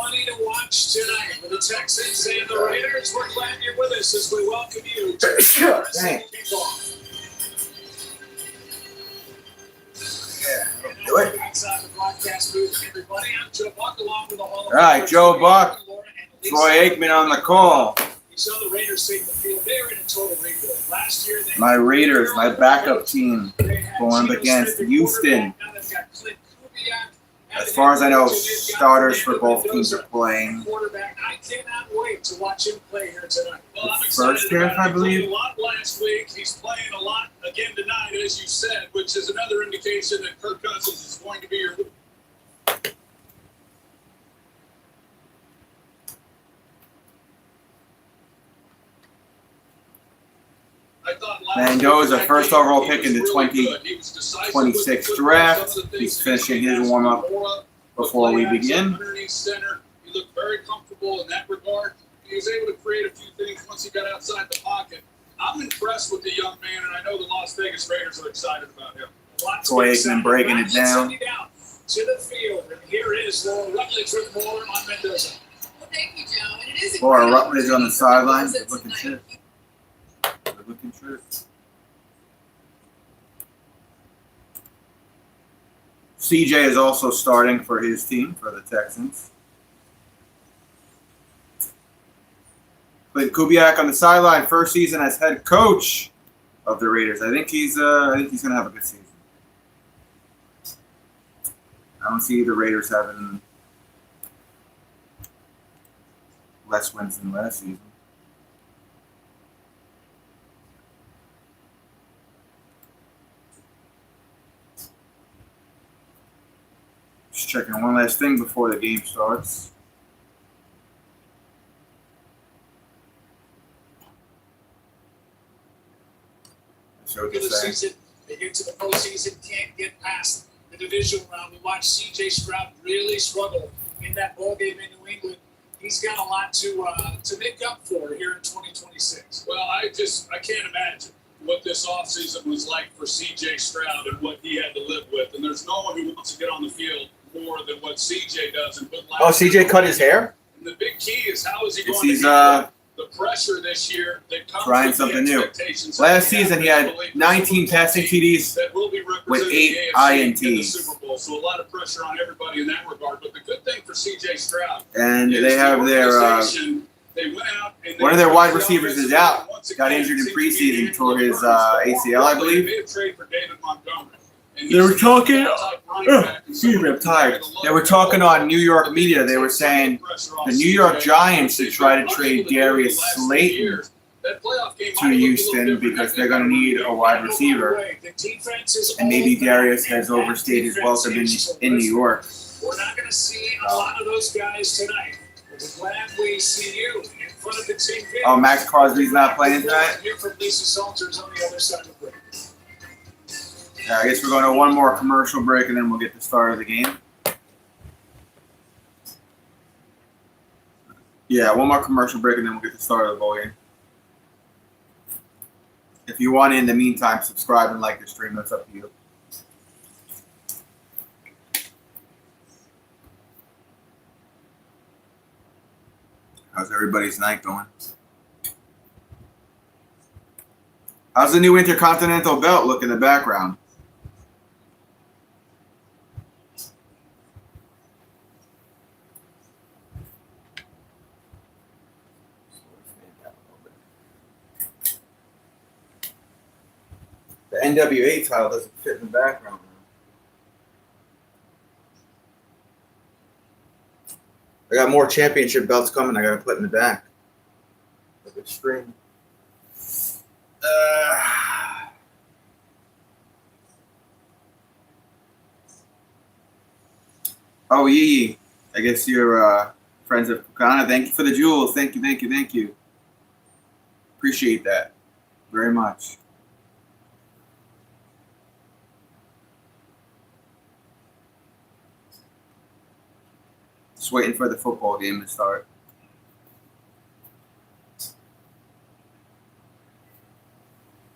funny to watch tonight with the Texans and the Raiders. We're glad you're with us as we welcome you to the kickoff. Yeah, do it. Outside the broadcast booth, everybody. I'm Joe Buck, along with the Hall of All right, Joe Buck, Troy Aikman on the call. You saw the Raiders take the field. They're in a total rebuild. Last year, My Raiders, my backup team, going up against Houston. As far as I know, starters for both teams are playing. I cannot wait to watch him play here tonight. Well, I'm First half, I believe. He played a lot last week. He's playing a lot again tonight, as you said, which is another indication that Kirk Cousins is going to be your. Mendoza, first overall pick in the 2026 draft. He's finishing his warm-up before we begin. He looked very comfortable in that regard. He was able to create a few things once he got outside the pocket. I'm impressed with the young man, and I know the Las Vegas Raiders are excited about him. Troy Aikman breaking it down. To the field, and here is Laura Rutledge with more on Mendoza. Well, thank you, Joe. And it is Laura Rutledge on the sideline. Good looking shirt. Good looking shirt. CJ is also starting for his team, for the Texans. Clint Kubiak on the sideline, first season as head coach of the Raiders. I think he's gonna have a good season. I don't see the Raiders having less wins than last season. Just checking one last thing before the game starts. So the season, they get to the postseason, can't get past the divisional round. We watched C.J. Stroud really struggle in that ball game in New England. He's got a lot to make up for here in 2026. Well, I can't imagine what this offseason was like for C.J. Stroud and what he had to live with. And there's no one who wants to get on the field more than what C.J. does. And CJ cut his hair? And the big key is how is he going to handle the pressure this year that comes trying with something the new. expectations. Last season he had 19 passing TDs with 8 INTs. Super Bowl, so a lot of pressure on everybody in that regard. But the good thing for C.J. Stroud, and they have their they went out and one of their wide receivers is out. Got injured in preseason for his ACL, I believe. They were talking. Excuse me, I'm tired. They were talking on New York media. They were saying the New York Giants should try to trade Darius Slayton to Houston because they're going to need a wide receiver. And maybe Darius has overstayed his welcome in New York. We're not going to see a lot of those guys tonight. We're glad we see you in front of the TV. Oh, Max Crosby's not playing tonight? Here from Lisa Salters on the other side of the break. Yeah, I guess we're going to one more commercial break and then we'll get the start of the game. Yeah, one more commercial break and then we'll get the start of the ball game. If you want to, in the meantime, subscribe and like the stream. That's up to you. How's everybody's night going? How's the new Intercontinental Belt look in the background? The NWA title doesn't fit in the background. I got more championship belts coming. I got to put in the back. Look at stream. Oh, Yee. I guess you're friends of Kukana. Thank you for the jewels. Thank you. Appreciate that very much. Just waiting for the football game to start.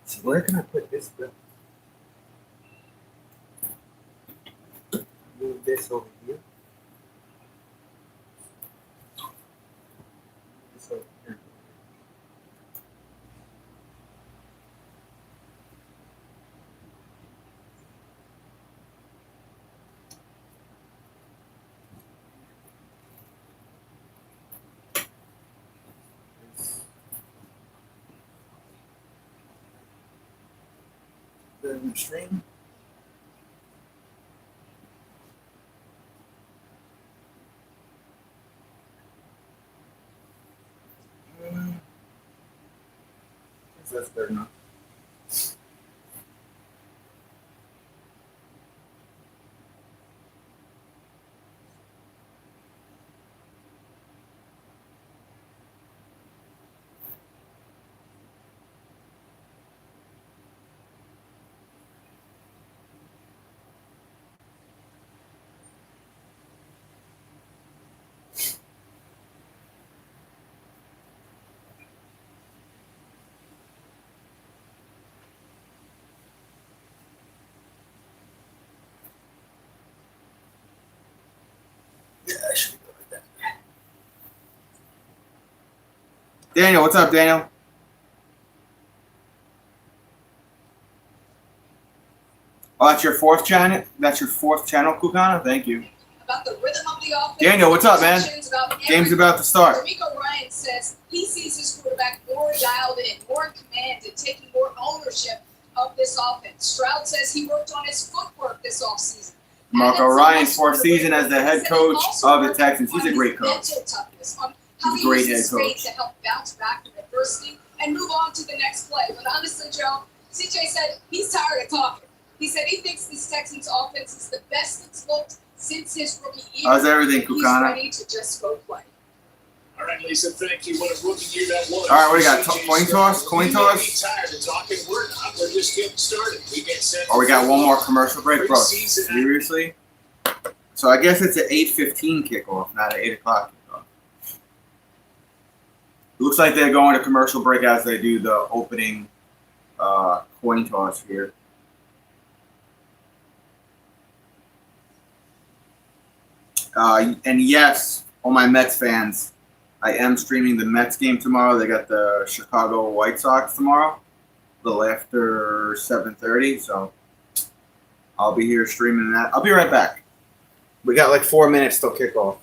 So where can I put this bill? Move this over here. Livestream. That's better enough. Yeah, I should go like that. Daniel, what's up, Daniel? Oh, that's your fourth channel? That's your fourth channel, Kukana? Thank you. About the rhythm of the offense. Daniel, what's up, man? Game's about to start. D'Amico Ryan says he sees his quarterback more dialed in, more in command, and taking more ownership of this offense. Stroud says he worked on his footwork this offseason. Marco Ryan, fourth season as the head coach of the Texans. He's a great coach. He's a great head coach. To help bounce back from adversity and move on to the next play. But honestly, Joe, CJ said he's tired of talking. He said he thinks this Texans offense is the best it's looked since his rookie year. How's everything, Kukana? He's ready to just go play. All right, Lisa, thank you. What a rookie year that was. All right, what do you got? Coin toss? Coin toss? Tired of talking. We're not. We're just getting started. We get set. Oh, we got one more commercial break, bro. Seriously? So I guess it's an 8:15 kickoff, not an 8 o'clock kickoff. It looks like they're going to commercial break as they do the opening coin toss here. And yes, all my Mets fans, I am streaming the Mets game tomorrow. They got the Chicago White Sox tomorrow, a little after 7:30. So I'll be here streaming that. I'll be right back. We got like 4 minutes till kickoff.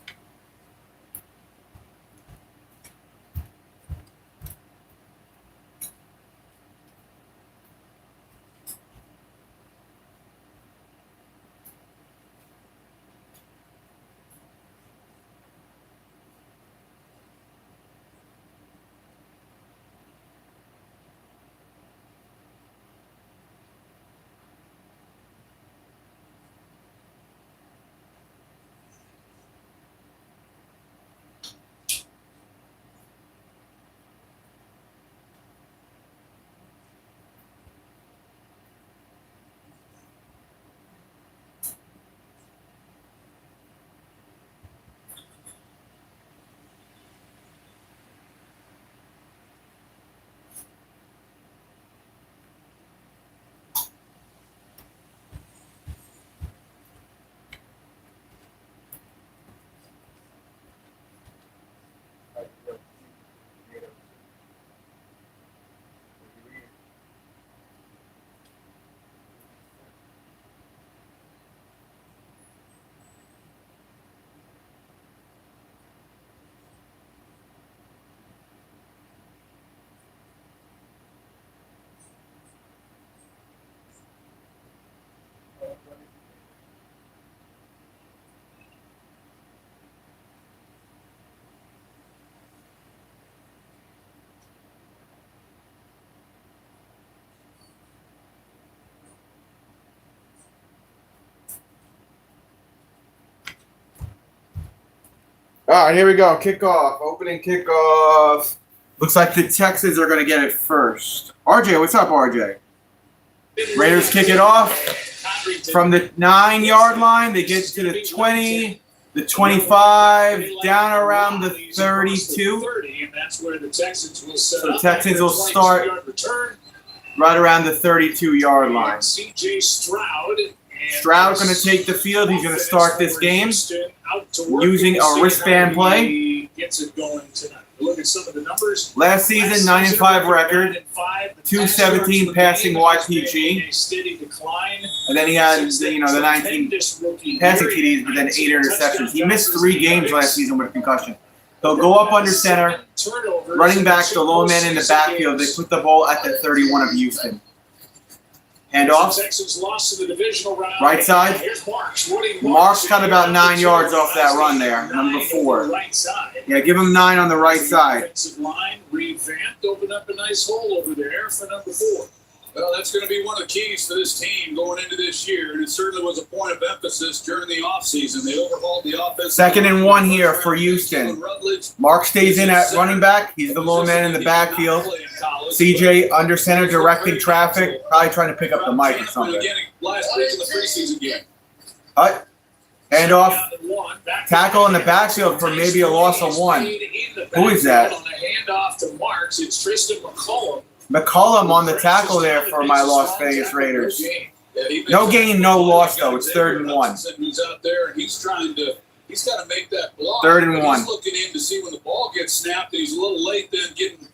All right, here we go. Kickoff. Opening kickoff. Looks like the Texans are going to get it first. RJ, what's up, RJ? Raiders kick it off from the 9-yard line. They get to the 20, the 25, down around the 32. So the Texans will start right around the 32-yard line. CJ Stroud. Stroud going to take the field. He's going to start this game using a wristband play. Gets it going tonight. Look at some of the numbers. Last season, 9-5 record, 217 passing YPG, A steady decline. and then he had the 19 passing TDs, but then 8 interceptions. He missed 3 games last season with a concussion. He'll go up under center, running back, the lone man in the backfield. They put the ball at the 31 of Houston. Handoff. Texans lost to the divisional round. Right side. Here's Marks. Marks got about 9 yards off that run there, number 4. Right side. Yeah, give him 9 on the right side. Defensive line revamped, opened up a nice hole over there for number 4. Well, that's going to be one of the keys for this team going into this year, and it certainly was a point of emphasis during the offseason. They overhauled the offense. 2nd and 1 here for Houston. Mark stays in at running back. He's the lone man in the backfield. CJ under center directing traffic, probably trying to pick up the mic or something. Last week in the preseason game. Cut. Handoff. Tackle in the backfield for maybe a loss of 1. Who is that? On the handoff to Marks, it's Tristan McCollum. McCollum on the tackle there for my Las Vegas Raiders. No gain, no loss, though. It's 3rd and 1. Who's out there, and he's got to make that block. 3rd and 1. He's looking in to see when the ball gets snapped, and he's a little late then getting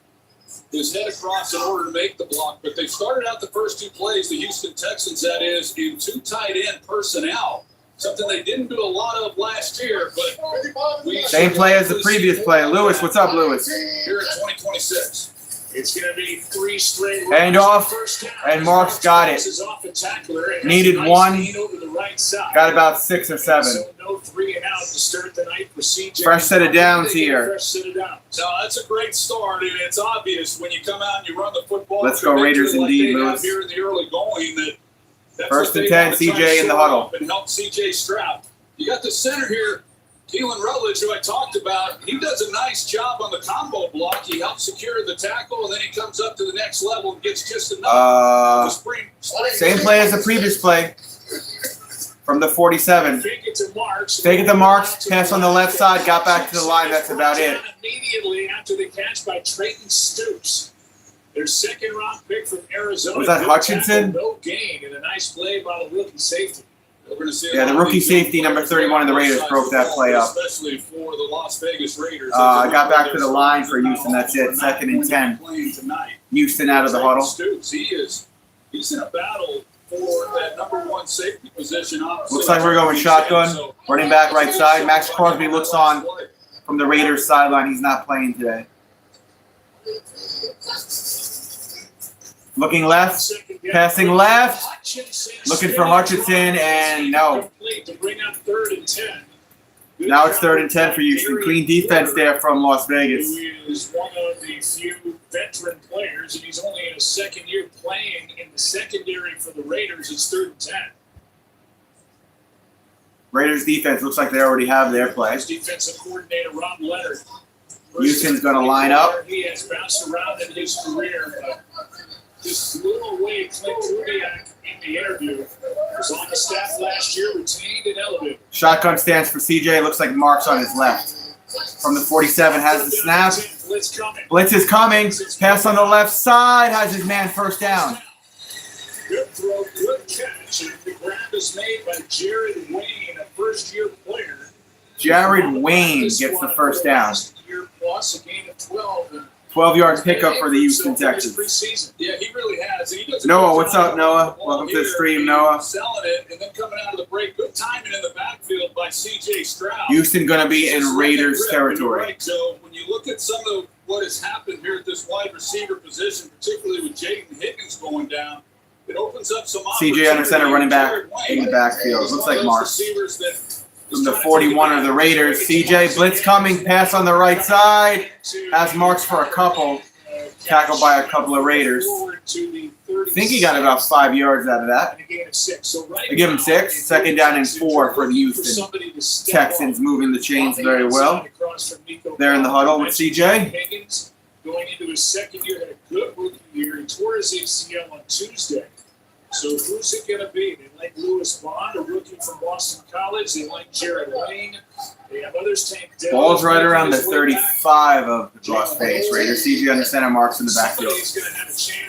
his head across in order to make the block. But they started out the first 2 plays, the Houston Texans, that is, in 2 tight end personnel. Something they didn't do a lot of last year, but Same play as the previous play. Lewis, what's up, Lewis? Here in 2026. It's going to be 3 straight Handoff, and Mark's got it. Needed 1. Got about 6 or 7. So no 3 and out to start the night for CJ. Fresh set of downs here. Fresh set of downs. No, that's a great start, and it's obvious when you come out and you run the football. Let's go Raiders indeed, Lewis. Here in the early going, that's 1st and 10, CJ in the huddle. And help CJ Stroud. You got the center here, Keelan Rutledge, who I talked about. He does a nice job on the combo block. He helps secure the tackle, and then he comes up to the next level and gets just enough. Same play as the previous play from the 47. Take it to Marks. Take it to Marks. Pass on the left side. Got back to the line. That's about it. Immediately after the catch by Trayton Stoops. Their 2nd-round pick from Arizona. Was that Hutchinson? No gain, and a nice play by the rookie safety. Yeah, the rookie safety, number 31 of the Raiders, broke that play up. Especially for the Las Vegas Raiders. Got back to the line for Houston. That's it. 2nd and 10. Houston out of the huddle. He's in a battle for that number 1 safety position. Looks like we're going shotgun. Running back right side. Max Crosby looks on from the Raiders sideline. He's not playing today. Looking left, passing left, looking for Hutchinson, and no. Now it's 3rd and 10 for Houston. Clean defense there from Las Vegas. Who is one of the few veteran players, and he's only in his 2nd year playing in the secondary for the Raiders. It's 3rd and 10. Raiders defense looks like they already have their play. Defensive coordinator Rob Leonard. Houston's going to line up. He has bounced around in his career, but just blew away Clint Kubiak in the interview. Was on the staff last year, retained and elevated. Shotgun stance for CJ. Looks like Mark's on his left. From the 47 has the snap. Blitz is coming. Pass on the left side. Has his man 1st down. Good throw, good catch. And the grab is made by Jared Wayne, a 1st-year player. Jared Wayne gets the 1st down. Plus a gain of 12. 12-yard pickup for the Houston Texans. Yeah, he really has. Noah, what's up, Noah? Welcome to the stream, Noah. Selling it and then coming out of the break. Good timing in the backfield by CJ Stroud. Houston going to be in Raiders territory. Right, Joe. When you look at some of what has happened here at this wide receiver position, particularly with Jaden Higgins going down, it opens up some CJ under center running back in the backfield. Looks like Mark. From the 41 of the Raiders, CJ blitz coming, pass on the right side, has Marks for a couple, tackled by a couple of Raiders. I think he got about 5 yards out of that. They give him 6, 2nd down and 4 for the Houston Texans, moving the chains very well. They're in the huddle with CJ. Going into his 2nd year, had a good rookie year. He tore his ACL on Tuesday. So who's it going to be? They like Lewis Bond, a rookie from Boston College. They like Jared Wayne. They have others. Tank Dell. Ball's right around the 35 of the Las Vegas Raiders. CJ under center, Marks in the backfield.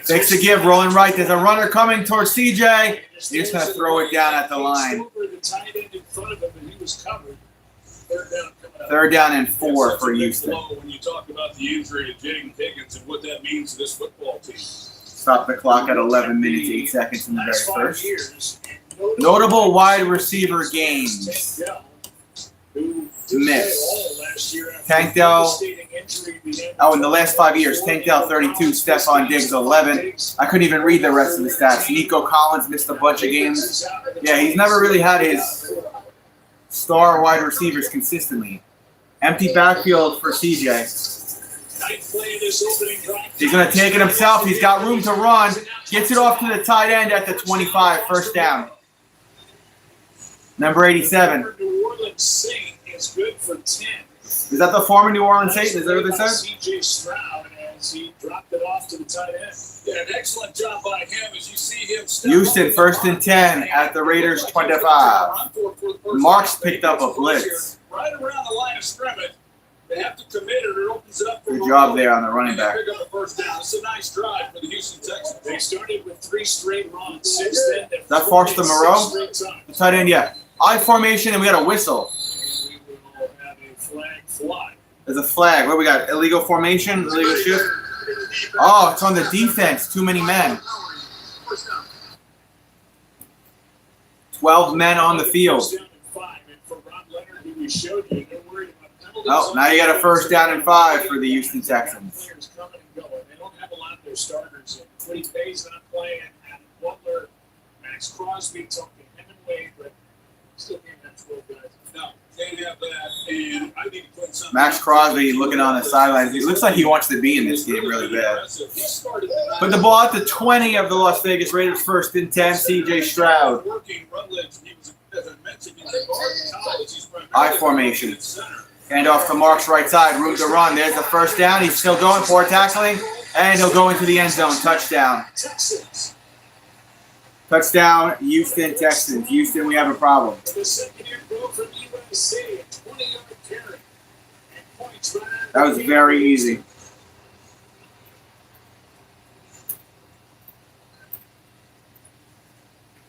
Takes the give, rolling right. There's a runner coming towards CJ. He's just going to throw it down at the line. The tight end in front of him, and he was covered. 3rd down. Third down and 4 for Big Houston. blow when you talk about the injury to Jaden Higgins and what that means to this football team. Stop the clock at 11 minutes, 8 seconds in the Last very 5 first. years. Notable wide receiver games. Miss. Tank Dell. Oh, in the last 5 years, Tank Dell 32, Stephon Diggs 11. I couldn't even read the rest of the stats. Nico Collins missed a bunch of games. Yeah, he's never really had his star wide receivers consistently. Empty backfield for CJ. He's going to take it himself. He's got room to run. Gets it off to the tight end at the 25, first down. Number 87. New Orleans Saint is good for 10. Is that the former New Orleans Saint? Is that what they said? CJ Stroud as he dropped it off to the tight end. Yeah, an excellent job by him as you see him step Houston, up. first and 10 at the Raiders 25. Marks picked up a blitz. Right around the line of scrimmage. They have to commit it or it opens it up for Good job there on the running back. Pick up a first down. It's a nice drive for the Houston Texans. They started with 3 straight runs. Since then, they've That Forster scored Moreau? 6 straight times. The tight end, yeah. I formation, and we got a whistle. And we will have a flag fly. There's a flag. What we got? Illegal formation? Illegal shift? Oh, it's on the defense. Too many men. 12 men on the field. First down and 5. And for Rob Leonard, who we showed you, they're worried about penalties. Oh, now you got a first down and 5 for the Houston Texans. Players coming and going. They don't have a lot of their starters. Quiddy Bay's not playing. Adam Butler, Max Crosby, talking him and Wade, but still can't have 12 guys. No, can't have that. And I need to put something. Max Crosby looking on the sidelines. It looks like he wants to be in this game really bad. Put the ball at the 20 of the Las Vegas Raiders, first and 10, CJ Stroud. I formation. Hand off to Mark's right side, room to run. There's the first down. He's still going, poor tackling, and he'll go into the end zone. Touchdown. Touchdown, Houston Texans. Houston, we have a problem. That was very easy.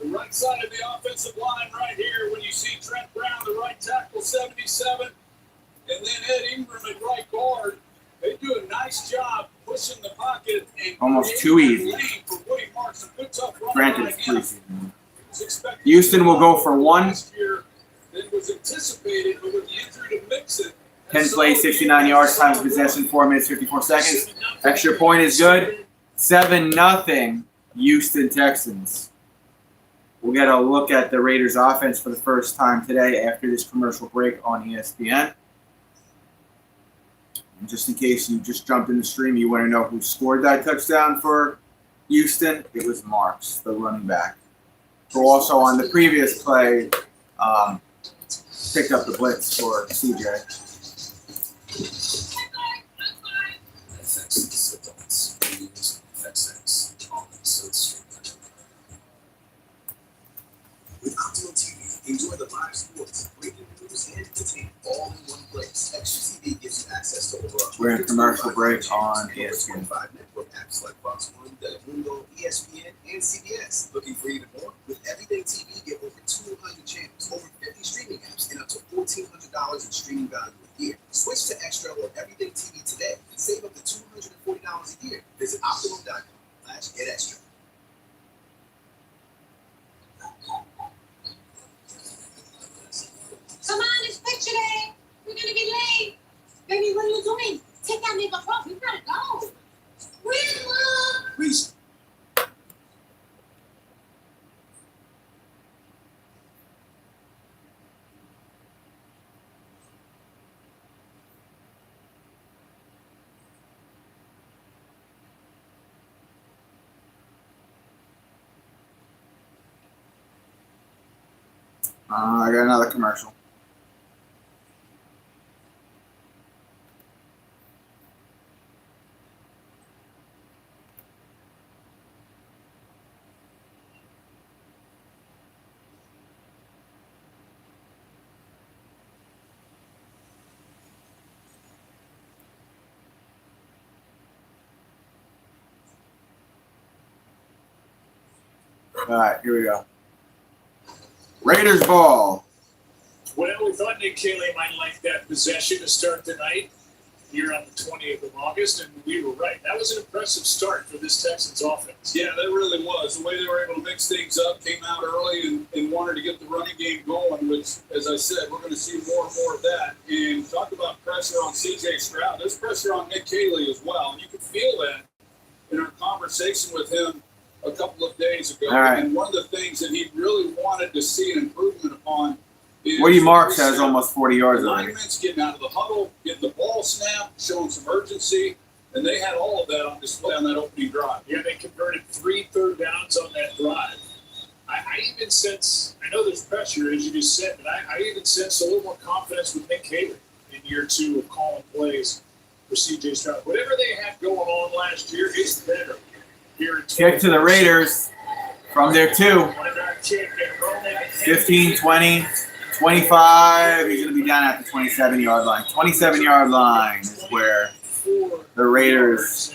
The right side of the offensive line right here when you see Trent Brown, the right tackle, 77, and then Ed Ingram at right guard. They do a nice job pushing the pocket and Almost too easy. For Woody Marks, a good tough run Granted, by it's him. preseason. Houston will go for 1. That was anticipated, but with the injury to Mixon. 10 plays, 69 yards, time of possession, 4 minutes, 54 seconds. Extra point is good. 7-0, Houston Texans. We'll get a look at the Raiders offense for the first time today after this commercial break on ESPN. And just in case you just jumped in the stream, you want to know who scored that touchdown for Houston. It was Marks, the running back, who also on the previous play picked up the blitz for CJ. With Optimum TV, enjoy the live sports, breaking news, and entertainment all in one place. Extra TV gives you access to over We're in a commercial break on ESPN. 5 network apps like Fox One, Telemundo, ESPN, and CBS. Looking for even more? With Everyday TV, get over 200 channels, over 50 streaming apps, and up to $1,400 in streaming value a year. Switch to Extra or Everyday TV today and save up to $240 a year. Visit Optimum.com/get-extra. Come on, it's picture day. We're gonna get late. Baby, what are you doing? Take that makeup off. You gotta go. Grandma! Please. I got another commercial. All right, here we go. Raiders ball. Well, we thought Nick Caley might like that possession to start the night here on the 20th of August, and we were right. That was an impressive start for this Texans offense. Yeah, that really was. The way they were able to mix things up, came out early and wanted to get the running game going, which, as I said, we're going to see more and more of that. And talk about pressure on C.J. Stroud. There's pressure on Nick Caley as well, and you can feel that in our conversation with him a couple of days ago. All right. And one of the things that he really wanted to see an improvement upon is Woody Marks has almost 40 yards already. alignments, getting out of the huddle, getting the ball snapped, showing some urgency, and they had all of that on display on that opening drive. Yeah, they converted 3 third downs on that drive. I even sense, I know there's pressure, as you just said, but I even sense a little more confidence with Nick Caley in year 2 of calling plays for C.J. Stroud. Whatever they had going on last year is better here in Kick to the Raiders from their 2. 15, 20, 25. He's going to be down at the 27-yard line. 27-yard line is where the Raiders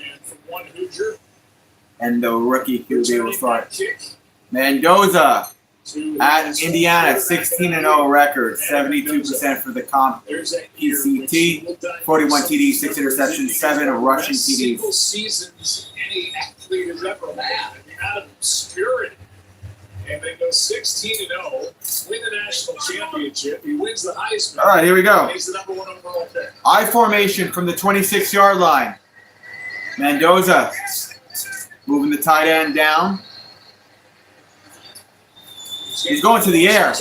and the rookie QB will start. Mendoza at Indiana, 16-0 record, 72% for the comp PCT, 41 TDs, 6 interceptions, 7 rushing TDs. Seasons any athlete has ever had. I mean, out of obscurity. And they go 16-0, win the national championship. He wins the Heisman. All right, here we go. He's the number 1 overall pick. I formation from the 26-yard line. Mendoza moving the tight end down. He's going to the air.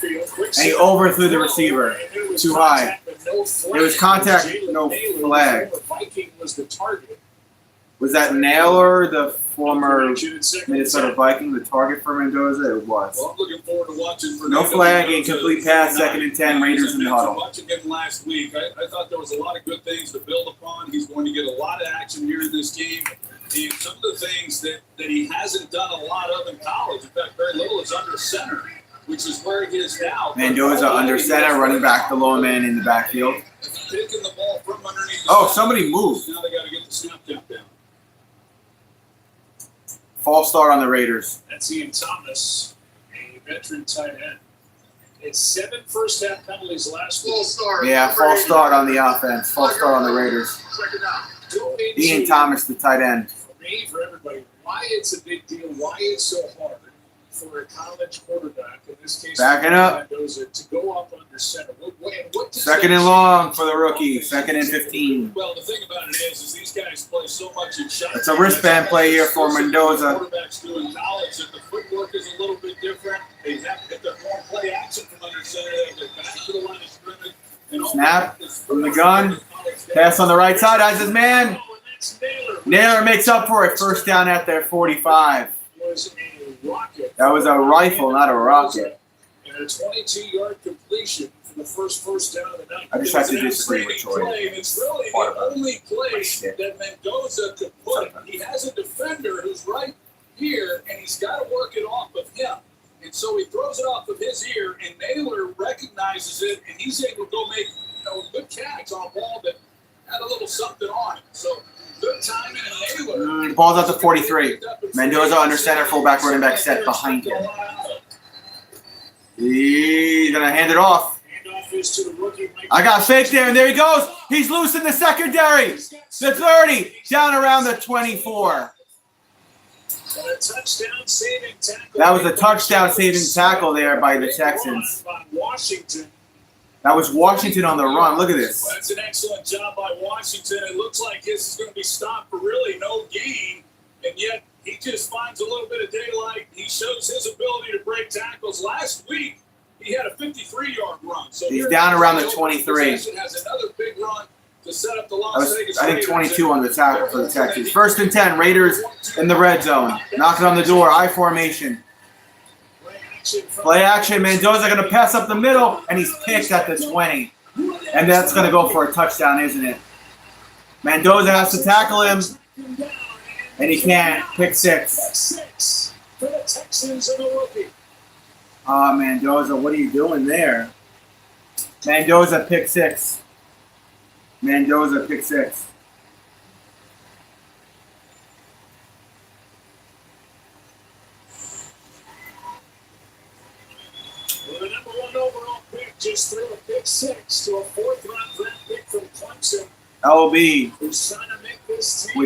And he overthrew the receiver. Too high. There was contact, no flag. Was the target. Was that Naylor, the former Minnesota Viking, the target for Mendoza? It was. Well, I'm looking forward to watching. No flag, incomplete pass, 2nd and 10, Raiders in the huddle. Watching him last week, I thought there was a lot of good things to build upon. He's going to get a lot of action here in this game. And some of the things that he hasn't done a lot of in college, in fact, very little, is under center, which is where he is now. Mendoza under center, running back the low man in the backfield. Taking the ball from underneath. Oh, somebody moved. Now they got to get the snap count down. False start on the Raiders. That's Ian Thomas, a veteran tight end. It's 7 first-half penalties last week. Yeah, false start on the offense. False start on the Raiders. Ian Thomas, the tight end. For me, for everybody, why it's a big deal, why it's so hard for a college quarterback, in this case, backing up, Mendoza, to go up under center. What does 2nd and long for the rookie. 2nd and 15. Well, the thing about it is these guys play so much in shotgun. It's a wristband play here for Mendoza. Quarterbacks do in college that the footwork is a little bit different. They have to get their more play action from under center. They have to get back to the line of scrimmage. Snap from the gun. Pass on the right side. Has his man. Naylor makes up for it. First down at their 45. That was a rifle, not a rocket. And a 22-yard completion for the first down of the night. I just have to disagree with Troy. It's really the only play that Mendoza could put. He has a defender who's right here, and he's got to work it off of him. And so he throws it off of his ear, and Naylor recognizes it, and he's able to go make a good catch on a ball that had a little something on it. So good timing, and Naylor. Ball's out to 43. Mendoza under center, fullback, running back set behind him. He's going to hand it off. I got fake there, and there he goes. He's loose in the secondary. The 30, down around the 24. That was a touchdown-saving tackle there by the Texans. That was Washington on the run. Look at this. Well, that's an excellent job by Washington. It looks like his is going to be stopped for really no gain, and yet he just finds a little bit of daylight. He shows his ability to break tackles. Last week, he had a 53-yard run. So he's down around the 23. Has another big run to set up the Las Vegas I think 22 on the tackle for the Texans. 1st and 10, Raiders in the red zone. Knocking on the door, I formation. Play action, Mendoza going to pass up the middle, and he's picked at the 20. And that's going to go for a touchdown, isn't it? Mendoza has to tackle him, and he can't. Pick 6. Oh, Mendoza, what are you doing there? Mendoza, pick 6. Mendoza, pick 6. Well, the number 1 overall pick just to a 4th-round draft pick from Clemson. LB. Who's trying to make this team.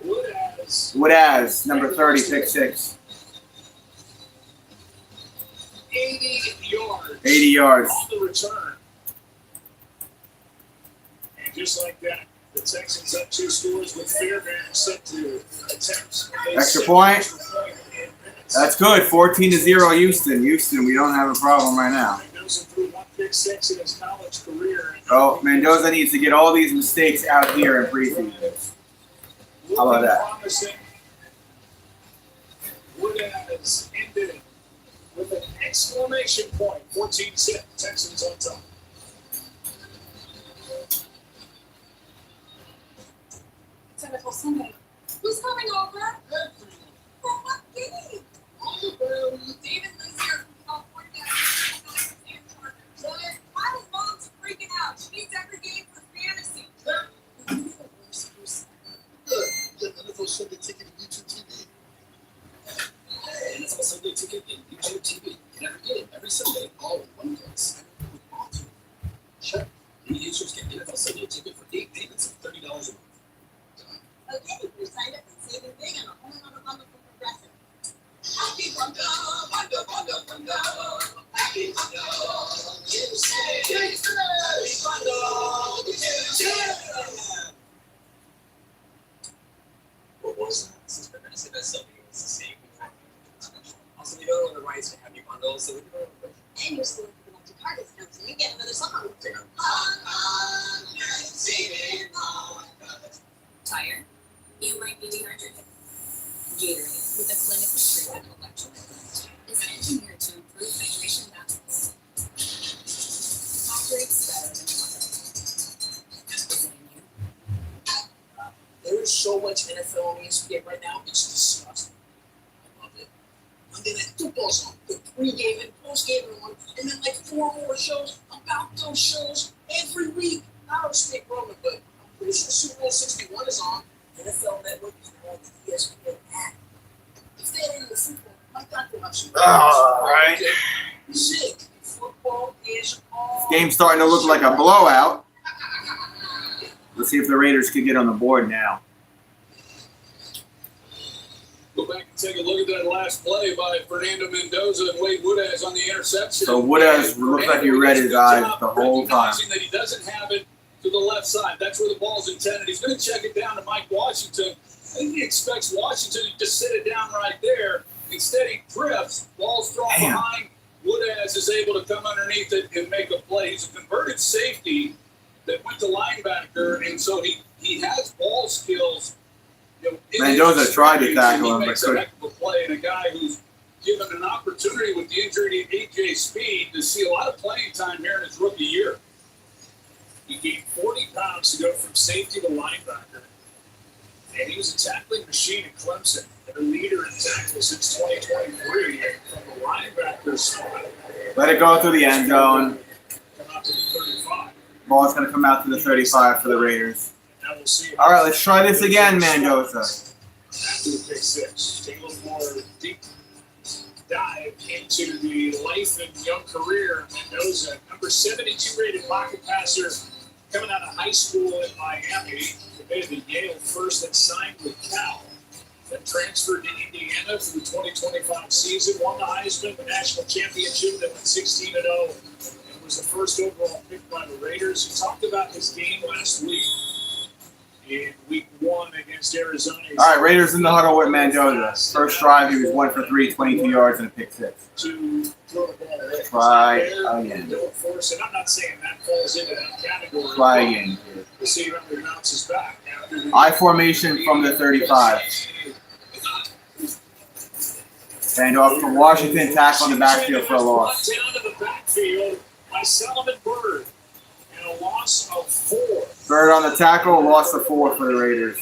Woodaz, number 30, pick 6. 80 yards. 80 yards. On the return. And just like that, the Texans up 2 scores with Fairbairn set to attempt. Extra point. That's good. 14-0 Houston. Houston, we don't have a problem right now. Mendoza threw 1 pick 6 in his college career. Oh, Mendoza needs to get all these mistakes out here in preseason. How about that? Woodaz ended with an exclamation point. 14-7 Texans on top. NFL Sunday. Who's coming over? For what game? David Luzier from California. My mom's freaking out. She needs every game for fantasy. Get NFL Sunday ticket and YouTube TV. NFL Sunday ticket and YouTube TV. And every game, every Sunday, all in one place. Sure. New users get NFL Sunday ticket for 8 payments of $30 a month. Okay, you're signed up and saving big on a whole other bundle from Progressive. Happy bundle, bundle, bundle, bundle. Happy bundle. You say, happy bundle. You say. What was that? Since we're going to say that something was the same. Also, we don't own the rights to Happy Bundle, so we can own the And you're still looking up to car discounts, so you get another song. Tired? You might be dehydrated. Gatorade, with a clinically proven electrolyte, is engineered to improve hydration balance. Hydrates better than water. Is it in you? There is so much NFL on ESPN right now, it's disgusting. I love it. Monday Night Football's on, the pregame and postgame are on, and then like 4 more shows about those shows every week. I don't speak Roman, but I'm pretty sure Super Bowl 61 is on. NFL Network is on the ESPN app. If they're in the Super Bowl, my God, they'll have some. All right. Sick. Football is on. Game's starting to look like a blowout. Let's see if the Raiders can get on the board now. Go back and take a look at that last play by Fernando Mendoza and Wade Woodaz on the interception. So Woodaz looks like he read his eyes the whole time. Recognizing that he doesn't have it to the left side. That's where the ball's intended. He's going to check it down to Mike Washington. I think he expects Washington to just sit it down right there. Instead, he drifts. Ball's thrown behind. Woodaz is able to come underneath it and make a play. He's a converted safety that went to linebacker, and so he has ball skills. You know, Mendoza tried to tackle him, but makes a heck of a play, and a guy who's given an opportunity with the injury to AJ Speed to see a lot of playing time here in his rookie year. He gained 40 pounds to go from safety to linebacker. And he was a tackling machine at Clemson, and a leader in tackles since 2023 from the linebacker spot. Let it go through the end zone. Come out to the 35. Ball's going to come out to the 35 for the Raiders. Now we'll see. All right, let's try this again, Mendoza. After the pick 6, take a little more deep dive into the life and young career of Mendoza. Number 72 rated pocket passer coming out of high school in Miami. Committed to Yale first and signed with Cal. Then transferred to Indiana for the 2025 season. Won the Heisman, the national championship. That went 16-0 and was the first overall pick by the Raiders. He talked about his game last week. In week 1 against Arizona. All right, Raiders in the huddle with Mendoza. First drive, he was 1 for 3, 22 yards and a pick 6. To throw the ball away. Try again. Don't force it. I'm not saying that falls into that category. Try again. We'll see how he bounces back. I formation from the 35. Hand off from Washington, tackle in the backfield for a loss. Down to the backfield by Solomon Byrd. And a loss of 4. Bird on the tackle, loss of 4 for the Raiders.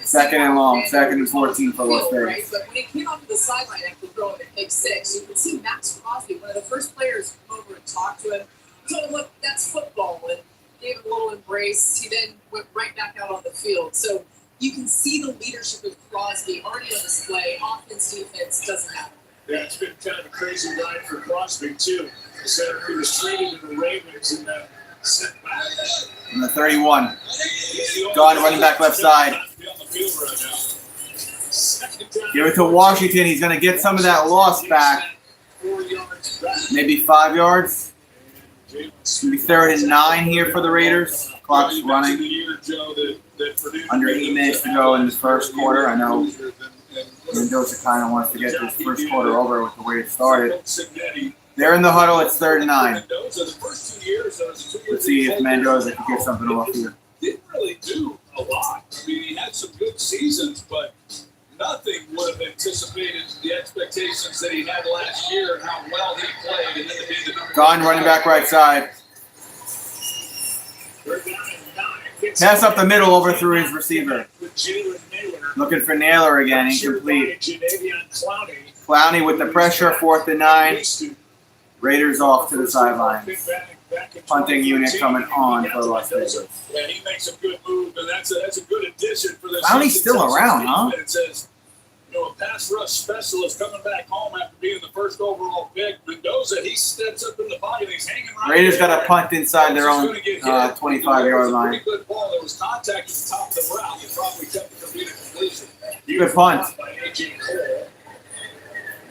Second and long, 2nd and 14 for Las Vegas. Right? But when he came onto the sideline after throwing a pick 6, you could see Max Crosby, one of the first players, come over and talk to him. Told him, look, that's football, and gave him a little embrace. He then went right back out on the field. So you can see the leadership of Crosby already on display. Offense, defense doesn't happen. Yeah, it's been kind of a crazy ride for Crosby, too. He was traded to the Ravens and then sent back. From the 31. Gone running back left side. Give it to Washington. He's going to get some of that loss back. Maybe 5 yards. Maybe 3rd and 9 here for the Raiders. Clock's running. Under 8 minutes to go in the first quarter. I know Mendoza kind of wants to get this first quarter over with the way it started. They're in the huddle. It's 3rd and 9. Let's see if Mendoza can get something off here. Didn't really do a lot. I mean, he had some good seasons, but nothing would have anticipated the expectations that he had last year and how well he played. And then to be the Gone running back right side. Pass up the middle, overthrew his receiver. Looking for Naylor again, incomplete. Clowney with the pressure, 4th and 9. Raiders off to the sideline. Punting unit coming on for Las Vegas. Yeah, he makes a good move, and that's a good addition for this. Clowney's still around, huh? It says, a pass rush specialist coming back home after being the first overall pick. Mendoza, he steps up in the body and he's hanging right. Raiders got a punt inside their own 25-yard line. Pretty good ball. There was contact at the top of the route. You probably kept it from being a completion. Good punt.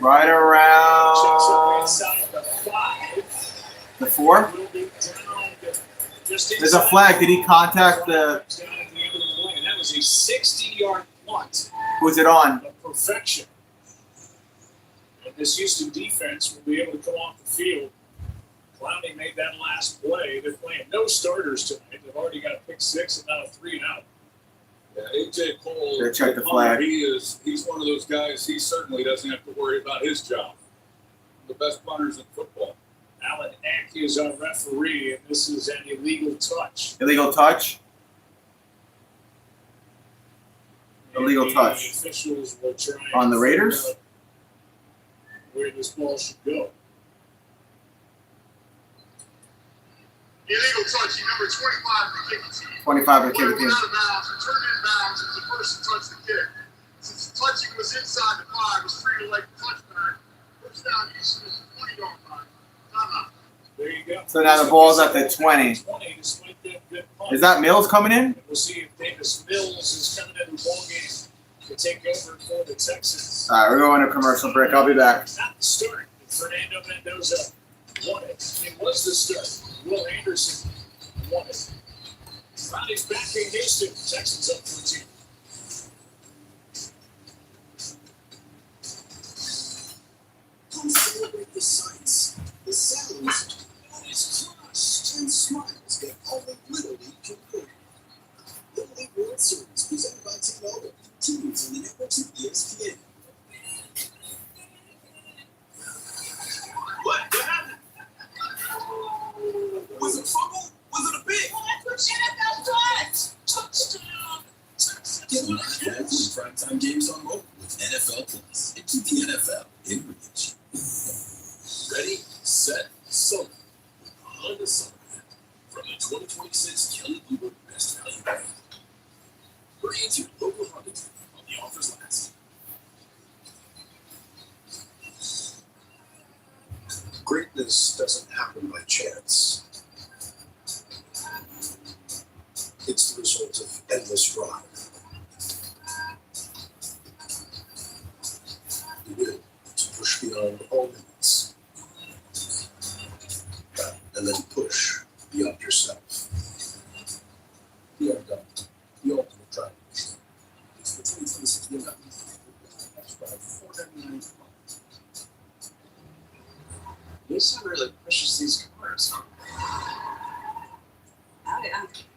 Right around the 4. There's a flag. Did he contact the? That was a 60-yard punt. Who's it on? Perfection. And this Houston defense will be able to come off the field. Clowney made that last play. They're playing no starters tonight. They've already got a pick 6 and now a 3 and out. Yeah, AJ Cole. They check the flag. He's one of those guys. He certainly doesn't have to worry about his job. The best punters in football. Alan Eck is our referee, and this is an illegal touch. Illegal touch. Illegal And touch. The officials will try On the Raiders? and where this ball should go. Illegal touching, number 25 for kicking team. 25 to kick Went it in. out of bounds, returned in bounds, and the person touched the kick. Since the touching was inside the 5, was free to leg the touchback. First down, Houston is 20-yard line. Timeout. There you go. So now the ball's at the 20. Despite that good punt. Is that Mills coming in? We'll see if Davis Mills is coming into the ball game to take over for the Texans. All right, we're going to commercial break. I'll be back. Not the start. Fernando Mendoza won it. It was the start. Will Anderson won it. Ronnie's back in Houston. Texans up 14. Come celebrate the sights, the sounds, these trust and smiles that only Little League can bring. Little League World Series presented by T-Mobile continues on the networks of ESPN. What happened? Was it fumble? Was it a pick? Touchdown! Get live ads and primetime games on mobile with NFL Plus and keep the NFL in reach. Ready, set, sold. With Honda Summer from the 2026 Kelly Blue Book Best Value Brand. Hurry into your local Honda dealer while the offers last. Greatness doesn't happen by chance. It's the result of endless drive. The will to push beyond all limits. And then push beyond yourself. BMW, the ultimate driving machine. It's the 2026 BMW. That's by $499. Nissan really pushes these cars, huh?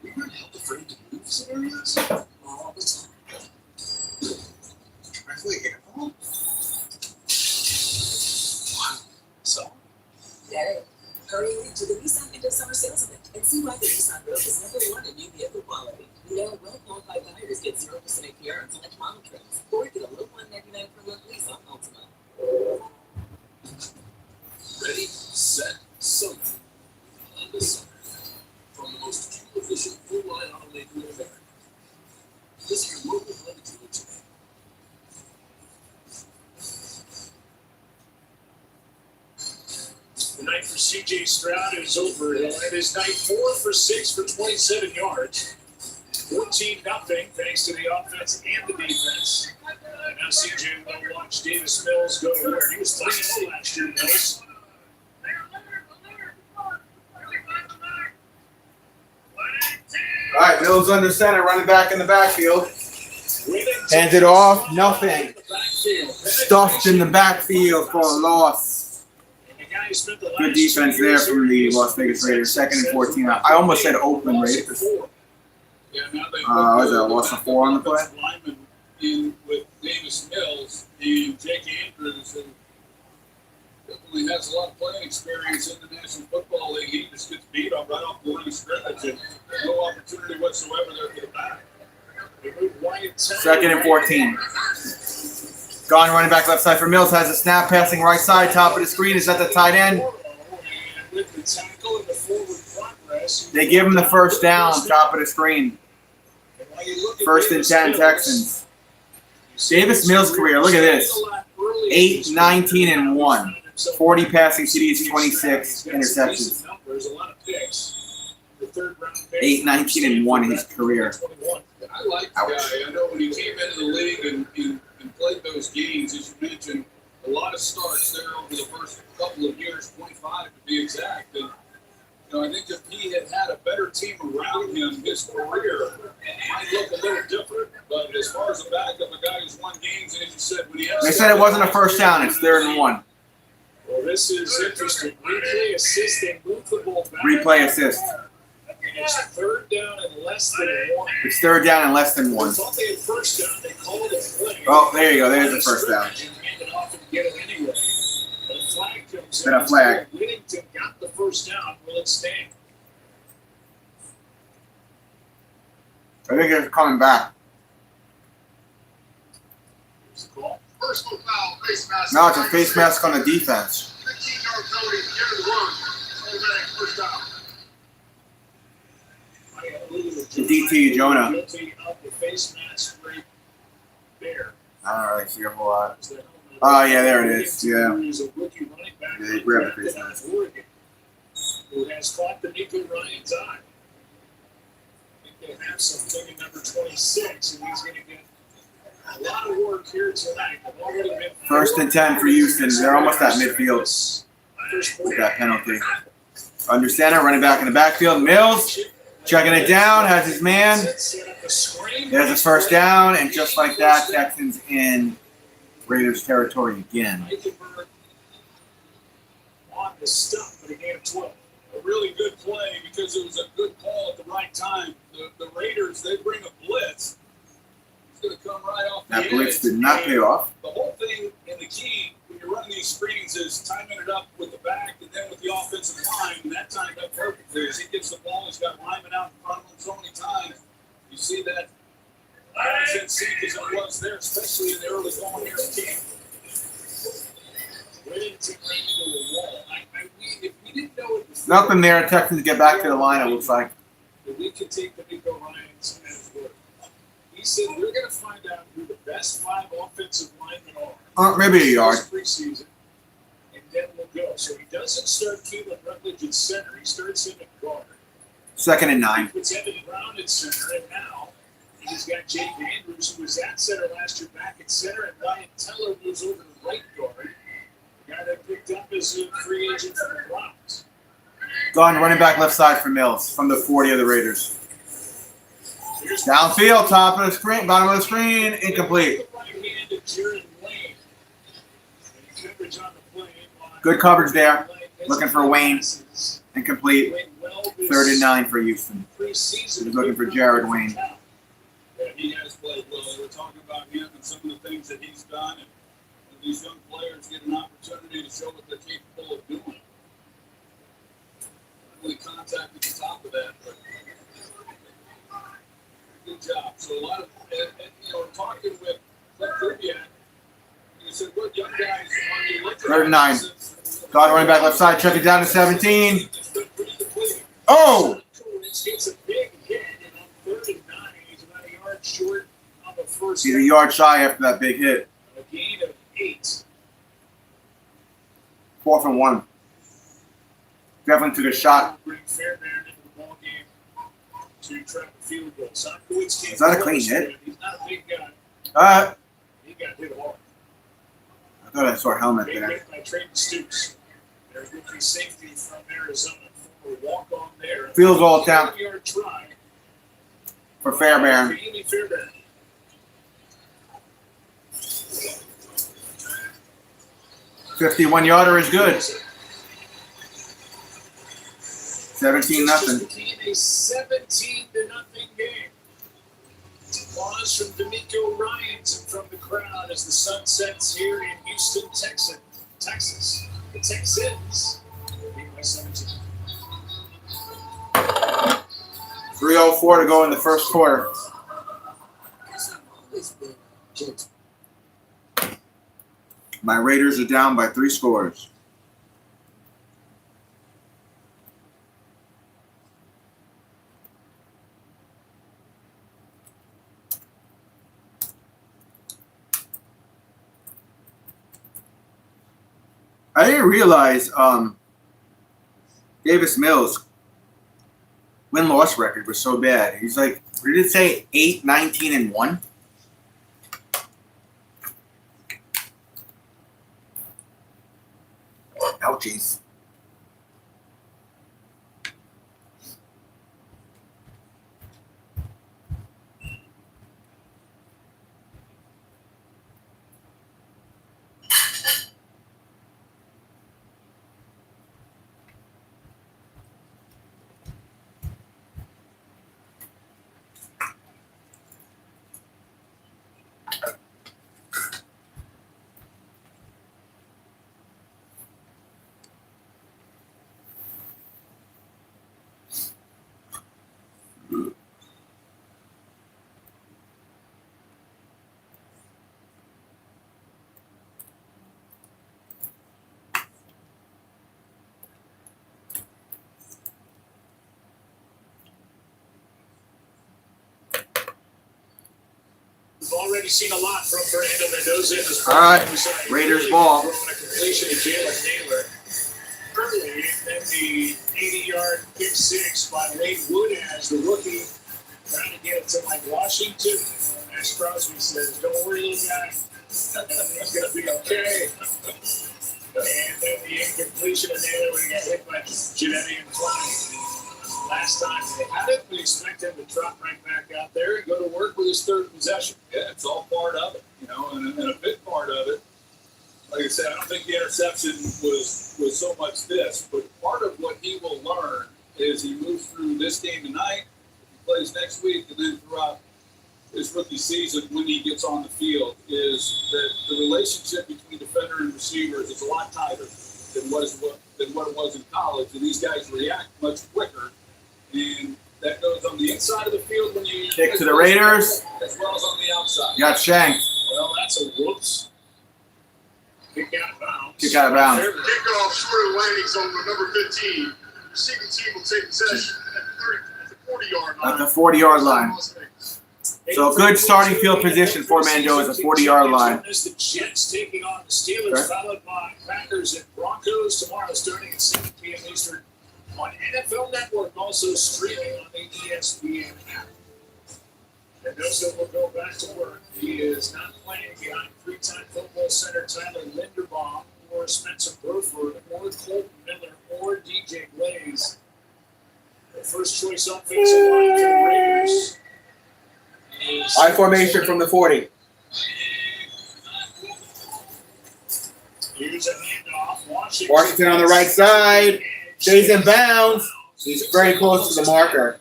We really help the frame to move scenarios all the time. Driveway here. Wow. So, Daddy, hurry to the Nissan End of Summer Sales Event and see why the Nissan Rogue is #1 in new vehicle quality. You know, well-qualified buyers get 0% APR on select model trims, or get a low $199 per month lease on Ultima. ready, set, sold. Honda Summer from the most fuel-efficient full-line automaker in America. Visit your local Honda dealer today. C.J. Stroud is over it is night 4 for 6 for 27 yards. 14-0 thanks to the offense and the defense. And now C.J. will watch Davis Mills go to where he was 3-0 last year, Mills. All right, Mills under center, running back in the backfield. Hands it off, nothing. Stuffed in the backfield for a loss. Good defense there from the Las Vegas Raiders. 2nd and 14. I almost said Oakland Raiders. Was that a loss of 4 on the play? In with Davis Mills and Jake Andrews, who definitely has a lot of playing experience in the National Football League. He just gets beat up right off the line of scrimmage and no opportunity whatsoever there for the back. 2nd and 14. Gone running back left side for Mills. Has a snap passing right side. Top of the screen is at the tight end. They give him the first down. Top of the screen. 1st and 10 Texans. Davis Mills' career. Look at this. 8, 19, and 1. 40 passing TDs, 26 interceptions. 8, 19, and 1 in his career. I like the guy. I know when he came into the league and played those games, as you mentioned, a lot of starts there over the first couple of years, 25 to be exact. And I think if he had had a better team around him, his career might look a little different. But as far as a backup, a guy who's won games, and as you said, when he has they said it wasn't a first down. It's 3rd and 1. Well, this is interesting. Replay assist and move the ball back. Replay assist. And it's 3rd down and less than 1. It's 3rd down and less than 1. They thought they had first down. They called it a play. Oh, there you go. There's the first down. Hand it off and get it anyway. But a flag comes Been a flag. Whittington got the first down. Will it stand? I think it's coming back. Here's the call. Personal foul, face mask. No, it's a face mask on the defense. 15-yard penalty, get it run. Automatic first down. The DT, Jonah. Guilty of the face mask right there. I don't really see a whole lot. Oh, yeah, there it is. Yeah. Yeah, they grabbed the face mask. Who has caught the Nico Ryan's eye. I think they have something in number 26, and he's going to get a lot of work here tonight. 1st and 10 for Houston. They're almost at midfield with that penalty. Under center, running back in the backfield. Mills checking it down, has his man. There's his first down, and just like that, Texans in Raiders territory again. On the stump, but he gave 12. A really good play because it was a good call at the right time. The Raiders, they bring a blitz. It's going to come right off the That edge. blitz did not pay off. The whole thing and the key when you're running these screens is timing it up with the back and then with the offensive line. And that timed up perfectly. As he gets the ball, he's got linemen out in front of him so many times. You see that in sync as it was there, especially in the early going here of the game. Whittington ran into a wall. If we didn't know it before, Nothing there. Texans get back to the line, it looks like. that we could take the Nico Ryans at his word. He said we're going to find out who the best 5 offensive linemen are. Maybe a yard. This preseason, and then we'll go. So he doesn't start Keelan Rutledge at center. He starts him at guard. 2nd and 9. He puts Evan Brown at center, and now he's got Jake Andrews, who was at center last year, back at center, and Ryan Teller moves over to right guard. The guy that picked up as a free agent for the Browns. Gone running back left side for Mills from the 40 of the Raiders. Downfield, top of the screen, bottom of the screen, incomplete. Good coverage there. Looking for Wayne. Incomplete. 3rd and 9 for Houston. He's looking for Jared Wayne. Yeah, he has played well. We're talking about him and some of the things that he's done. And these young players get an opportunity to show what they're capable of doing. Really contact at the top of that, but good job. So a lot of, talking with Clint Kubiak, he said, what young guys are you looking at? 3rd and 9. Gone running back left side, check it down to 17. Oh! It's a big hit, and on 3rd and 9, he's about a yard short on the first. He's a yard shy after that big hit. A gain of 8. 4th and 1. Definitely took a shot. Bring Fairbairn into the ball game to try the field goal. Sonkowitz came Is that a close, clean hit? but he's not a big guy. He got hit hard. I thought I saw a helmet Big there. hit by Trayton Stoops. Their rookie safety from Arizona for a walk-on there. Field goal attempt 5-yard try. for Fairbairn. Amy Fairbairn. 51-yarder is good. 17-0. This became a 17-0 game. Applause from D'Amico Ryans and from the crowd as the sun sets here in Houston, Texas. The Texans beat by 17. 3:04 to go in the first quarter. Guess I've always been gentle. My Raiders are down by 3 scores. I didn't realize Davis Mills' win-loss record was so bad. He's like, what did it say, 8-19-1? Ouchies. We've already seen a lot from Fernando Mendoza in this All right, game. Raiders ball. Throwing a completion to Jalen Naylor early, and then the 80-yard pick six by Wade Woodaz, the rookie, trying to get it to Mike Washington. As Crosby says, "Don't worry, little guy. Everything's going to be okay." And then the incompletion of Naylor when he got hit by Giannetti and Klein. Last time they had it, we expect him to drop right back out there and go to work with his third possession. Yeah, it's all part of it, and a big part of it. Like I said, I don't think the interception was so much this, but part of what he will learn is he moves through this game tonight, he plays next week, and then throughout his rookie season when he gets on the field is that the relationship between defender and receivers is a lot tighter than what it was in college, and these guys react much quicker. And that goes on the inside of the field when you Kick to the Raiders. as well as on the outside. Got shanked. Well, that's a whoops. Kick out of bounds. Kick out of bounds. Kickoff square landings on the number 15. Receiving team will take possession at the 40-yard line. At the 40-yard line. So good starting field position for Mendoza, 40-yard line. As the Jets taking on the Steelers, followed by Packers and Broncos tomorrow starting at 7 p.m. Eastern on NFL Network, also streaming on the ESPN app. Mendoza will go back to work. He is not playing behind three-time Football Center Tyler Linderbaum or Spencer Burford or Colton Miller or DJ Blaze. The first choice offensive line for the Raiders. High formation from the 40. Here's a handoff. Washington on the right side. Stays in bounds. He's very close to the marker.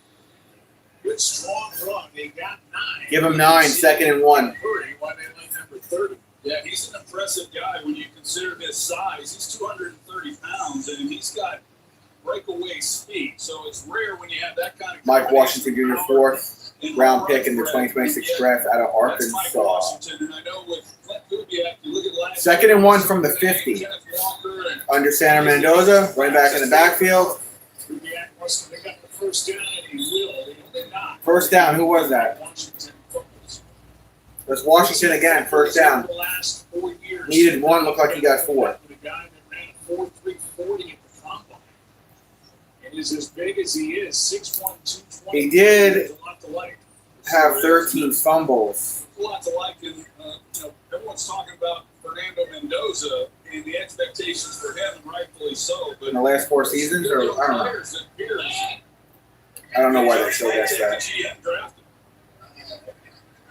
Good strong run. They got 9. Give him 9, 2nd and 1. Hurry while they let number 30. Yeah, he's an impressive guy when you consider his size. He's 230 pounds, and he's got breakaway speed. So it's rare when you have that kind of. Mike Washington, Jr., 4th round pick in the 2026 draft out of That's Mike Arkansas. Washington, and I know with Clint Kubiak, you look at last 2nd and 1 from the 50. Kenneth Walker and Under Santa Mendoza, running back in the backfield. Kubiak wants to pick up the first down, and he will. He did not. First down, who was that? Washington fumbles. That's Washington again, first down. The last 4 years. Needed 1, looked like he got 4. The guy that ran a 4.340 at the combine. And he's as big as he is, 6'1", 220. He did There's a lot to like. have 13 fumbles. A lot to like, and everyone's talking about Fernando Mendoza and the expectations for him, and rightfully so. But In the last 4 seasons, or I don't know. I don't know why they still guess that.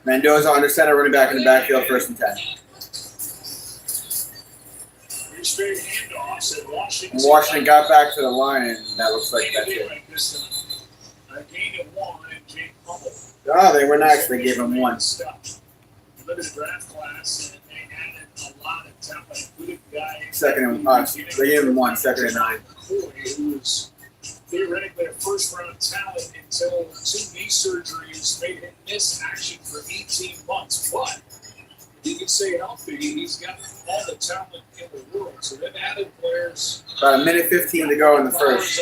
Mendoza under center, running back in the backfield, 1st and 10. Washington got back to the line, and that looks like that's it. Oh, they were nice. They gave him 1. Limited draft class, and they added a lot of talent, including guy. They gave him 1, 2nd and 9. Who was theoretically a first-round talent until 2 knee surgeries made him miss action for 18 months. But he can stay healthy. He's got all the talent in the world. So they've added players. About a minute 15 to go in the first.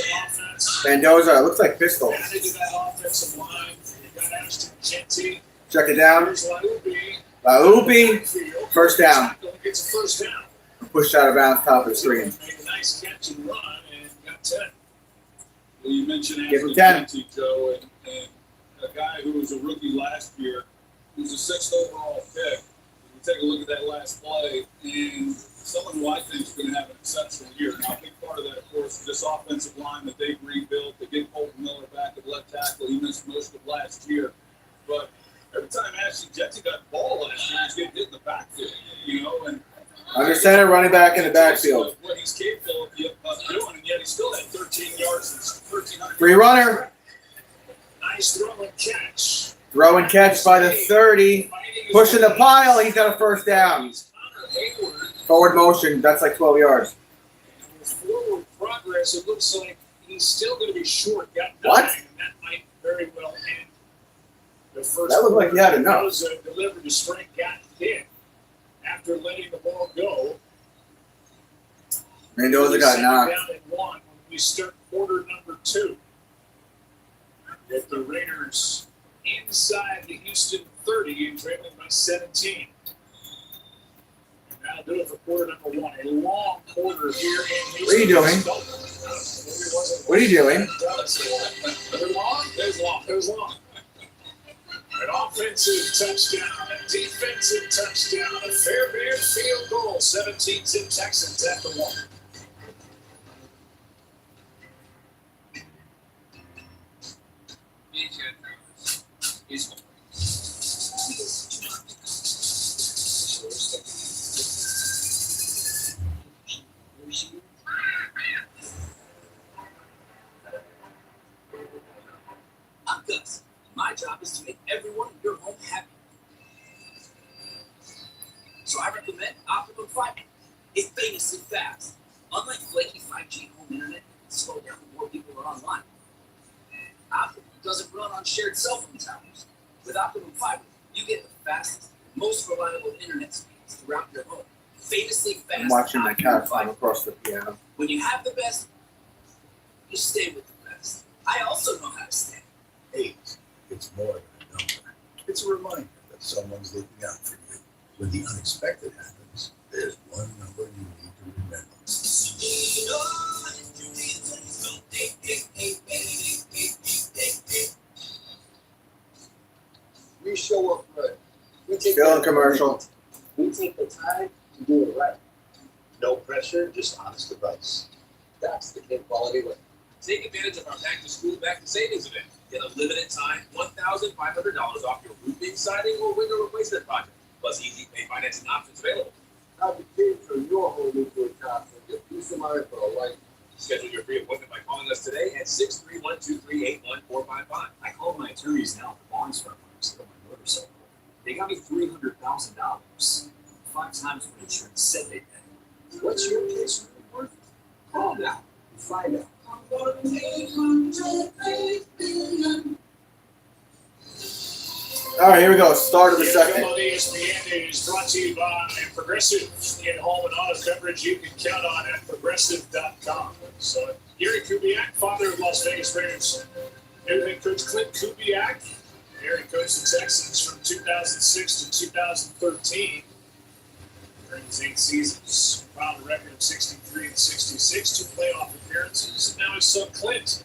Mendoza, it looks like pistol. Added to that offensive line. You got Ashton Genty. Check it down. There's Laupi. First down. Gets a first down. Pushed out of bounds, top of the screen. Made a nice catch and run and got 10. Well, you mentioned Give him Ashton 10. Genty, Joe, and a guy who was a rookie last year, who's a 6th overall pick. You take a look at that last play, and someone who I think is going to have an exceptional year. Now, a big part of that, of course, is this offensive line that they've rebuilt. They get Colton Miller back at left tackle. He missed most of last year. But every time Ashton Genty got the ball last year, he's getting hit in the backfield, and Under center, running back in the backfield. what he's capable of doing, and yet he still had 13 yards and 1,300. Free runner. Nice throw and catch. Throw and catch by the 30. Pushing the pile. He's got a first down. Forward motion. That's like 12 yards. With forward progress, it looks like he's still going to be short. Got 9, What? And that might very well end the first. That looked like he had enough. Mendoza delivered to straight, got hit after letting the ball go. Mendoza got knocked. Down at 1 when we start quarter number 2. With the Raiders inside the Houston 30 and trailing by 17. And that'll do it for quarter number 1. A long quarter here in Houston. What are you doing? What are you doing? It was long. An offensive touchdown, a defensive touchdown, a Fairbairn field goal. 17-10 Texans at the 1. I'm Gus. My job is to make everyone in your home happy. So I recommend Optimum Fiber. It's famously fast. Unlike flaky 5G home internet, it can slow down the more people are online. Optimum doesn't run on shared cell phone towers. With Optimum Fiber, you get the fastest, most reliable internet speeds throughout your home. Famously fast. I'm watching my Optimum cat fly Fiber. across the piano. When you have the best, you stay with the best. I also know how to stay. 8. It's more than a number. It's a reminder that someone's looking out for you. When the unexpected happens, there's one number you need to remember. We show up good. We take Film commercial. We take the time to do it right. No pressure, just honest advice. That's the kid quality way. Take advantage of our Back to School, Back to Savings event. Get a limited time $1,500 off your roofing, siding, or window replacement project. Plus easy pay financing options available. How the kids from your home into a top and get peace of mind for a life. Schedule your free appointment by calling us today at 631-238-1455. I called my attorneys now at the bonds firm when I was selling my motorcycle. They got me $300,000. 5 times what insurance said they'd pay. What's your case really worth? Call now and find out. All right, here we go. Start of the second. On ESPN is brought to you by Progressive. In home and auto coverage you can count on at progressive.com. So, Gary Kubiak, father of Las Vegas Raiders, new head coach Clint Kubiak. Gary coached the Texans from 2006 to 2013. During his 8 seasons, filed a record of 63 and 66, 2 playoff appearances, and now his son Clint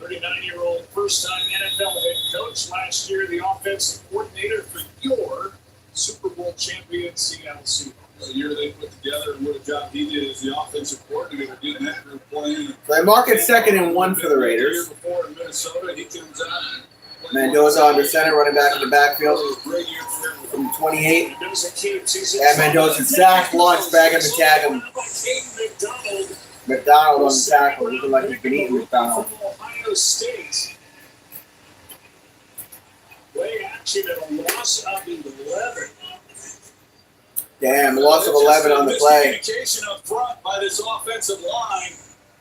39-year-old first-time NFL head coach. Last year, the offensive coordinator for your Super Bowl champion Seattle Seahawks. The year they put together and what a job he did as the offensive coordinator, getting that group playing. So they mark it 2nd and 1 for the Raiders. The year before in Minnesota, he comes out and Mendoza under center, running back in the backfield from 28. And Mendoza sacked, launched back him to tag him. McDonald on the tackle, looking like he's been eating McDonald. Ohio State. Play action at a loss of 11. Damn, loss of 11 on the play. Communication up front by this offensive line,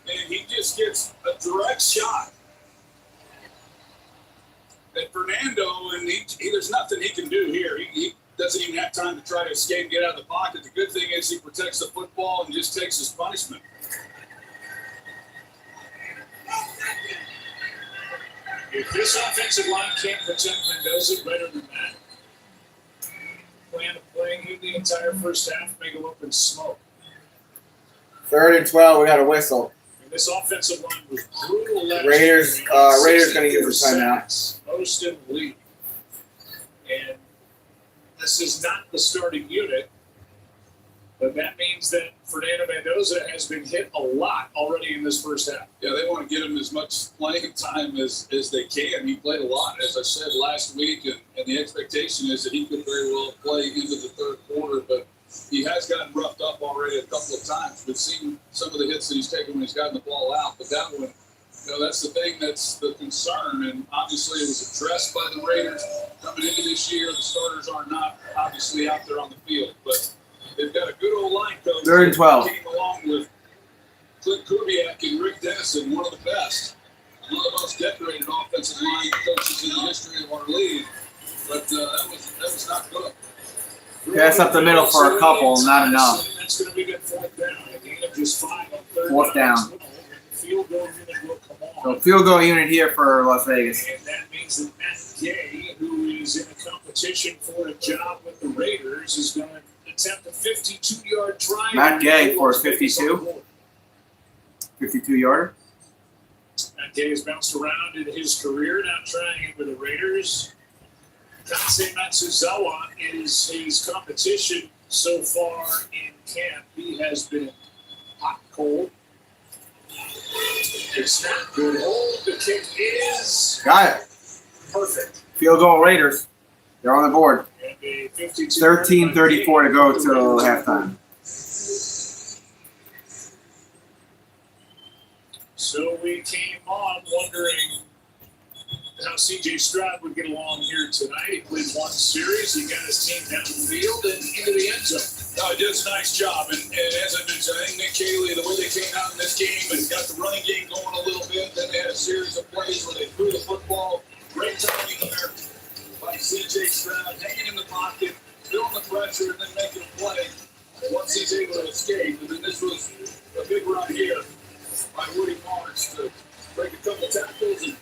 and he just gets a direct shot at Fernando, and there's nothing he can do here. He doesn't even have time to try to escape and get out of the pocket. The good thing is he protects the football and just takes his punishment. If this offensive line can't protect Mendoza better than that, plan of playing him the entire first half may go up in smoke. 3rd and 12, we got a whistle. And this offensive line was brutal last Raiders year. going to use a timeout. Most in the league. And this is not the starting unit, but that means that Fernando Mendoza has been hit a lot already in this first half. Yeah, they want to get him as much playing time as they can. He played a lot, as I said, last week, and the expectation is that he could very well play into the third quarter, but he has gotten roughed up already a couple of times. We've seen some of the hits that he's taken when he's gotten the ball out, but that one, that's the thing that's the concern, and obviously it was addressed by the Raiders coming into this year. The starters are not obviously out there on the field, but they've got a good old line coach. 3rd and 12. Came along with Clint Kubiak and Rick Dennison, one of the best, one of the most decorated offensive line coaches in the history of our league. But that was not good. Pass up the middle for a couple, not enough. That's going to be good 4th down. A gain of just 5 on 3rd 4th down. Field goal unit will come on. So field goal unit here for Las Vegas. And that means that Matt Gay, who is in a competition for a job with the Raiders, is going to attempt a 52-yard try. Matt Gay for a 52. 52-yarder. Matt Gay has bounced around in his career, now trying it with the Raiders. Tansei Matsuzawa is his competition so far in camp. He has been hot and cold. It's not good. Hold. The kick is Got it. perfect. Field goal Raiders. They're on the board. And a 52 13:34 to go till halftime. So we came on wondering how C.J. Stroud would get along here tonight. He played one series. He got his team down the field and into the end zone. No, he does a nice job. And as I mentioned, I think Nick Haley, the way they came out in this game and got the running game going a little bit, then they had a series of plays where they threw the football. Great timing there by C.J. Stroud, hanging in the pocket, feeling the pressure, and then making a play once he's able to escape. And then this was a big run here by Woody Marks to break a couple tackles and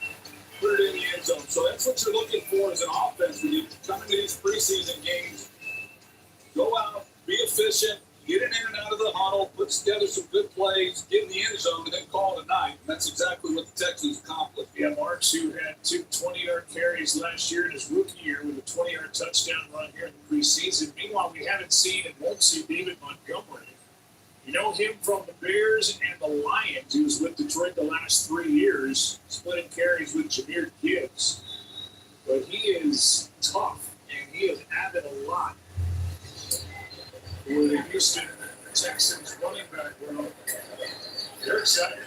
put it in the end zone. So that's what you're looking for as an offense when you come into these preseason games. Go out, be efficient, get in and out of the huddle, put together some good plays, get in the end zone, and then call it a night. And that's exactly what the Texans accomplished. Yeah, Marks, who had 2 20-yard carries last year in his rookie year with a 20-yard touchdown run here in the preseason. Meanwhile, we haven't seen and won't see David Montgomery. You know him from the Bears and the Lions. He was with Detroit the last 3 years, splitting carries with Jahmyr Gibbs. But he is tough, and he has added a lot for the Houston Texans running back room. They're excited.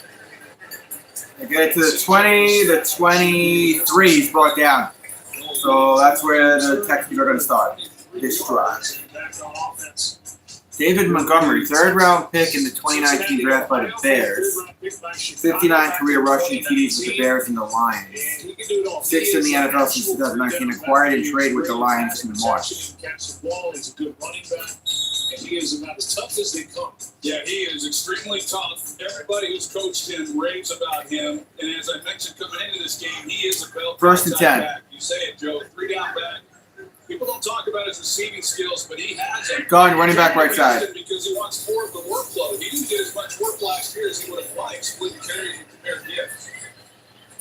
They get it to the 20, the 23 is brought down. So that's where the Texans are going to start this drive. Back on offense. David Montgomery, 3rd round pick in the 2019 draft by the Bears. 59 career rushing TDs with the Bears and the Lions. 6th in the NFL since 2019, acquired and traded with the Lions in March. Catches the ball. He's a good running back, and he is about as tough as they come. Yeah, he is extremely tough. Everybody who's coached him raves about him. And as I mentioned coming into this game, he is a belt. 1st and 10. Back. You say it, Joe. 3 down back. People don't talk about his receiving skills, but he has them. Go on, running back right side. Because he wants more of the workload. He didn't get as much work last year as he would have liked, splitting carries with Jahmyr Gibbs.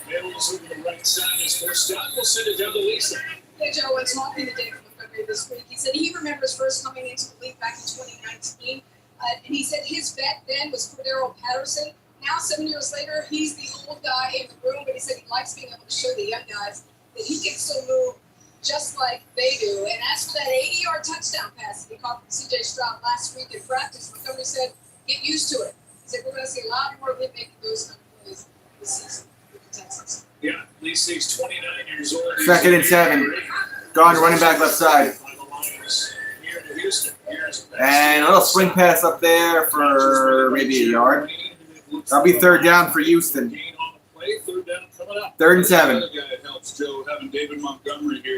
Mills over the right side is first down. We'll send it down to Lisa. Yeah, Joe was talking to Dave Montgomery this week. He said he remembers first coming into the league back in 2019. And he said his vet then was Cordero Patterson. Now, 7 years later, he's the old guy in the room, but he said he likes being able to show the young guys that he can still move just like they do. And as for that 80-yard touchdown pass that he caught from C.J. Stroud last week in practice, Montgomery said, get used to it. He said, we're going to see a lot more of him making those kind of plays this season with the Texans. Yeah, Lisa's 29 years old. 2nd and 7. Gone running back left side. And a little swing pass up there for maybe a yard. That'll be 3rd down for Houston. 3rd and 7.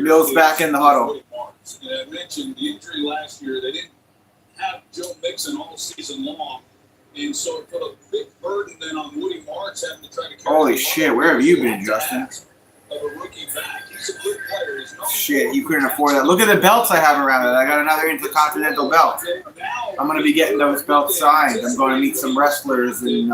Mills back in the huddle. And I mentioned the injury last year. They didn't have Joe Mixon all season long. And so it put a big burden then on Woody Marks having to try to carry. Holy shit, where have you been, Justin? Of a rookie back. He's a good player. He's not Shit, you couldn't afford that. Look at the belts I have around it. I got another Intercontinental belt. I'm going to be getting those belts signed. I'm going to meet some wrestlers in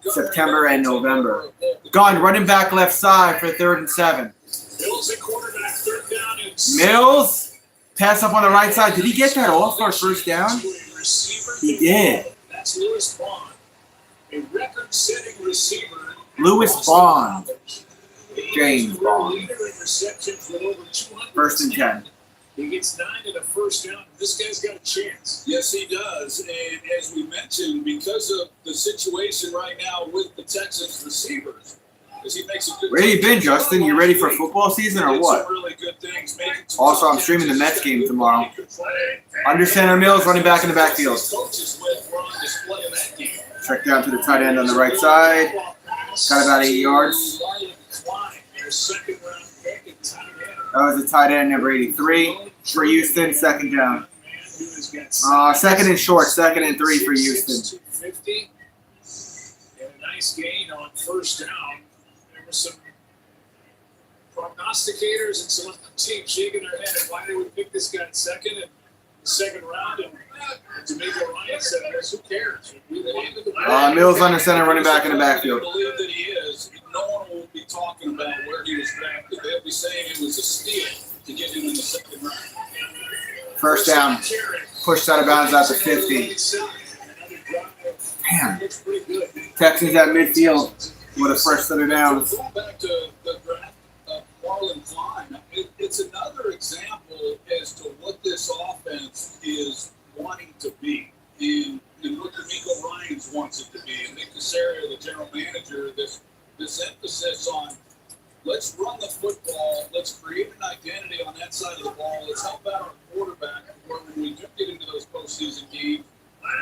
September and November. Gone running back left side for 3rd and 7. Mills at quarterback, 3rd down. Mills, pass up on the right side. Did he get that off for a first down? He did. That's Lewis Bond, a record-setting receiver. Lewis Bond. James Bond. Leader in receptions with over 200. 1st and 10. He gets 9 and a first down. This guy's got a chance. Yes, he does. And as we mentioned, because of the situation right now with the Texans receivers, as he makes a good. Where you been, Justin? You ready for football season or what? Really good things, Also, I'm streaming the Mets game tomorrow. Under center Mills, running back in the backfield. Check down to the tight end on the right side. Got about 8 yards. That was the tight end, number 83 for Houston. 2nd down. 2nd and short. 2nd and 3 for Houston. 50 and a nice gain on first down. There were some prognosticators and some teams shaking their head at why they would pick this guy in second and the 2nd round. And D'Amico Ryan said, who cares? Mills under center, running back in the backfield. I believe that he is. No one will be talking about where he was drafted. They'll be saying it was a steal to get him in the 2nd round. 1st down. Pushed out of bounds at the 50. Man. Texans at midfield with a first set of downs. Going back to the draft of Marlon Klein, it's another example as to what this offense is wanting to be. And what D'Amico Ryans wants it to be. And Nick Casario, the general manager, this emphasis on let's run the football, let's create an identity on that side of the ball, let's help out our quarterback where when we do get into those postseason games,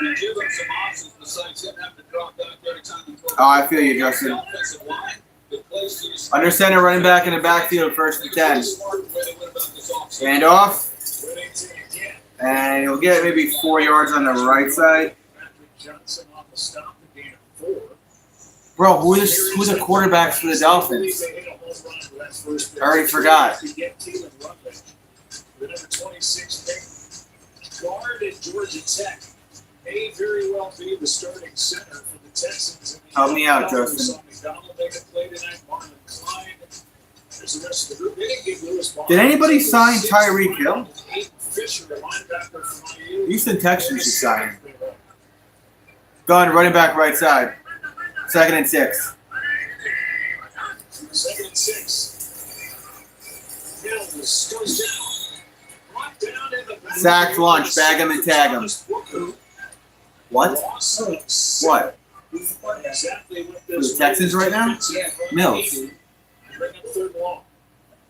we give them some options besides him having to drop back every time we throw. Oh, I feel you, Justin. Under center, running back in the backfield, 1st and 10. Hand off. And he'll get maybe 4 yards on the right side. Bro, who's the quarterbacks for the Dolphins? I already forgot. The number 26 pick, guard at Georgia Tech, may very well be the starting center for the Texans. Help me out, Justin. Did anybody sign Tyreek Hill? Houston Texans should sign him. Gone, running back right side. 2nd and 6. 2nd and 6. Mills goes down. Brought down in the Sacked lunch, bag him and tag him. What? What? Exactly what For the Texans right now? Mills. Bring up 3rd and long.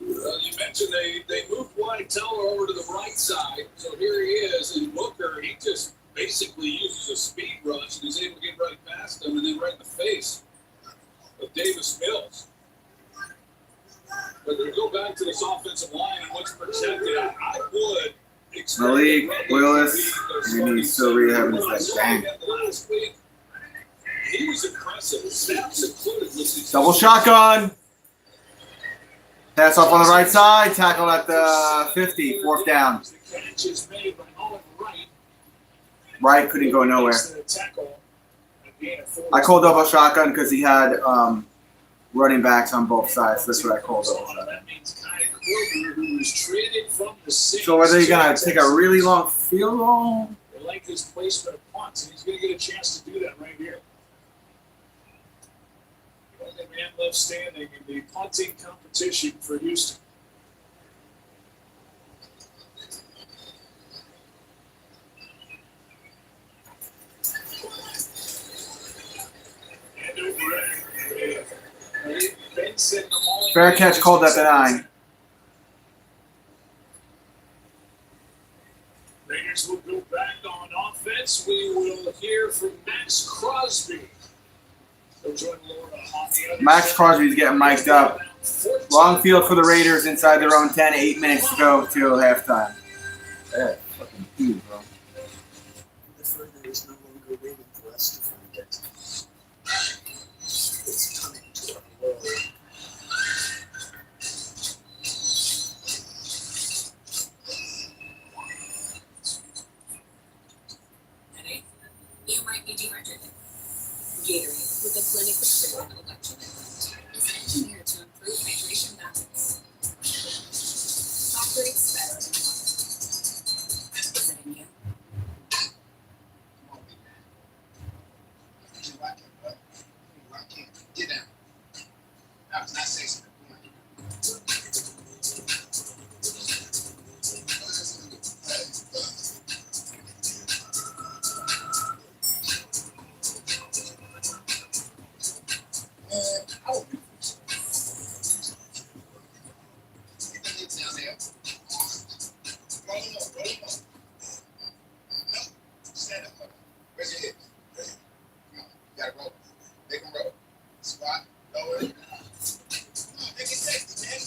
You mentioned they moved Wyatt Teller over to the right side, so here he is. And Booker, he just basically uses a speed rush and he's able to get right past him and then right in the face of Davis Mills. But to go back to this offensive line and what's protected, I would expect Malik Willis, and he's still rehabbing his leg. Last week, he was impressive. Snaps included. Double shotgun. Pass off on the right side. Tackle at the 50. 4th down. Right couldn't go nowhere. I called double shotgun because he had running backs on both sides. That's what I call those. That means Kai Korver, who was traded from the Saints. So are they going to take a really long field goal? They like his placement of punts, and he's going to get a chance to do that right here. The only man left standing in the punting competition for Houston. Fair catch called at the 9. Raiders will go back on offense. We will hear from Max Crosby. He'll join Laura on the other Max side. Crosby's getting mic'd up. Long field for the Raiders inside their own 10. 8 minutes to go till halftime. That's fucking huge, bro. The further is no longer waiting for us to find it. It's coming to our world. Headache? You might be dehydrated. Gatorade, with a clinically proven electrolyte blend, is engineered to improve hydration balance. Operates better than water. Is it in you? Get down. That was not sexy. Get the legs down there. Roll them up, roll them up. No, stand up. Raise your hips. Come on, you gotta roll. Make them roll. Squat, lower. Come on, make it sexy, man.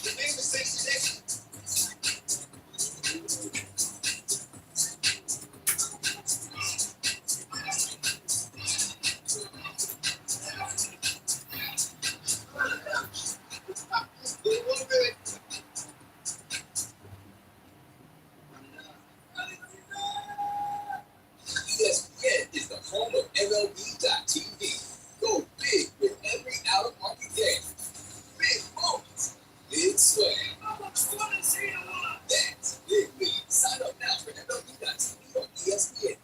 Your name is Sexy Sexy. Do it a little bit. ESPN is the home of MLB.TV. Go big with every out-of-market game. Big moments, big swing. That's big league. Sign up now for MLB.TV on ESPN.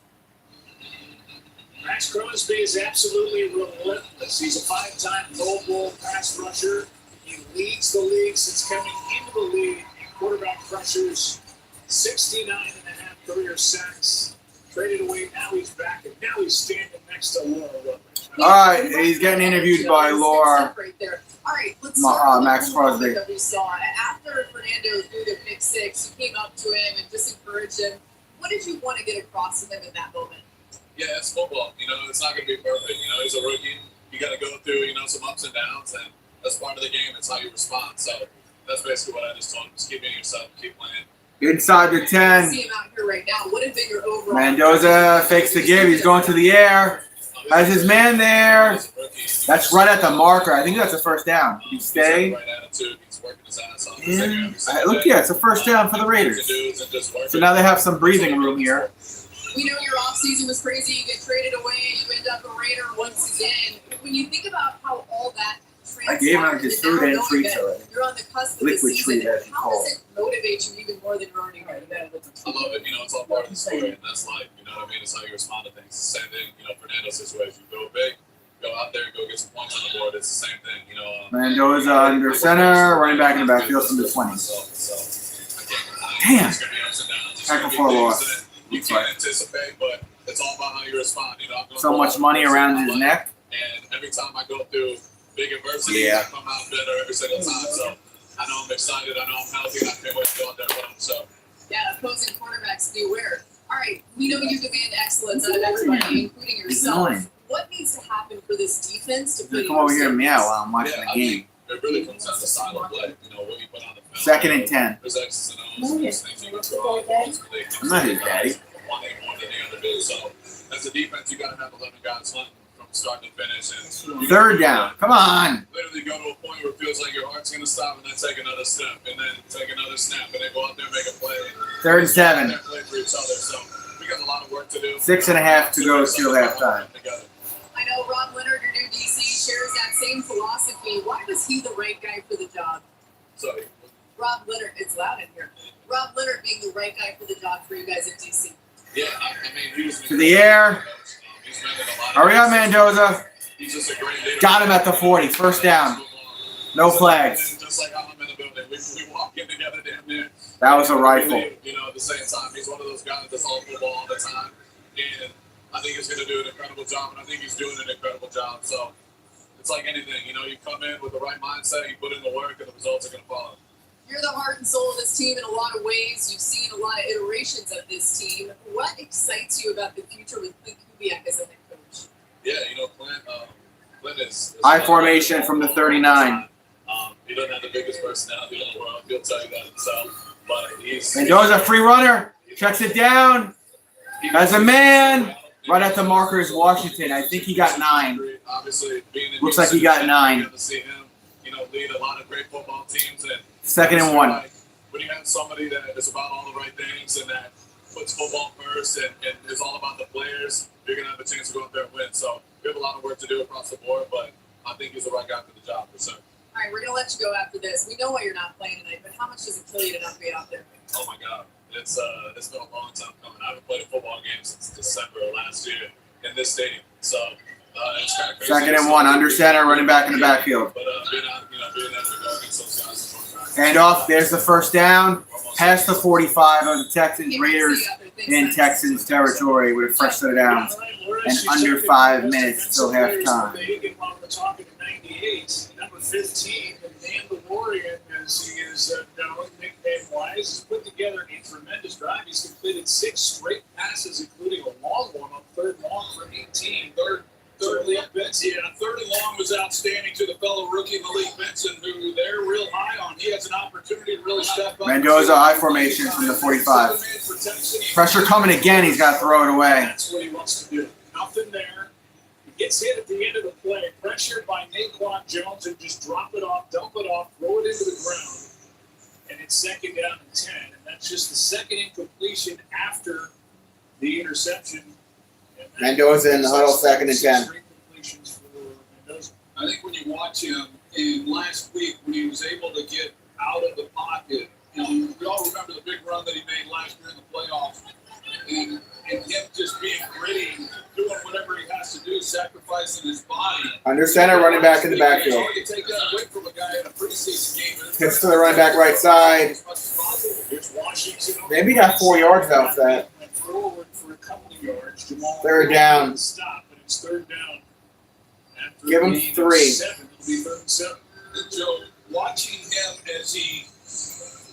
Max Crosby is absolutely relentless. He's a 5-time Pro Bowl pass rusher. He leads the league since coming into the league in quarterback pressures. 69.5 career sacks. Traded away, now he's back, and now he's standing next to Laura Rutledge. All right, he's getting interviewed by Laura. Right there. All right, let's start with Max the moment Crosby. that we saw. After Fernando threw the pick six, you came up to him and just encouraged him. What did you want to get across to him in that moment? Yeah, it's football. You know, it's not going to be perfect. You know, he's a rookie. You got to go through, you know, some ups and downs, and that's part of the game. It's how you respond. So that's basically what I just told him. Just keep being yourself, keep playing. Inside the 10. See him out here right now. What a bigger overall. Mendoza fakes the give. He's going to the air. Has his man there. That's right at the marker. I think that's a first down. Did he stay? Right attitude. He's working his ass off. Look, yeah, it's a first down for the Raiders. So now they have some breathing room here. We know your offseason was crazy. You get traded away. You end up a Raider once again. When you think about how all that I gave him his food and treats already. You're on the cusp of the Liquid treat, season. as you How call does it motivate you even more than you're already right about it? I love it. You know, it's all part of the story, and that's life. You know what I mean? It's how you respond to things. Same thing, you know, Fernando's situation. You go big, go out there, go get some points on the board. It's the same thing, you know. Mendoza under center, running back in the backfield from the 20. Damn. Tackle for a loss. You can't anticipate, but it's all about how you respond. You know, So much money around his neck. And every time I go through big adversity, I come out better every single time. So I know I'm excited. I know I'm healthy. And I can't wait to go out there with him. So Yeah, opposing quarterbacks be aware. All right, we know you demand excellence out of everybody, including yourself. annoying. What needs to happen for this defense to put Come over here and meow while I'm watching the I game. think it really comes down to silent play. You know, what you put on the field. Second and 10. There's X's and O's. There's things you can throw. Ultimately, I'm not his daddy. One thing more than the other do. So as a defense, you got to have 11 guys hunting from start to finish. And you Third gotta down. Come on. literally go to a point where it feels like your heart's going to stop and then take another step and then take another snap and then go out there and make a play. Third and 7. And play for each other. So we got a lot of work to do. 6.5 to go till halftime. I know Ron Leonard, your new DC, shares that same philosophy, why was he the right guy for the job? Sorry. Rob Leonard, it's loud in here. Rob Leonard being the right guy for the job for you guys in DC. Yeah, I mean, he was To the air. Hurry up, Mendoza. He's just a great leader. Got him at the 40. First down. No flags. Just like I'm in the building, we walk in together damn near. That was a rifle. You know, at the same time, he's one of those guys that's all football all the time, and I think he's going to do an incredible job, and I think he's doing an incredible job. So it's like anything, you know, you come in with the right mindset, you put in the work, and the results are going to follow. You're the heart and soul of this team in a lot of ways. You've seen a lot of iterations of this team. What excites you about the future with Clint Kubiak as a head coach? Yeah, you know, Clint is I formation from the 39. He doesn't have the biggest personality in the world. He'll tell you that himself. But he's Mendoza, free runner. Checks it down. As a man. Right at the marker is Washington. I think he got 9. Obviously, being in Looks like he got 9. You get to see him, you know, lead a lot of great football teams. And 2nd and 1. like, when you have somebody that is about all the right things and that puts football first and is all about the players, you're going to have a chance to go out there and win. So we have a lot of work to do across the board, but I think he's the right guy for the job, for sure. All right, we're going to let you go after this. We know why you're not playing tonight, but how much does it kill you to not be out there? Oh, my God. It's been a long time coming. I haven't played a football game since December of last year in this stadium. So it's kind of crazy. 2nd and 1. Under center, running back in the backfield. But being able to go against those guys. Hand off. There's the first down. Past the 45 of the Texans. Raiders in Texans territory with a fresh set of downs. And under 5 minutes till halftime. We're talking in 98, number 15, and Dan the Warrior, as he is known, nickname-wise, has put together a tremendous drive. He's completed 6 straight passes, including a long one on 3rd long for 18. Third league Benson. Yeah, 3rd and long was outstanding to the fellow rookie Malik Benson, who they're real high on. He has an opportunity to really step up. Mendoza, I formation from the 45. Pressure coming again. He's got to throw it away. That's what he wants to do. Nothing there. He gets hit at the end of the play, pressured by Naquan Jones, and just drop it off, dump it off, throw it into the ground. And it's 2nd down and 10. And that's just the 2nd incompletion after the interception. Mendoza in the huddle, 2nd and 10. I think when you watch him in last week when he was able to get out of the pocket, you know, we all remember the big run that he made last year in the playoffs, and him just being gritty, doing whatever he has to do, sacrificing his body. Under center, running back in the backfield. It's hard to take that away from a guy in a preseason game. Pitch to the running back right side. Maybe got 4 yards out of that. Forward for a couple of yards. 3rd down. Stop, but it's 3rd down. Give him 3. It'll be 3rd and 7. Joe, watching him as he,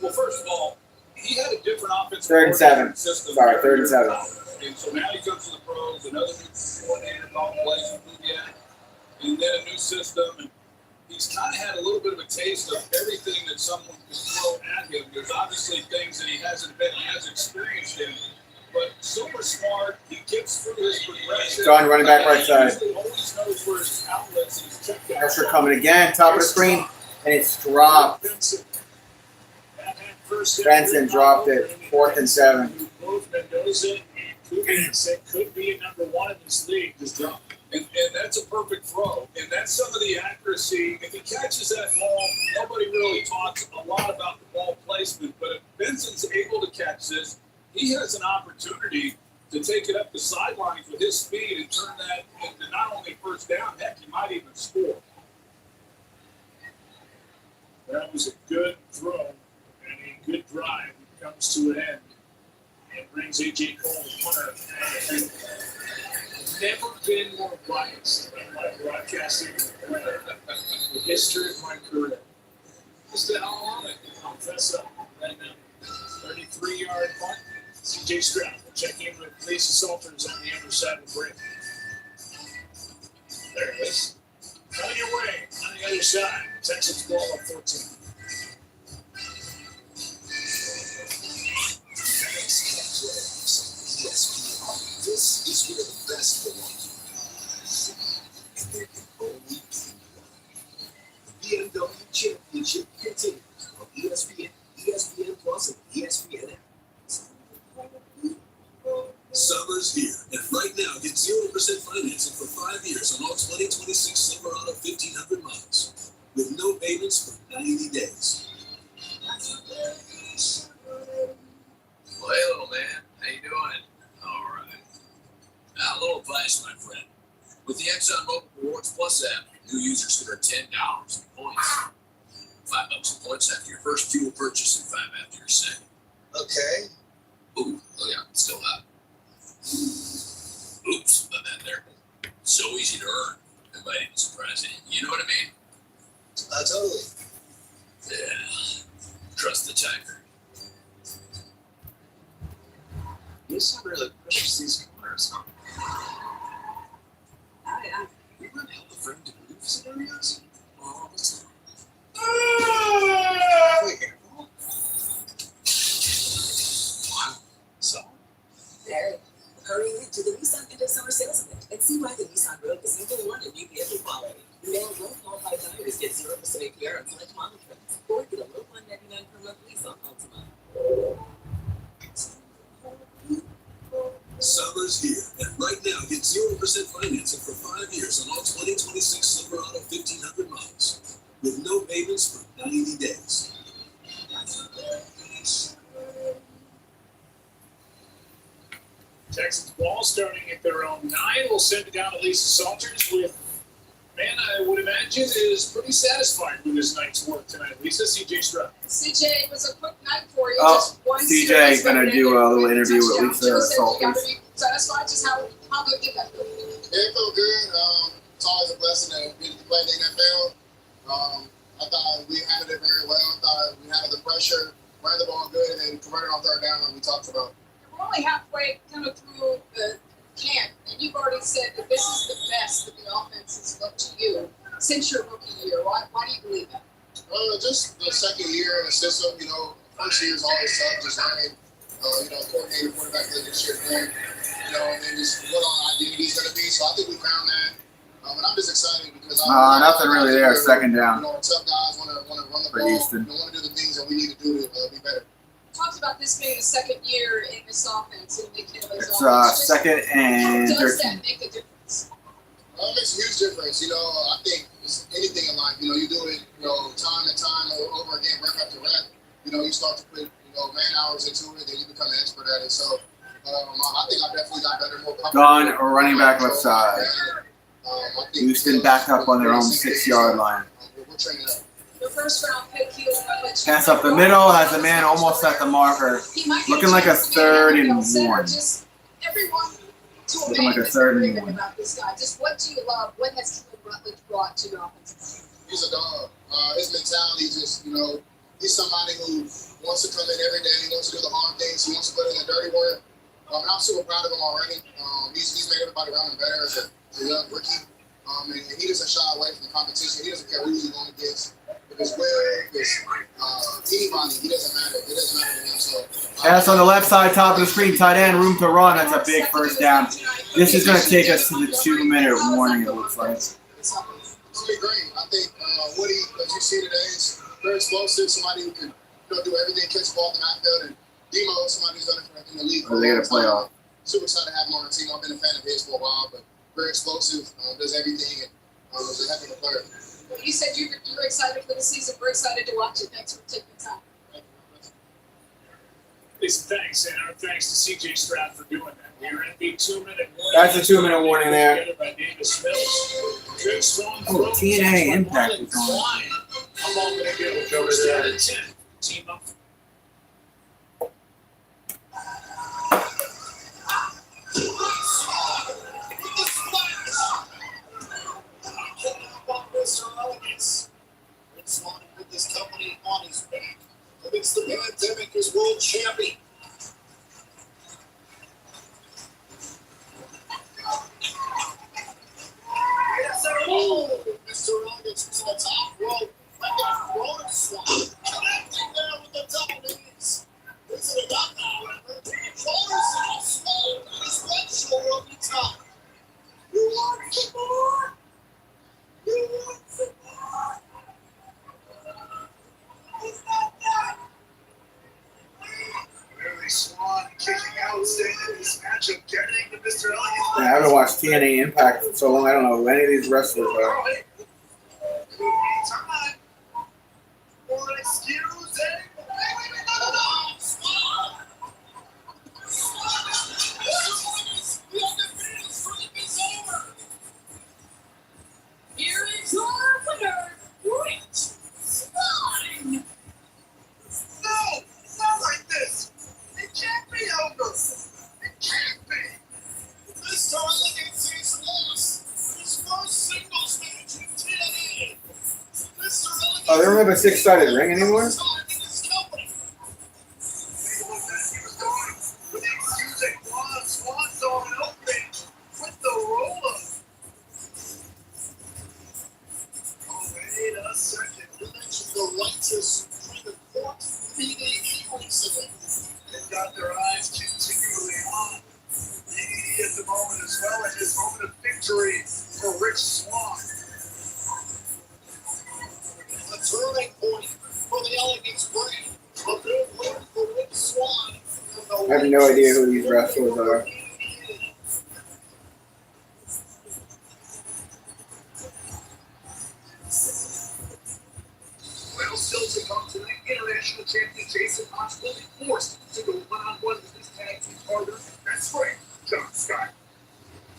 well, first of all, he had a different offensive 3rd and 7. system. Sorry, 3rd and 7. And so now he comes to the pros, another new coordinator, called plays with Kubiak, and then a new system. And he's kind of had a little bit of a taste of everything that someone can throw at him. There's obviously things that he hasn't been as experienced in, but super smart. He gets through his progression. John running back right side. He always knows where his outlets and his check down. Pressure coming again. Top of the screen. And it's dropped. Benson dropped it. 4th and 7. Both Mendoza and Kubiak said could be a number 1 in this league. Just dropped it. And that's a perfect throw. And that's some of the accuracy. If he catches that ball, nobody really talks a lot about the ball placement. But if Benson's able to catch this, he has an opportunity to take it up the sidelines with his speed and turn that into not only 1st down, heck, he might even score. That was a good throw and a good drive. It comes to an end and brings A.J. Cole, the punter. I've never been more biased in my broadcasting the history of my career. Just been all on it. I'll fess up right now. 33-yard punt. C.J. Stroud will check in with Lisa Salters on the other side of the break. There it is. Coming your way on the other side. Texans ball up 14. This is where the best belong. And there can only be one. The BMW Championship continues on ESPN, ESPN Plus, and ESPN app. Summer's here, and right now get 0% financing for 5 years on all 2026 Silverado 1500 Plus app. New users can earn $10 in points. $5 in points after your first fuel purchase and $5 after your second. Okay. Ooh, oh yeah, still hot. Oops, about that there. So easy to earn. It might even surprise you. You know what I mean? Totally. Yeah. Trust the tiger. You sound really precious these corners, huh? You want to help a friend to move scenarios? All the time. Wait, Wow. So? There. Hurry into the Nissan End of Summer Sales Event and see why the Nissan Rogue is #1 in new vehicle quality. Now, well-qualified buyers get 0% APR on select model trims, or get a low $199 per month lease on Ultima. Summer's here, and right now get 0% financing for 5 years on all 2026 Silverado 1500 models with no payments for 90 days. Texans ball starting at their own 9. We'll send it down to Lisa Salters with, man, I would imagine is pretty satisfied with this night's work tonight. Lisa, CJ Stroud. CJ, it was a quick night for you. Oh, Just one CJ series, gonna but do a little with interview with touchdown. Lisa Joe said you Salters. gotta be satisfied. Just how good did that feel? it felt good. It's always a blessing to be able to play in the NFL. I thought we handled it very well. I thought we handled the pressure, ran the ball good, and then converted on third down like we talked about. We're only halfway kind of through the camp, and you've already said that this is the best that the offense has looked to you since your rookie year. Why do you believe that? Just the second year in the system, first year is always tough, just learning, coordinator, quarterback play this year, and then just what our identity is going to be. So I think we found that. And I'm just excited because nothing really there. Second down. Tough guys want to run the For ball. Houston. Want to do the things that we need to do to be better. Talked about this being the second year in this offense in Nick Taylor's It's offense. second and How does 13. that make a difference? It makes a huge difference. I think it's anything in life. You do it, time and time over again, rep after rep. You start to put, man hours into it, then you become an expert at it. So I think I definitely got better, more comfortable. Gone or running back left side. I think Houston backed up on their own 6-yard line. We're training up. The first round pick, he'll Pass up the middle, has a man almost at the marker. Looking like a 3rd and 1. Just everyone to a Looking man like a is 3rd and raving 1. about this guy. Just what do you love? What has Caleb Rutledge brought to your offense? He's a dog. His mentality just, he's somebody who wants to come in every day. He wants to do the hard things. He wants to put in the dirty work. And I'm super proud of him already. He's made everybody around him better as a young rookie. And he doesn't shy away from the competition. He doesn't care who he's going against. If it's Will, if it's anybody, he doesn't matter. It doesn't matter to him. So, Pass on the left side, top of the screen, tight end, room to run. That's a big first down. This is going to take us to the 2-minute warning, it looks like. it's going to be great. I think Woody, as you see today, is very explosive. Somebody who can do everything, catch the ball in the backfield. And Demo, somebody who's done it in the league. Or they got to play off. Super excited to have him on the team. I've been a fan of his for a while, but very explosive, does everything, and is a heck of a player. You said you were excited for the season. We're excited to watch it. Thanks for taking the time. Listen, thanks, and our thanks to CJ Stroud for doing that. We're in the 2-minute warning. That's a 2-minute warning there. Together by Davis Mills. Good, strong Oh, throw. TNA Catch by Impact Marlon is on. Klein. A moment ago. First down and 10. Team up. Mr. Elegance. Vince Vaughn put this company on his back. Amidst the pandemic is world champion. Oh, Mr. Elegance to the top rope. Like a frog swat. Connecting there with the double knees. This is a knock, however. Shoulders off slow. His left shoulder on the top. You want some more? You want some more? He's not done. Barry Swan kicking out, staying in this matchup, getting to Mr. Elegance. I haven't watched TNA Impact in so long. I don't know who any of these wrestlers are. Time for an excuse. Oh, they don't have a six-sided ring anymore? Wait a second. You mentioned the righteous trying to court BDE recently. They've got their eyes continually on BDE at the moment, as well as his moment of victory for Rich Swann. A turning point for the Elegance brand. A big win for Rich Swann. I have no idea who these wrestlers are. Well, still to come tonight, international champion Jason Potts will be forced to go one-on-one with his tag team partner. That's right, John Scott.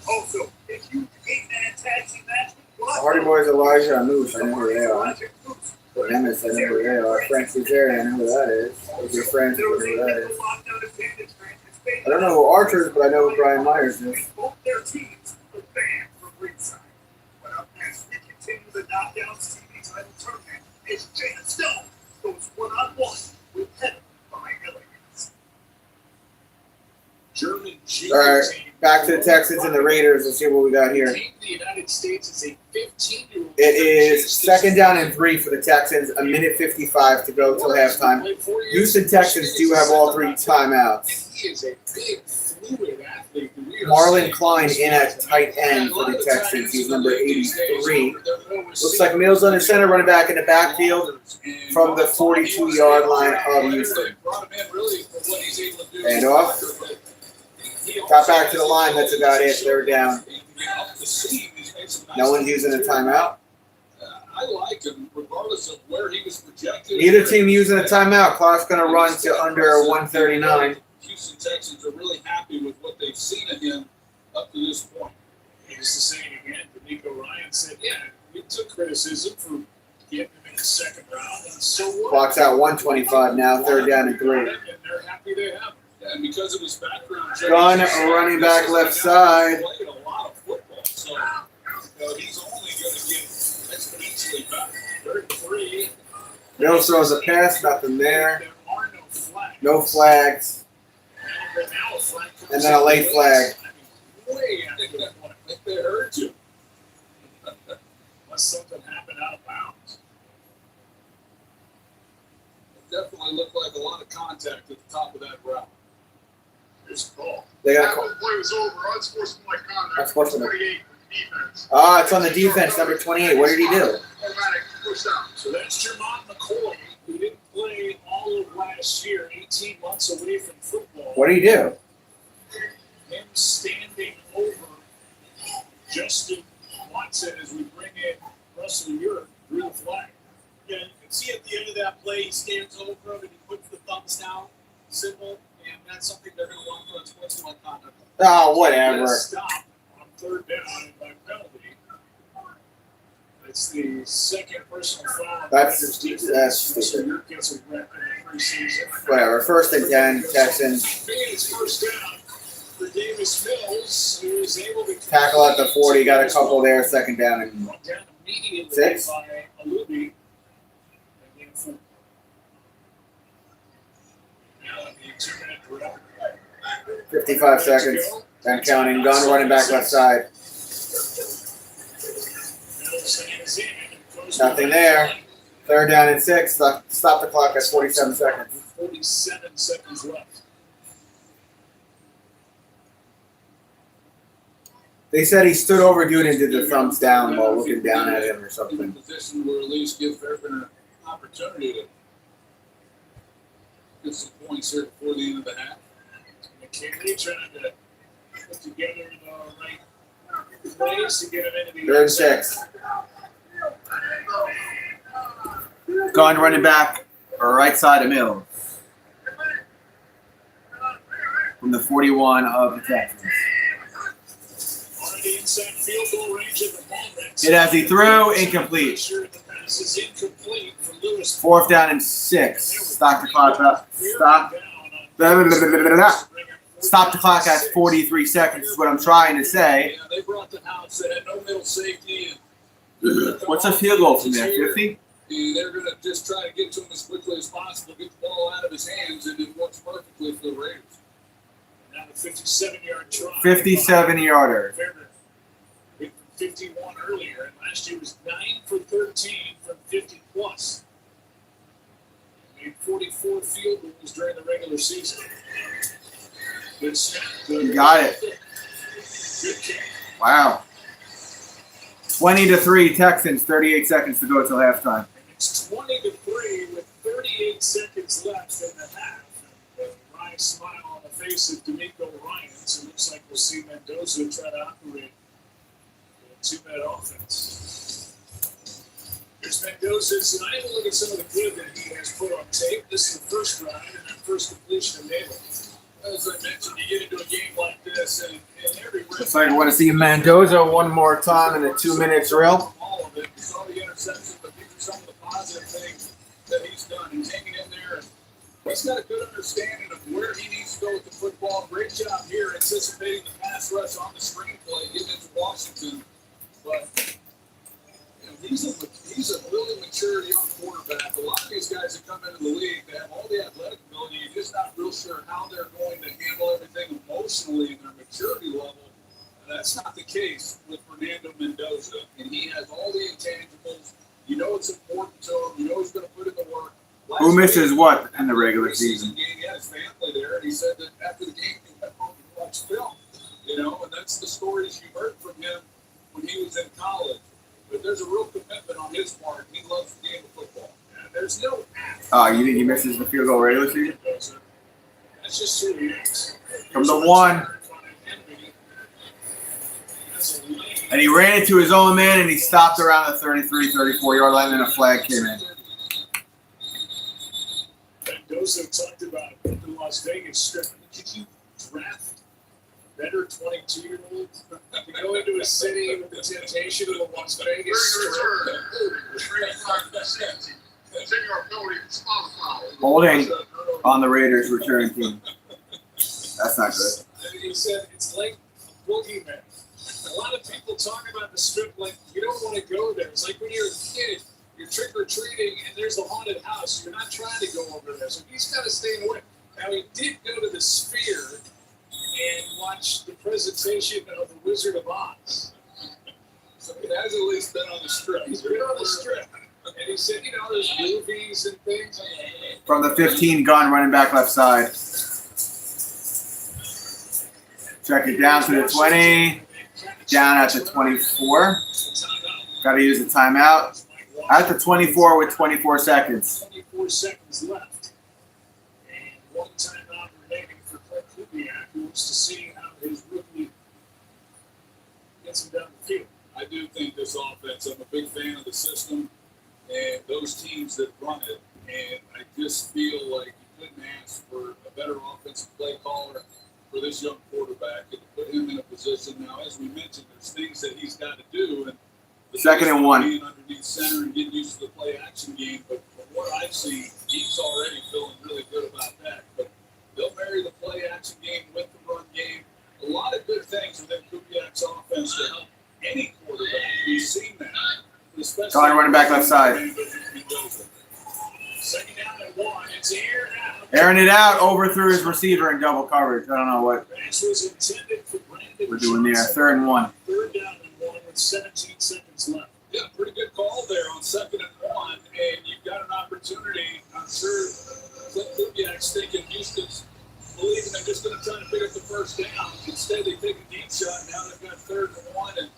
Also, if you hate that tag team match, Hardy Boys, Elijah, and Moose, I know who they are. Nemesis, I know who they are. Frank Kazarian, I know who that is. Those are friends, I know who that is. I don't know who Archer is, but I know who Brian Myers is. Both their teams are banned from ringside. Well, as we continue the Knockouts TV title tournament, as Jada Stone goes one-on-one with Heather by Elegance. German G All right, team. back to the Texans and the Raiders. Let's see what we got here. Came to the United States as a 15-year-old. It is 2nd down and 3 for the Texans. A minute 55 to go till halftime. Houston Texans do have all 3 timeouts. He is a big, fluid athlete. Marlon Klein in at tight end for the Texans. He's number 83. Looks like Mills under center, running back in the backfield from the 42-yard line of Houston. And off. Got back to the line. That's about it. 3rd down. No one's using a timeout. I like him regardless of where he was projected. Neither team using a timeout. Clock's going to run to under 139. Houston Texans are really happy with what they've seen of him up to this point. He was just saying again, D'Amico Ryan said, yeah, we took criticism for getting him in the 2nd round, and so what? Clock's at 125 now. 3rd down and 3. And they're happy they have him. And because of his background, Gunn running back left side. Played a lot of football, so he's only going to get exponentially better. 3rd. Mills throws a pass. Nothing there. There are no flags. No flags. And now a flag comes And then a late flag. way after the point. If they hurt you. Unless something happened out of bounds. It definitely looked like a lot of contact at the top of that route. There's a call. They got a That call. one play was over. Unsportsmanlike conduct. Unsportsmanlike. 28 for defense. Ah, it's on the defense, number 28. What did he do? Automatic push out. So that's Jermont McCoy, who didn't play all of last year, 18 months away from football. What did he do? Him standing over Justin Watson as we bring in Russell Europe through the flag. Yeah, you can see at the end of that play, he stands over him and he puts the thumbs down symbol, and that's something they're going to want for unsportsmanlike conduct. Oh, whatever. Stop on 3rd down and by penalty. It's the 2nd personal foul. That's stupid. Europe gets a rep in the preseason. Whatever. 1st and 10, Texans. It's 1st down for Davis Mills, who is able to Tackle at the 40. Got a couple there. 2nd down and brought down immediately 6. by Alubi. And then 4. Now the 2-minute drill. 55 seconds. And counting. Gunn running back left side. Nothing there. 3rd down and 6. Stop the clock at 47 seconds. 47 seconds left. They said he stood over dude and did the thumbs down while looking down at him or In a something. position where at least give Fairbairn an opportunity to get some points here before the end of the half. McKinley trying to put together the right plays to get him into the 3rd and 6. Gunn running back or right side of Mills. From the 41 of the Texans. Already inside field goal range at the moment. It has he threw, incomplete. Sure the pass is incomplete for Lewis. 4th down and 6. Stop the clock. Stop. Stop the clock at 43 seconds is what I'm trying to say. Yeah, they brought the house. They had no middle safety. What's a field goal from there? 50? And they're going to just try to get to him as quickly as possible, get the ball out of his hands, and it works perfectly for the Raiders. Now the 57-yard try. 57-yarder. Hit 51 earlier, and last year was 9 for 13 from 50 plus. Made 44 field goals during the regular season. Good snap. You got it. Good kick. Wow. 20-3 Texans. 38 seconds to go till halftime. And it's 20-3 with 38 seconds left in the half. And a wry smile on the face of D'Amico Ryans. It looks like we'll see Mendoza try to operate a two-man offense. Here's Mendoza's, and I have a look at some of the good that he has put on tape. This is the first drive and that first completion of Naval. As I mentioned, you get into a game like this, and every Looks like I want to see Mendoza one more time in a 2-minute drill. All of it. You saw the interception, but these are some of the positive things that he's done. He's hanging in there, and he's got a good understanding of where he needs to go with the football. Great job here anticipating the pass rush on the screenplay, getting into Washington. But you know, he's a really mature young quarterback. A lot of these guys that come into the league, they have all the athletic ability. You're just not real sure how they're going to handle everything emotionally in their maturity level. And that's not the case with Fernando Mendoza. And he has all the intangibles. You know it's important to him. You know he's going to put in the work. Who misses what in the regular season? Game, he had his family there, and he said that after the game, he went home and watched film. You know, and that's the stories you heard from him when he was in college. But there's a real commitment on his part. He loves the game of football. And there's no Oh, you think he misses the field goal regular season? That's just who he is. From the 1. And he ran into his own man, and he stopped around the 33, 34-yard line, and a flag came in. Mendoza talked about the Las Vegas Strip. Could you draft a better 22-year-old to go into a city with the temptation of the Las Vegas Strip? Holding on the Raiders return team. That's not good. He said it's like a boogeyman. A lot of people talk about the Strip like you don't want to go there. It's like when you're a kid, you're trick-or-treating, and there's a haunted house. You're not trying to go over there. So he's got to stay away. Now, he did go to the Sphere and watch the presentation of the Wizard of Oz. So he has at least been on the Strip. He's been on the Strip. And he said, you know, there's movies and things. From the 15 gun, running back left side. Check it down to the 20. Down at the 24. Got to use the timeout. At the 24 with 24 seconds. 24 seconds left. And one timeout remaining for Clint Kubiak, who wants to see how his rookie gets him down the field. I do think this offense, I'm a big fan of the system and those teams that run it. And I just feel like you couldn't ask for a better offensive play caller for this young quarterback and to put him in a position. Now, as we mentioned, there's things that he's got to do. And the 2nd and 1. Being underneath center and getting used to the play action game. But from what I've seen, he's already feeling really good about that. But they'll marry the play action game with the run game. A lot of good things within Kubiak's offense to help any quarterback. We've seen that. Calling running back left side. 2nd down and 1. It's aired out. Airing it out, overthrew his receiver in double coverage. I don't know what Pass was intended for Brandon we're doing there. Johnson. 3rd and 1. 3rd down and 1 with 17 seconds left. Yeah, pretty good call there on 2nd and 1, and you've got an opportunity. I'm sure Clint Kubiak's thinking Houston's believing they're just going to try to pick up the first down. Instead, they take a deep shot. Now they've got 3rd and 1, and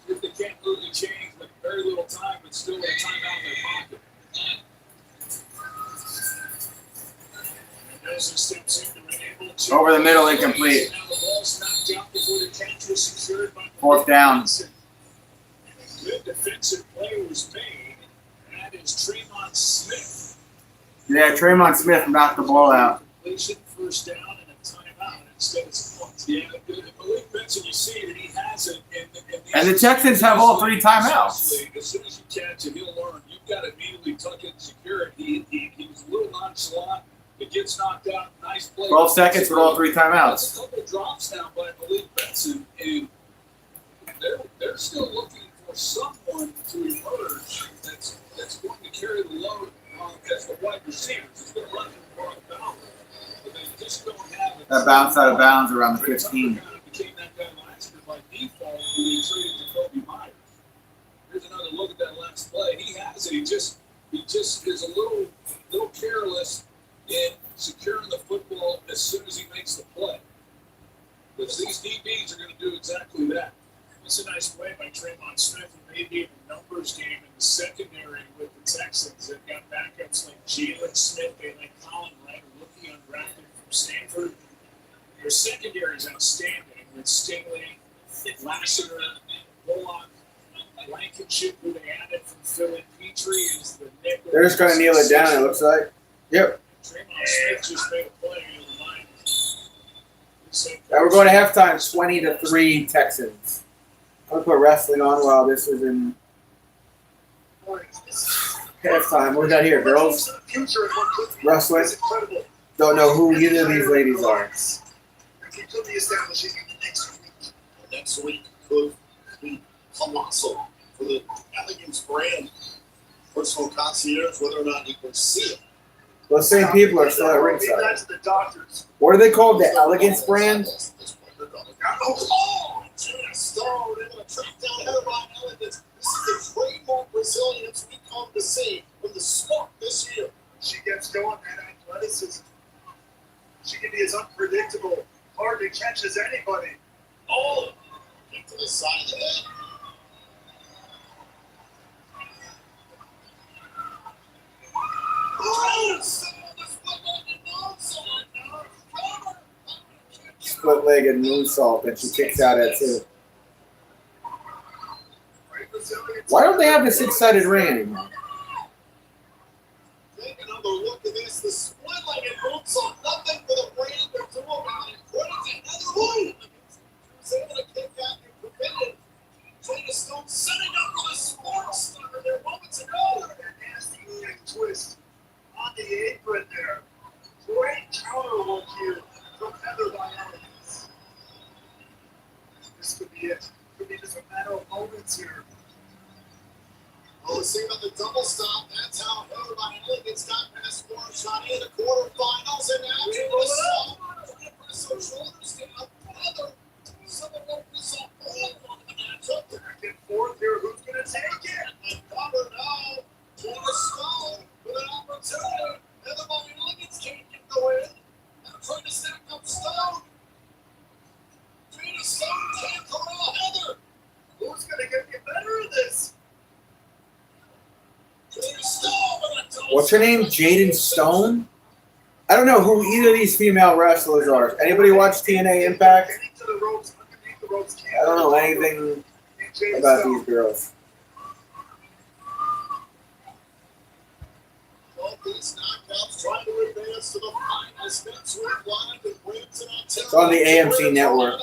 if they can't move the chains with very little time, but still with a timeout in their pocket. Mendoza steps in to enable two. Over the middle, incomplete. Now the ball's knocked out before the catch was secured by 4th down. And a good defensive play was made. That is Tremont Smith. Yeah, Tremont Smith knocked the ball out. Completion, 1st down, and a timeout instead of a punt. Yeah, Malik Benson, you see that he has it. And the Texans have all 3 timeouts. As soon as you catch it, he'll learn. You've got to immediately tuck it and secure it. He was a little nonchalant. It gets knocked out. Nice play. 12 seconds with all 3 timeouts. A couple of drops now by Malik Benson, and they're still looking for someone to emerge that's going to carry the load as the wide receivers. It's going to run from the bounce. But they just don't have it. That bounce out of bounds around the 15. Became that guy last year by default when they traded Jacoby Myers. Here's another look at that last play. He has it. He just is a little careless in securing the football as soon as he makes the play. Because these DBs are going to do exactly that. It's a nice play by Tremont Smith, who may be in the numbers game in the secondary with the Texans. They've got backups like Jalen Smith, they like Colin Wright, a rookie undrafted from Stanford. Their secondary is outstanding with Stingley, Lassiter, Bullock, Blankenship, who they added from Philly. Petrie is the nickel. They're just going to kneel it down, it looks like. Yep. Tremont Smith just made a play in the line. Now we're going to halftime, 20-3 Texans. I'm going to put wrestling on while this is in halftime. What we got here, girls? Wrestling. Don't know who either of these ladies are. Next week could be colossal for the Elegance brand. Personal concierge, whether or not you can see it. Those same people are still at ringside. What are they called? The Elegance brand? Oh, Stone, they're going to track down Heather Ryan Elegance. This is the trademark resilience we come to see from the smoke this year. She gets going, that athleticism. She can be as unpredictable, hard to catch as anybody. Oh, get to the side of the head. Split-legged moonsault that she kicks out at too. Why don't they have the six-sided ring anymore? Take another look at this. The split-legged moonsault. Nothing for the brand to do about it. Credit to Heather Ryan. She was able to kick out and forbidden. Trina Stone setting up for the sports starter there moments ago. That nasty neck twist on the apron there. Great counter work here from Heather Ryan. This could be it. Could be just a matter of moments here. Oh, see about the double stop. That's how Heather Ryan Elegance got past one shot in the quarterfinals, and now to the stop. Some shoulders down. Heather, some of what we saw all on the matchup. Back and forth here. Who's going to take it? And cover now. Trina Stone with an opportunity. Heather Ryan Elegance can't get the win. Now trying to stack up Stone. Trina Stone can't corral Heather. Who's going to get better at this? Trina Stone with a double. What's her name? Jaden Stone? I don't know who either of these female wrestlers are. Anybody watch TNA Impact? I don't know anything about these girls. Both these knockouts trying to advance to the finals. Next week, live in Brampton, Ontario. It's on the AMC network.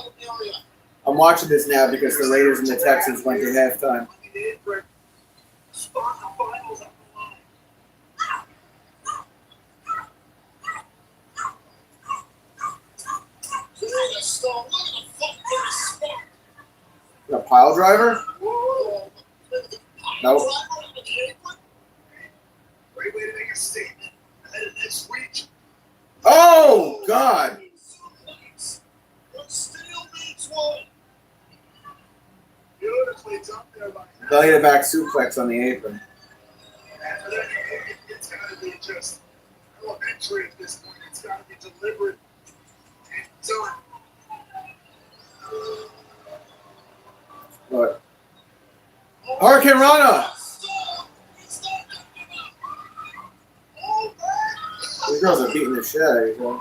I'm watching this now because the Raiders and the Texans went to halftime. Spot the finals on the line. Trina Stone, look at the fuck this spot. A pile driver? Whoa. Nope. Great way to make a statement ahead of next week. Oh, God. Still needs one. Beautifully done there by Belly to back suplex on the apron. After that, it's got to be just elementary at this point. It's got to be deliberate and done. What? Hurricane Rana! These girls are beating the shit out of each other.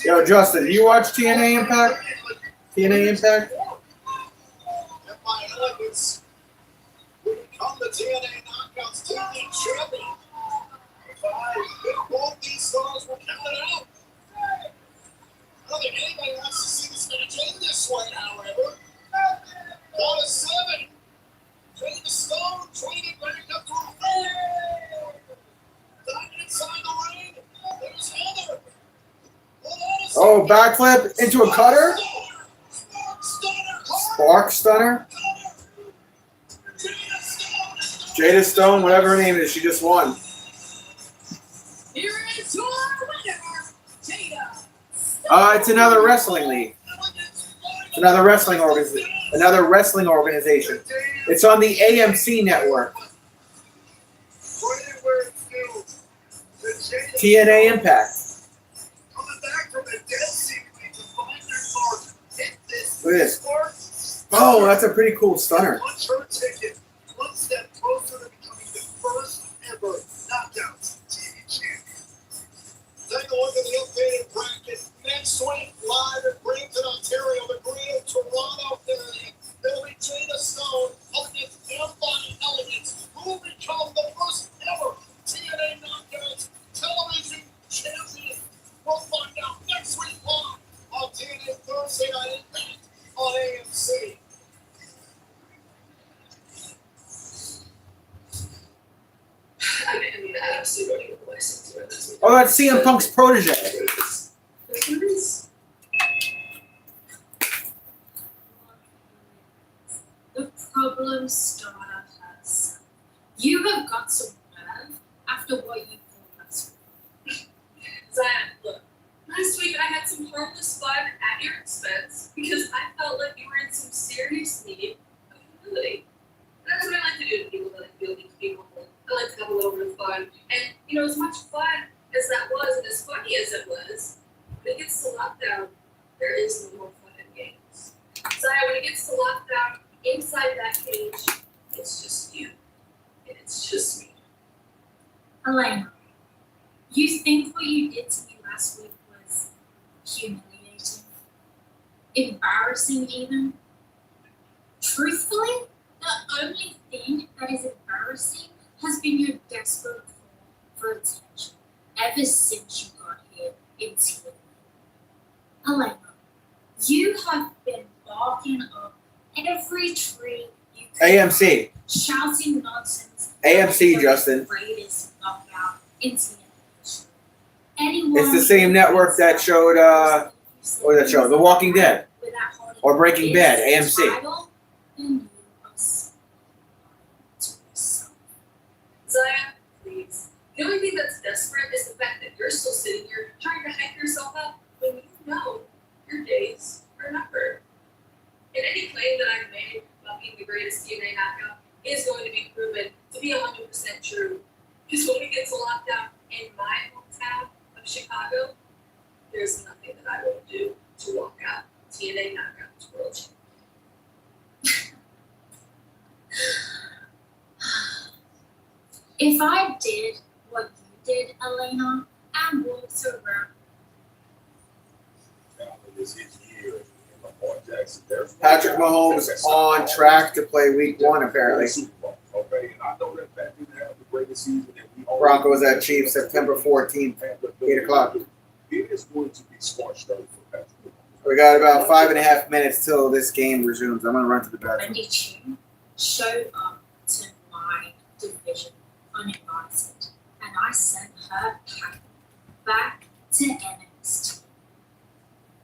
Yo, Justin, do you watch TNA Impact? TNA Impact? And by Elegance, we become the TNA Knockouts TV champion. If both these stars were counted out, I don't think anybody wants to see this match Oh, backflip into a cutter. Spark stunner. Jada Stone, whatever her name is, she just won. Here is your winner, Jada. It's another wrestling league. It's another wrestling organization. It's on the AMC network. TNA Impact. Look at this. Oh, that's a pretty cool stunner. One step closer to becoming the first ever knockout TV champion. Take a look at the updated bracket. Next week, live at Brampton, Ontario, the Green of Toronto area. It'll be Jada Stone against Embody Elegance, who will become the first ever TNA Knockouts television champion. We'll find out next week live on TNA Thursday Night Impact on AMC. I mean, I absolutely don't even know why since we're this. Oh, that's CM Punk's protege. The problem starter has. You have got some nerve after what you pulled last week. Zion, look, last week I had some harmless fun at your expense because I felt like you were in some serious need of humility. That's what I like to do to people that I feel need to be humble. I like to have a little bit of fun. And, you know, as much fun as that was and as funny as it was, when it gets to lockdown, there is no more fun in games. Zion, when it gets to lockdown, inside that cage, it's just you. And it's just me. Elena, you think what you did to me last week was humiliating? Embarrassing even? Truthfully, the only thing that is embarrassing has been your desperate call for attention ever since you got here in TNA. Elena, you have been barking up every tree you can, AMC. shouting nonsense. AMC, Justin. The greatest knockout in TNA history. Anyone It's the same network that showed, what was that show? The Walking Dead. Or Breaking Bad, AMC. Zion, please. The only thing that's desperate is the fact that you're still sitting here trying to hype yourself up when you know your days are numbered. And any claim that I've made about being the greatest TNA knockout is going to be proven to be 100% true. Because when we get to lockdown in my hometown of Chicago, there's nothing that I won't do to walk out TNA Knockouts World Champion. If I did what you did, Elena, and walked around. Patrick Mahomes is on track to play week 1, apparently. Broncos at Chiefs, September 14th, 8 o'clock. It is going to be smart starting for Patrick. We got about 5.5 minutes till this game resumes. I'm going to run to the bathroom. Wendy Chu showed up to my division uninvited, and I sent her packing back to NXT.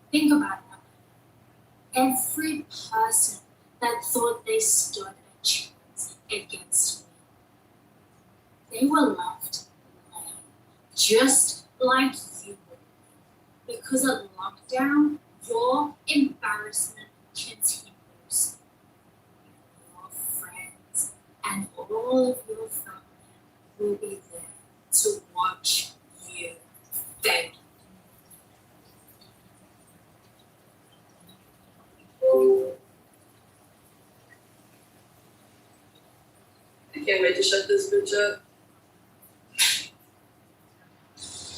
Think about it. Every person that thought they stood a chance against me, they were left laying, just like you would. Because at lockdown, your embarrassment continues. Your friends and all of your family will be there to watch you beg. I can't wait to shut this bitch up.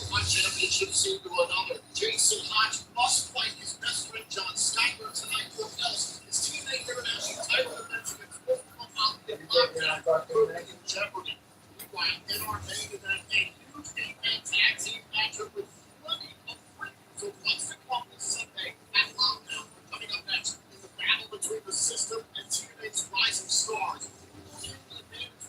One championship soon to another. Jason Hodge must fight his best friend John Steiger tonight for else his teammate international title defense against both come out in lockdown in jeopardy. Meanwhile, in our main event, a huge eight-man tag team matchup with plenty of freaks. So what's to come this Sunday at lockdown? Coming up next is the battle between the system and TNA's rising stars.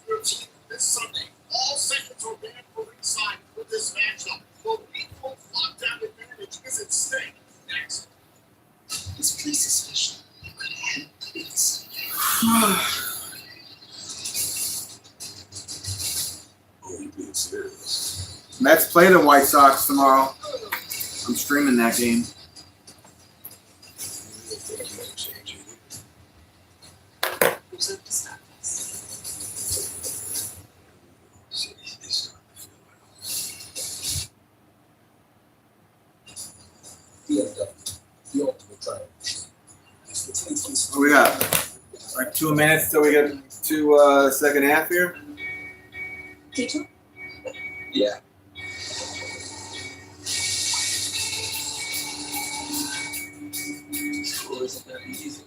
Routine this Sunday. All segments are banned for ringside with this matchup. The week-long lockdown advantage is at stake. serious. Mets play the White Sox tomorrow. I'm streaming that game. Who's up to stop us? The ultimate trial. What we got? Like 2 minutes till we get to the second half here. Teacher? Yeah. School isn't that easy.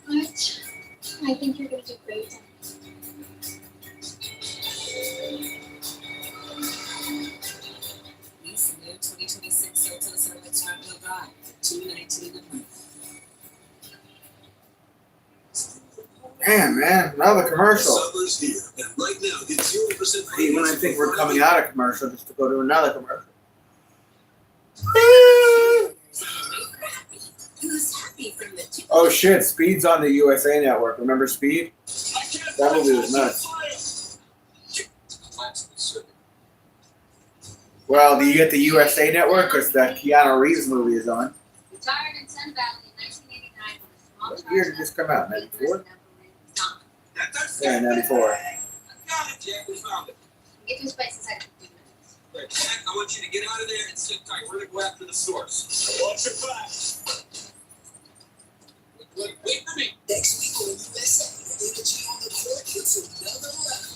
But I think you're going to do great. Lease a new 2026 Celtics are let's run the ride for $219 a month. Damn, man, another commercial. Summer's here, and right now get 0% I hate when I think we're coming out of commercial just to go to another commercial. Who's happy from the two? Oh shit, Speed's on the USA Network. Remember Speed? That movie was nuts. Well, do you get the USA Network? Because that Keanu Reeves movie is on. Retired in Sun Valley in 1989 with a small What year did this come out? 94? Yeah, 94. Got it, Jack. We found it. Get to his place in 2 minutes. Right, Jack, I want you to get out of there and sit tight. We're going to go after the source. Watch your back. Wait for me. Next week on USA, energy on the court hits another level.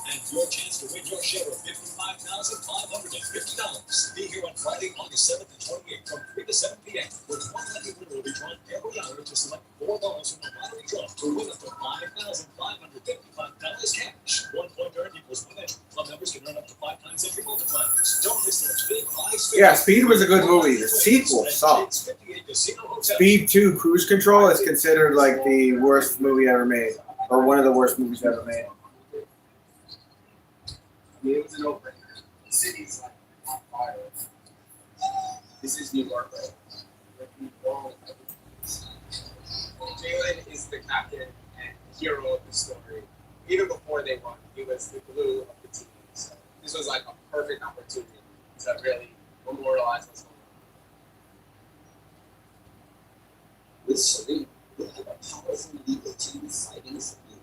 And your chance to win your share of $55,550. Be here on Friday, August 7th and 28th from 3 to 7 p.m. Where 100 winners will be drawn every hour to select $4 from the lottery draw to win up to $5,555 cash. 1 point earned equals 1 entry. Club members can earn up to 5 times entry multipliers. Don't miss those big prize. Yeah, Speed was a good movie. The sequel sucked. Speed 2 Cruise Control is considered like the worst movie ever made. Or one of the worst movies ever made. I mean, it was an opener. The city's like on fire. This is New York, right? Jalen is the captain and hero of the story. Even before they won, he was the glue of the team. So this was like a perfect opportunity to really memorialize what's going on. With Celine, we'll have a powerful legal team fighting for you.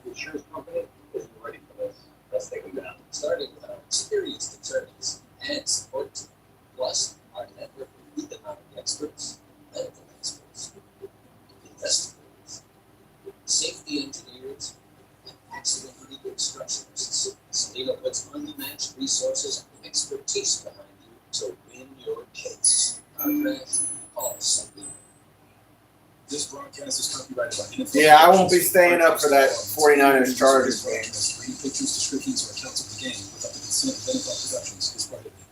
The insurance company isn't ready for this. Let's take them down. Starting with our experienced attorneys and support team, plus our network of economic experts, medical experts, investigators, safety engineers, and accident legal structurists. Selena puts unmatched resources and expertise behind you to win your case. Call Selena. This broadcast is copyrighted by NFL. Yeah, I won't be staying up for that 49ers Chargers game. Screen pictures, descriptions, or accounts of the game without the consent of NFL Productions is prohibited.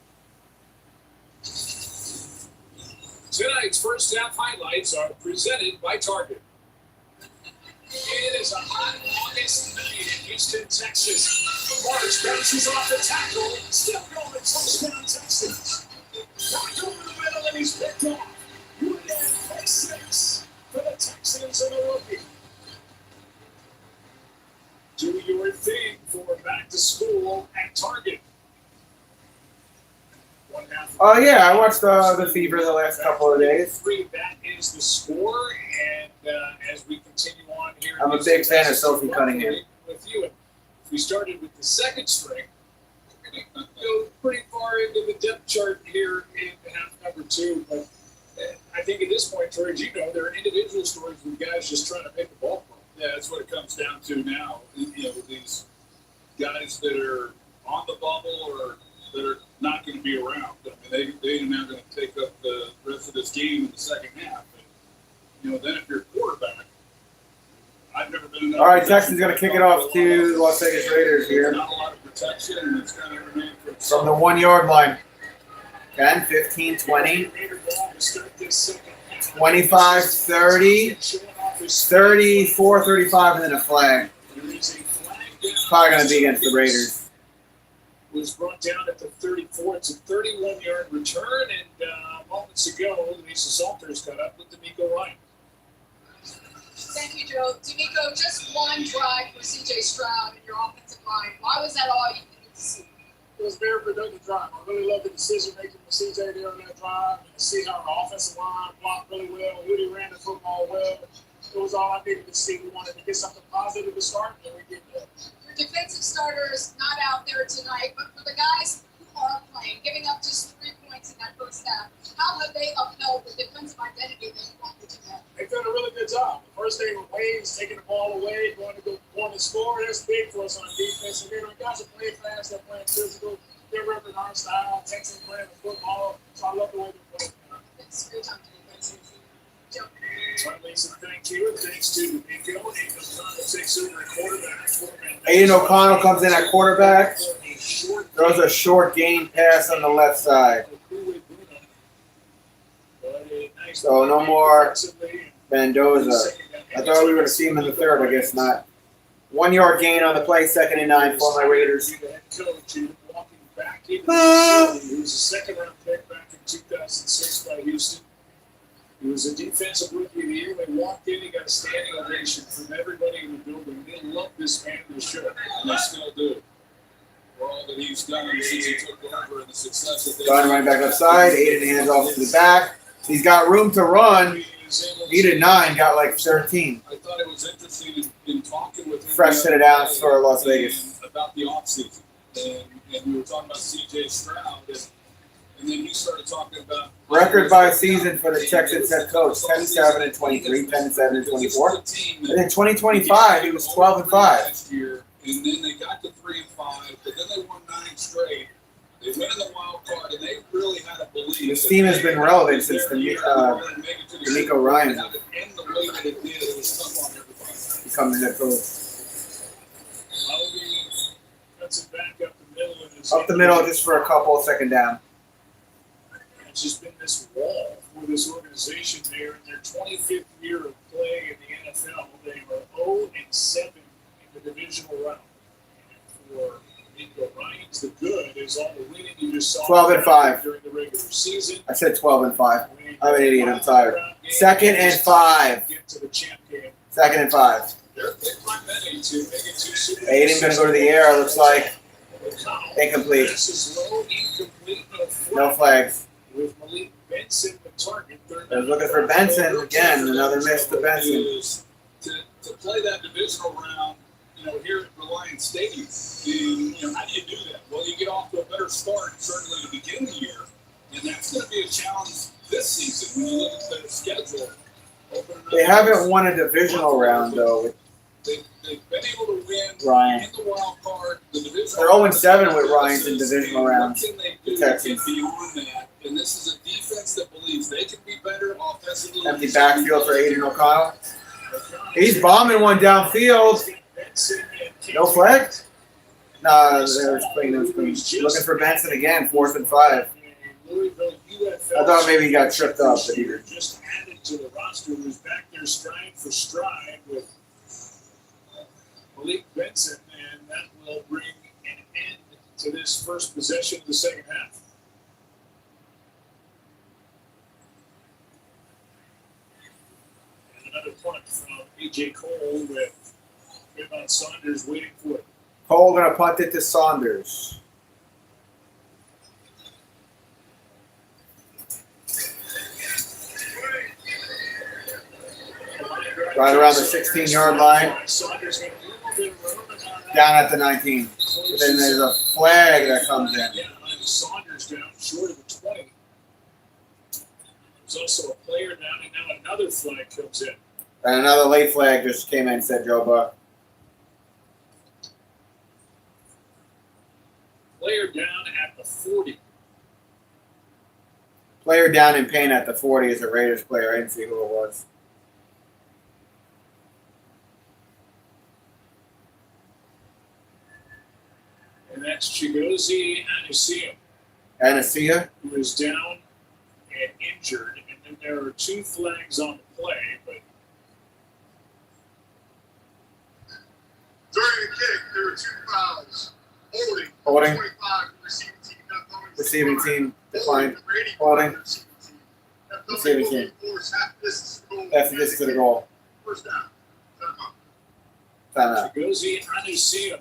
Tonight's first half highlights are presented by Target. It is a hot August night in Houston, Texas. March bounces off the tackle, still going touchdown Texans. Back over the middle and he's picked off. You again, pick 6 for the Texans and a rookie. Do your thing for back to school at Target. Oh yeah, I watched the Fever the last couple of days. That is the score, and as we continue on here, I'm a big fan of Sophie Cunningham. With you, and if we started with the second string, we're going to go pretty far into the depth chart here in half number 2. But I think at this point, Troy, as you know, there are individual stories with guys just trying to make the ball from. Yeah, that's what it comes down to now. You know, with these guys that are on the bubble or that are not going to be around. I mean, they are now going to take up the rest of this game in the second half. And, you know, then if you're a quarterback, I've never been. All right, Texans going to kick it off to the Las Vegas Raiders here. Not a lot of protection, and it's going to remain from the 1 yard line. 10, 15, 20, 25, 30, 34, 35, and then a flag. It's probably going to be against the Raiders. Was brought down at the 34. It's a 31-yard return, and moments ago, Lisa Salters got up with D'Amico Ryan. Thank you, Joe. D'Amico, just one drive for C.J. Stroud and your offensive line. Why was that all you needed to see? It was a very productive drive. I really love the decision making with CJ there on that drive, and to see how our offensive line blocked really well. Rudy ran the football well. It was all I needed to see. We wanted to get something positive to start, and we did that. Your defensive starters not out there tonight, but for the guys who are playing, giving up just 3 points in that first half, how have they upheld the defensive identity that you wanted to have? They've done a really good job. The first thing with Waves taking the ball away, going to score, that's big for us on defense. And then our guys are playing fast, they're playing physical, they're repping our style. Texans playing the football, so I love the way they're playing. Thanks for your time today, guys. Joe. Lisa, thank you. Thanks to D'Amico. Takes over at quarterback. Aiden O'Connell comes in at quarterback. Throws a short gain pass on the left side. So no more Mendoza. I thought we were going to see him in the third. I guess not. 1 yard gain on the play, 2nd and 9 for my Raiders. He was a second-round pick back in 2006 by Houston. He was a defensive rookie of the year. They walked in, he got a standing ovation from everybody in the building. They loved this man to the show, and they still do. For all that he's done since he took over and the success that they've Going right back upside. Aiden hands off to the back. He's got room to run. Needed 9, got like 13. I thought it was interesting in talking with him. Fresh to the downs for Las Vegas. About the offseason. And we were talking about C.J. Stroud. And then he started talking about Record by season for the Texans head coach: 10-7-23, 10-7-24. And in 2025, he was 12-5. last year, and then they got to 3-5, but then they won 9 straight. They went in the wild card, and they really had a belief. This team has been relevant since D'Amico Ryan And the way that it did, it was tough on everybody. becoming head coach. Cuts it back up the middle. Up the middle just for a couple, 2nd down. It's just been this wall for this organization there in their 25th year of play in the NFL. They were 0-7 in the divisional round. And for Nico Ryan's, the good is all the winning you just saw 12-5 during the regular season. I said 12-5. I'm an idiot. I'm tired. 2nd and 5. Get to the champ game. 2nd and 5. They're like that to make it to Super Bowl. Aiden going to go to the air. Looks like incomplete. This is low, incomplete, No flags. With Malik Benson, the target. They're looking for Benson again. Another miss to Benson. To play that divisional round, here at Reliance Stadium, how do you do that? Well, you get off to a better start, certainly to begin the year, and that's going to be a challenge this season when you look at their schedule. They haven't won a divisional round though. They've been able to win Ryan. in the wild card, the divisional. They're 0-7 with Ryan's in divisional rounds. What can they do The Texans. beyond that? And this is a defense that believes they can be better offensively. Empty backfield for Aiden O'Connell. He's bombing one downfield. No flag? Nah, there was clean. It was clean. Looking for Benson again, 4th and 5. I thought maybe he got tripped up, but he did. Just added to the roster, who's back there stride for stride with Malik Benson, and that will bring an end to this first possession of the second half. And another punt from A.J. Cole with Trayvon Saunders waiting for it. Cole going to punt it to Saunders. Right around the 16-yard line. Down at the 19. But then there's a flag that comes in. Saunders down short of the 20. There's also a player down, and now another flag comes in. And another late flag just came in, said Joe Buck. Player down at the 40. Player down in pain at the 40 is a Raiders player. I didn't see who it was. And that's Chigozie Anisia, Anisia? who is down and injured. And then there are 2 flags on the play, but During the kick, there were 2 fouls. Holding. 25 receiving team. Receiving team declined. Holding. Receiving team. After this to the goal. First down. Timeout. Chigozie Anusiem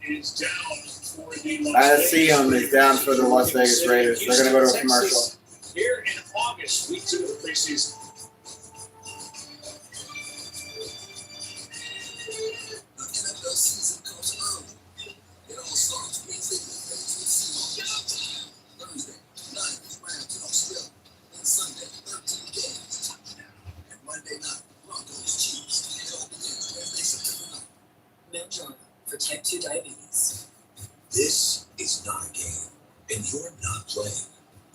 is down for the Anusiem is down for the Las Vegas Raiders. They're going to go to a commercial. Here in August, week 2 of the preseason. The NFL season comes early. It all starts Wednesday the 13th season. Thursday, 9 Rams in Australia. And Sunday, 13 games. And Monday night, Broncos Chiefs. It all begins Wednesday, September 9th. Manjaro for type 2 diabetes. This is not a game, and you're not playing.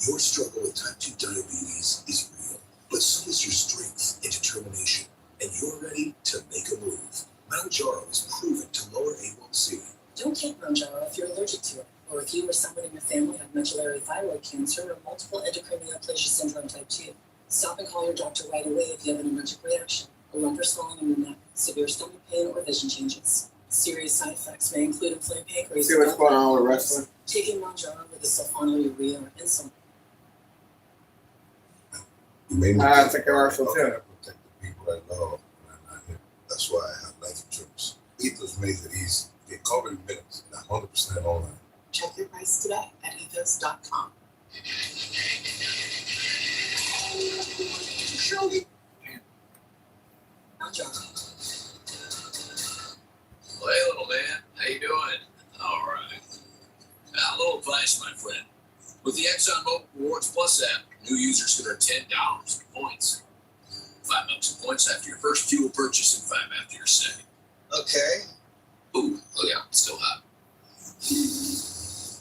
Your struggle with type 2 diabetes is real, but so is your strength and determination, and you're ready to make a move. Manjaro is proven to lower A1C. Don't take Manjaro if you're allergic to it, or if you or someone in your family have medullary thyroid cancer or multiple endocrine neoplasia syndrome type 2. Stop and call your doctor right away if you have an allergic reaction, a lump or swelling in your neck, severe stomach pain, or vision changes. Serious side effects may include inflamed pancreas. See what's going on with wrestling. Taking Manjaro with a sulfonylurea or insulin. You made me It's a commercial, too. I protect the people I love when I'm not here. That's why I have life insurance. Ethos makes it easy. Get covered in minutes and 100% online. Check your price today at ethos.com. Manjaro. Hey, little man. How you doing? All right. A little advice, my friend. With the ExxonMobil Rewards Plus app, new users can earn $10 in points. $5 in points after your first fuel purchase and $5 after your second. Okay. Ooh, look out. It's still hot.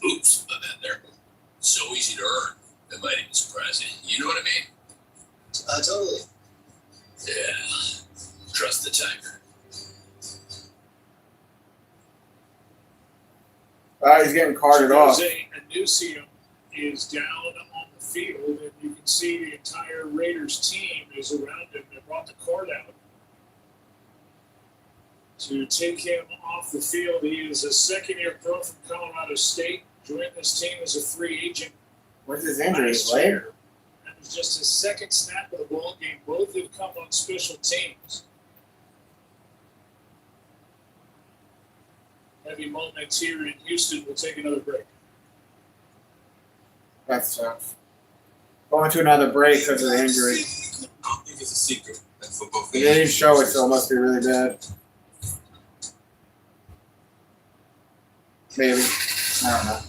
Oops, my bad there. So easy to earn. That might even surprise you. You know what I mean? Totally. Yeah. Trust the tiger. He's getting carted off. Anusiem is down on the field, and you can see the entire Raiders team is around him. They brought the card out to take him off the field. He is a second-year pro from Colorado State. Joined this team as a free agent. What's his injury? His leg? That was just his second snap of the ball game. Both have come on special teams. Heavy moments here in Houston. We'll take another break. That's tough. Going to another break because of the injury. I don't think it's a secret that football They didn't show it, so it must be really bad. Maybe. I don't know.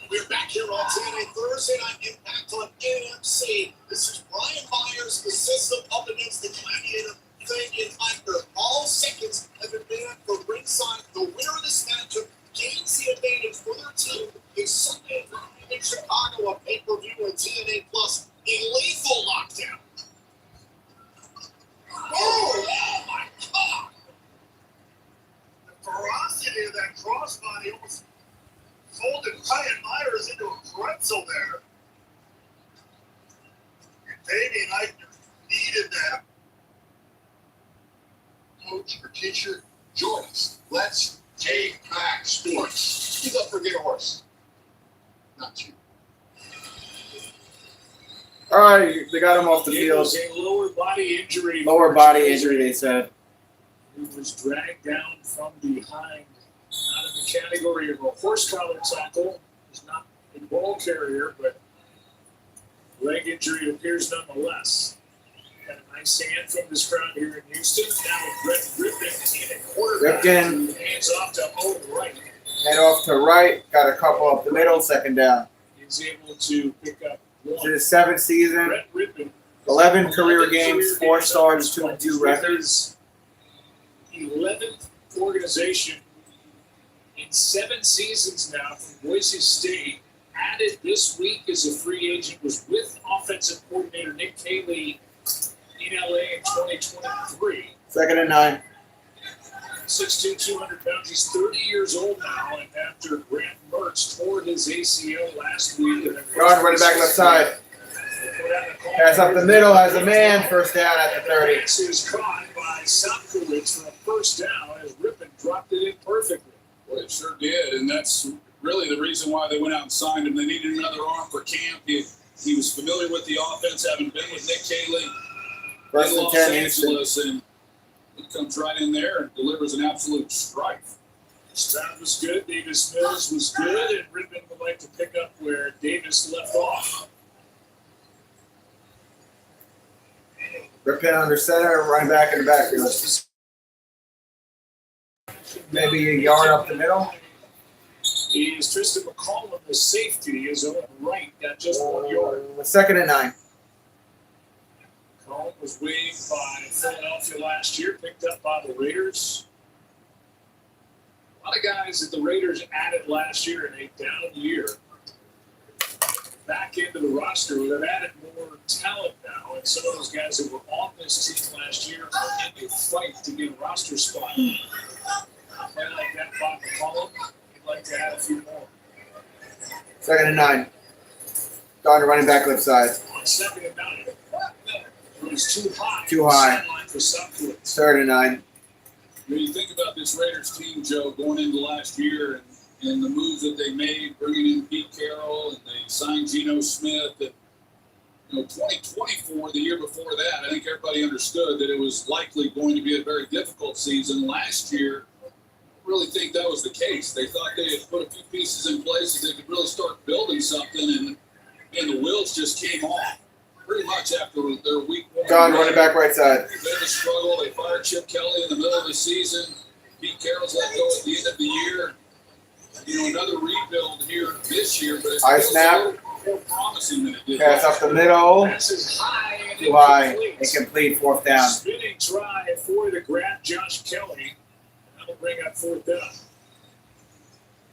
We're back here on TNA Thursday Night Impact on NFC. This is Brian Myers, the system up against the Gladiator thing in under. All seconds have been banned for ringside. The winner of this matchup gains the advantage for their team. Is Sunday night in Chicago, a pay-per-view on TNA Plus, a lethal lockdown. Oh my God! The ferocity of that crossbody almost folded Brian Myers into a pretzel there. And Davey and Eichner needed that. Coach or teacher, join us. Let's take back sports. Who's up for Get a Horse? Not you. All right, they got him off the It field. was a lower body injury. Lower body injury, they said. He was dragged down from behind, out of the category of a horse collar tackle. He's not a ball carrier, but leg injury appears nonetheless. Got a nice hand from this crowd here in Houston. Now Brett Ripken in a quarterback. Ripken. Hands off to Owen Wright. Head off to right. Got a couple up the middle. Second down. He's able to pick up This one. is his 7th season. Brett Ripken. 11 career games, 4 stars, 2-2 records. 11th organization in 7 seasons now from Boise State. Added this week as a free agent, was with offensive coordinator Nick Caley in LA in 2023. 2nd and 9. 6'2", 200 pounds. He's 30 years old now, and after Grant Mertz tore his ACL last week. Guard running back left side. Pass up the middle, has a man. First down at the 30. This is caught by Sopkowitz for a first down as Ripken dropped it in perfectly. Well, it sure did, and that's really the reason why they went out and signed him. They needed another arm for camp. He was familiar with the offense, having been with Nick Caley First in and Los 10, Angeles, and He comes right in there and delivers an absolute strike. Stroud was good. Davis Mills was good. And Rittman would like to pick up where Davis left off. Rippin under center, running back in the backfield. Maybe a yard up the middle. Is Tristan McCollum, the safety, is on the right, got just 1 yard. 2nd and 9. McCollum was waived by Philadelphia last year, picked up by the Raiders. A lot of guys that the Raiders added last year in a down year back into the roster. They've added more talent now, and some of those guys that were on this team last year are in a fight to get a roster spot. A play like that by McCollum, he'd like to add a few more. 2nd and 9. Gardner running back left side. On 2nd and 9, it was too high. Too high. Sideline for Southwoods. 3rd and 9. When you think about this Raiders team, Joe, going into last year and the moves that they made, bringing in Pete Carroll, and they signed Geno Smith, that 2024, the year before that, I think everybody understood that it was likely going to be a very difficult season. Last year, I really think that was the case. They thought they had put a few pieces in place that they could really start building something, and the wheels just came off pretty much after their week 1. Gone running back right side. They had a struggle. They fired Chip Kelly in the middle of the season. Pete Carroll's let go at the end of the year. Another rebuild here this year, but it's High snap. more promising than it did. Pass up the middle. This is high and Too high. incomplete. Incomplete. 4th down. Spinning try for the grab Josh Kelly. That'll bring up 4th down.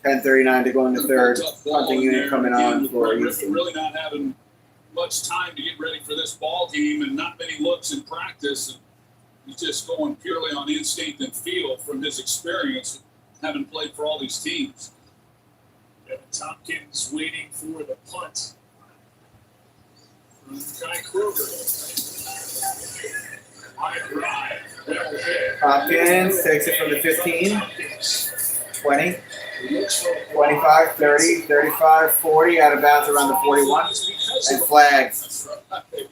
10:39 to go in the 3rd. Tough ball Punting in unit there. coming Again, on for Rippon Houston. really not having much time to get ready for this ball game and not many looks in practice. And he's just going purely on instinct and feel from his experience, having played for all these teams. Evan Tompkins waiting for the punt from Kai Kroger. High drive. Well hit. Tompkins takes it from the 15. 20. 25, 30, 35, 40. Out of bounds around the 41. And flags. That's right.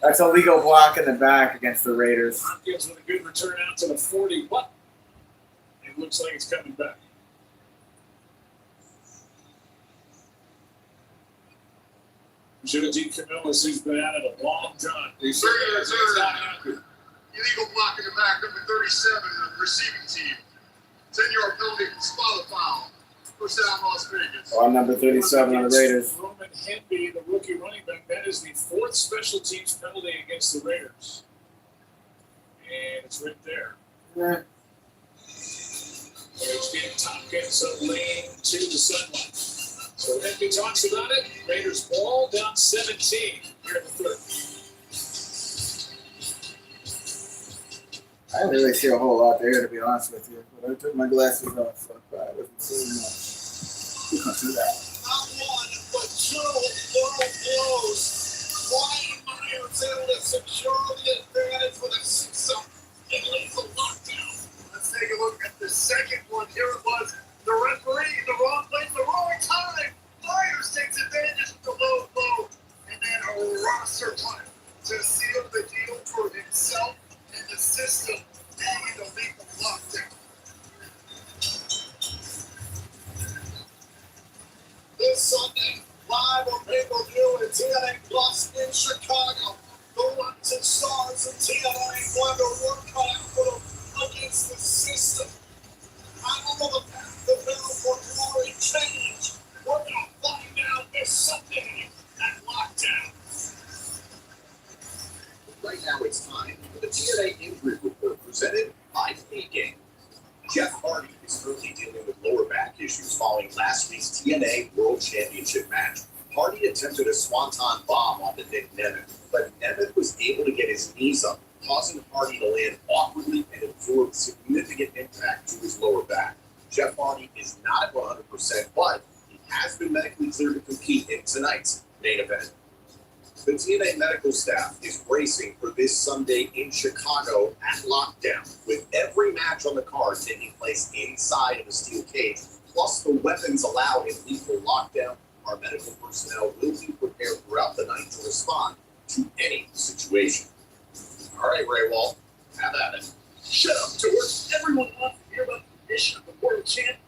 That's a legal block in the back against the Raiders. Tompkins with a good return out to the 40. But it looks like it's coming back. J.D. Camillus, who's been at it a long time. He's not happy. Illegal block in the back, number 37, the receiving team. 10-yard penalty, spot the foul. First down, Las Vegas. On number 37 on the Raiders. Roman Henby, the rookie running back. That is the 4th special teams penalty against the Raiders. And it's right there. Yeah. H.D. Tompkins a lane to the sideline. So Henby talks about it. Raiders ball down 17 here in the 3rd. I didn't really see a whole lot there, to be honest with you. But I took my glasses off, so I wasn't seeing much. You can't do that. Not one, but 2 low blows. Wyatt Myers able to secure the advantage with a 6-up and leave the lockdown. Let's take a look at the second one. Here it was. The referee in the wrong place, the wrong time. Myers takes advantage of the low blow. And then a roster punt to seal the deal for himself and the system. And to make the lockdown. This Sunday, live on pay-per-view at TNA Plus in Chicago. The Rising Stars and TNA going to work cut out for them against the system. I don't know the path to build for glory change. We're going to find out this Sunday at Lockdown. Right now it's time for the TNA Injury Report presented by A-Game. Jeff Hardy is currently dealing with lower back issues following last week's TNA World Championship match. Hardy attempted a swanton bomb on the Nick Nemeth, but Nemeth was able to get his knees up, causing Hardy to land awkwardly and absorb significant impact to his lower back. Jeff Hardy is not at 100%, but he has been medically cleared to compete in tonight's main event. The TNA medical staff is bracing for this Sunday in Chicago at Lockdown, with every match on the card taking place inside of a steel cage, plus the weapons allowed in lethal lockdown. Our medical personnel will be prepared throughout the night to respond to any situation. All right, Ray Walt, have at it. Shut up, George. Everyone wants to hear about the condition of the world champ.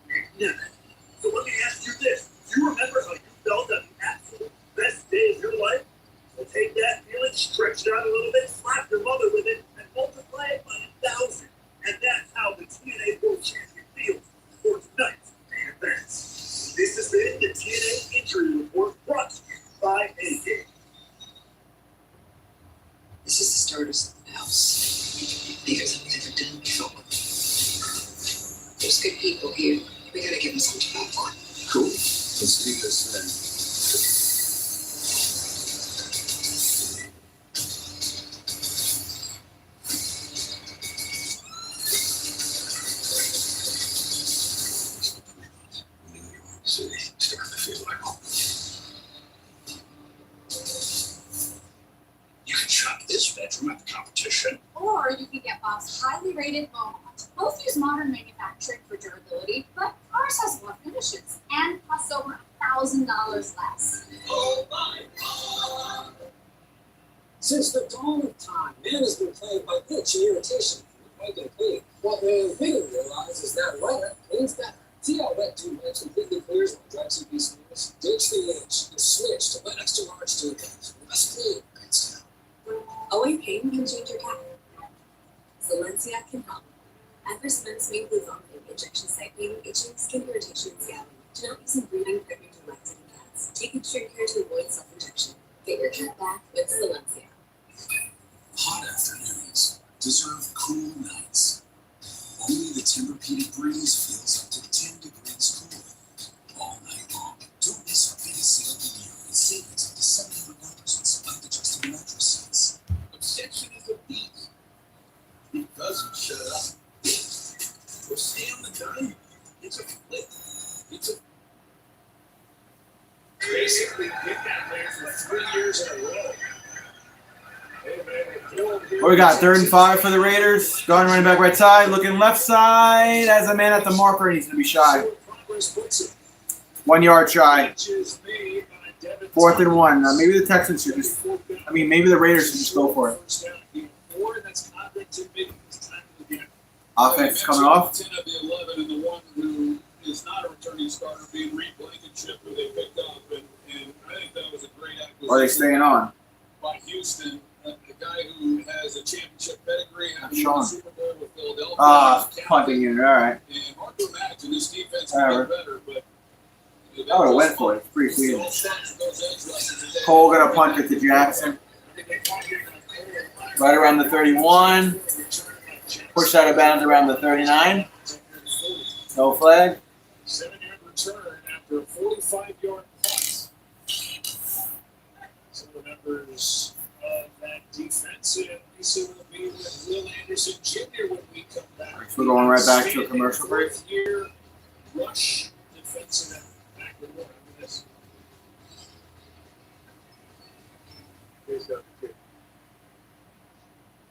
So let me ask you this. Do you remember how you felt at the absolute best day of your life? Well, take that feeling, stretch it out a little bit, slap your mother with it, and multiply it by 1,000. And that's how the TNA World Champion feels for tonight's main event. This has been the TNA Injury Report brought to you by AK. This is the start of something else. Because I've never done before. There's good people here. We gotta give them something to fight for. Cool. Let's do this then. New York City, starting to feel like home. You can shop this bedroom at the competition. Or you can get Bob's highly rated Beaumont. Both use modern manufacturing for durability, but ours has more finishes and costs over $1,000 less. Oh my God! Since the dawn of time, man has been plagued by itch and irritation from wiping clean. What man didn't realize is that wetter cleans better. See how Wet 2 Wipes completely clears while dry CP smears? Ditch the itch and switch to Wet Extra Large 2 Wipes. Less clean, great down. Owing pain can change your cat. Silencia can help. Adverse events may include vomiting, injection site pain, itching, skin irritation, and scabbing. Do not use in breeding, pregnant, or lactating cats. Take extreme care to avoid self-injection. Get your cat back with Silencia. Hot afternoons deserve cool nights. Only the Tempur-Pedic breeze feels up to 10 degrees cooler all night long. Don't miss our biggest sale of the year and savings up to $700 on select adjustable mattress sets. Obsession is a beast. It doesn't shut up. Or stay on the diamond. It's a flip. It's a Basically did that there for 3 years in a row. What we got? 3rd and 5 for the Raiders. Going running back right side. Looking left side. As a man at the marker, he's going to be shy. 1 yard shy. 4th and 1. Maybe the Texans should just. Maybe the Raiders should just go for it. Offense coming off. 10 of the 11 and the one who is not a returning starter being Reed Blankenship, who they picked up, and I think that was a great acquisition. Are they staying on? By Houston, a guy who has a championship pedigree, having Sean. won the Super Bowl with Philadelphia. Punting unit. All right. And hard to imagine this defense will get better, but I would have went for it. It's pretty clean. Cole going to punt it to Jackson. Right around the 31. Push out of bounds around the 39. No flag. 7-yard return after a 45-yard punt. Some of the members of that defense, and Lisa will be with Will Anderson Jr. when we come back. We're going right back to a commercial break. Fourth-year rush defensive end. Back with more after this.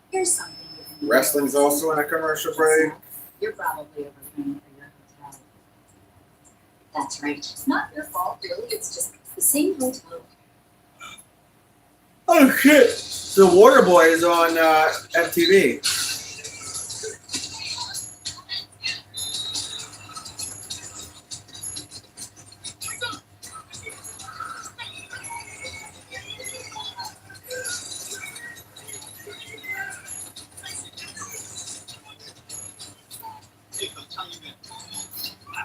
Here's something. Wrestling's also in a commercial break. You're probably overpaying for your hotel. That's right. It's not your fault, really. It's just the same hotel. Oh shit! The Waterboy is on MTV.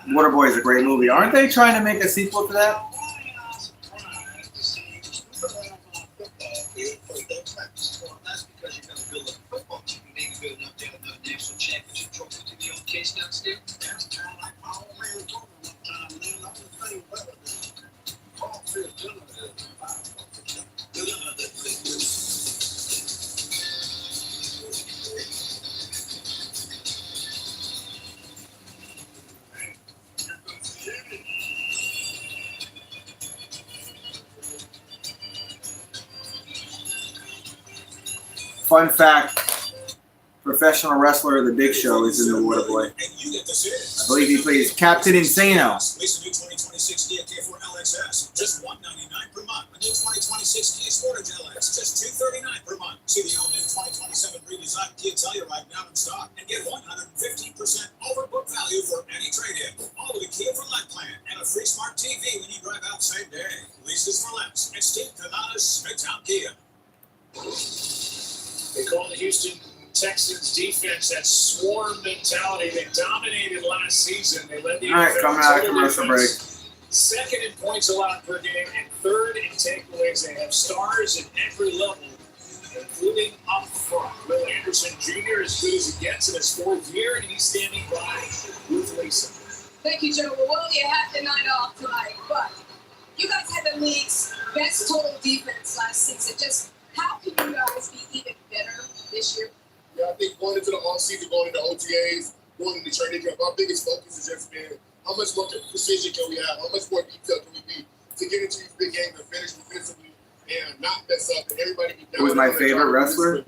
Waterboy is a great movie. Aren't they trying to make a sequel to that? That's because you're going to build a football team. Maybe build up there another national championship trophy to the old case downstairs. That's kind of like my old man told me one time, man. I'm the same weather than Paul Pierce Jr. Fun fact, professional wrestler The Big Show is in The Waterboy. I believe he plays Captain Insano. Lease a new 2026 Kia K4 LXS, just $199 per month. A new 2026 Kia Sportage LX, just $239 per month. See the all-new 2027 Breeders I can tell you right now in stock and get 115% over book value for any trade-in. All with a Kia for Life plan and a free smart TV when you drive out same day. Leases for less. It's Steve Canada's Midtown Kia. They call the Houston Texans defense that swarm mentality. They dominated last season. They led the All right, coming out of commercial break. Second in points allowed per game and third in takeaways. They have stars at every level, including up front. Will Anderson Jr. as good as he gets in his fourth year, and he's standing by with Lisa. Thank you, Joe. Well, you had the night off tonight, but you guys had the league's best total defense last season. Just how can you guys be even better this year? Yeah, I think going into the offseason, going into OTAs, going into training camp, our biggest focus has just been how much more precision can we have, how much more detail can we be to get into these big games and finish defensively and not mess up and everybody be down. Who was my favorite wrestler?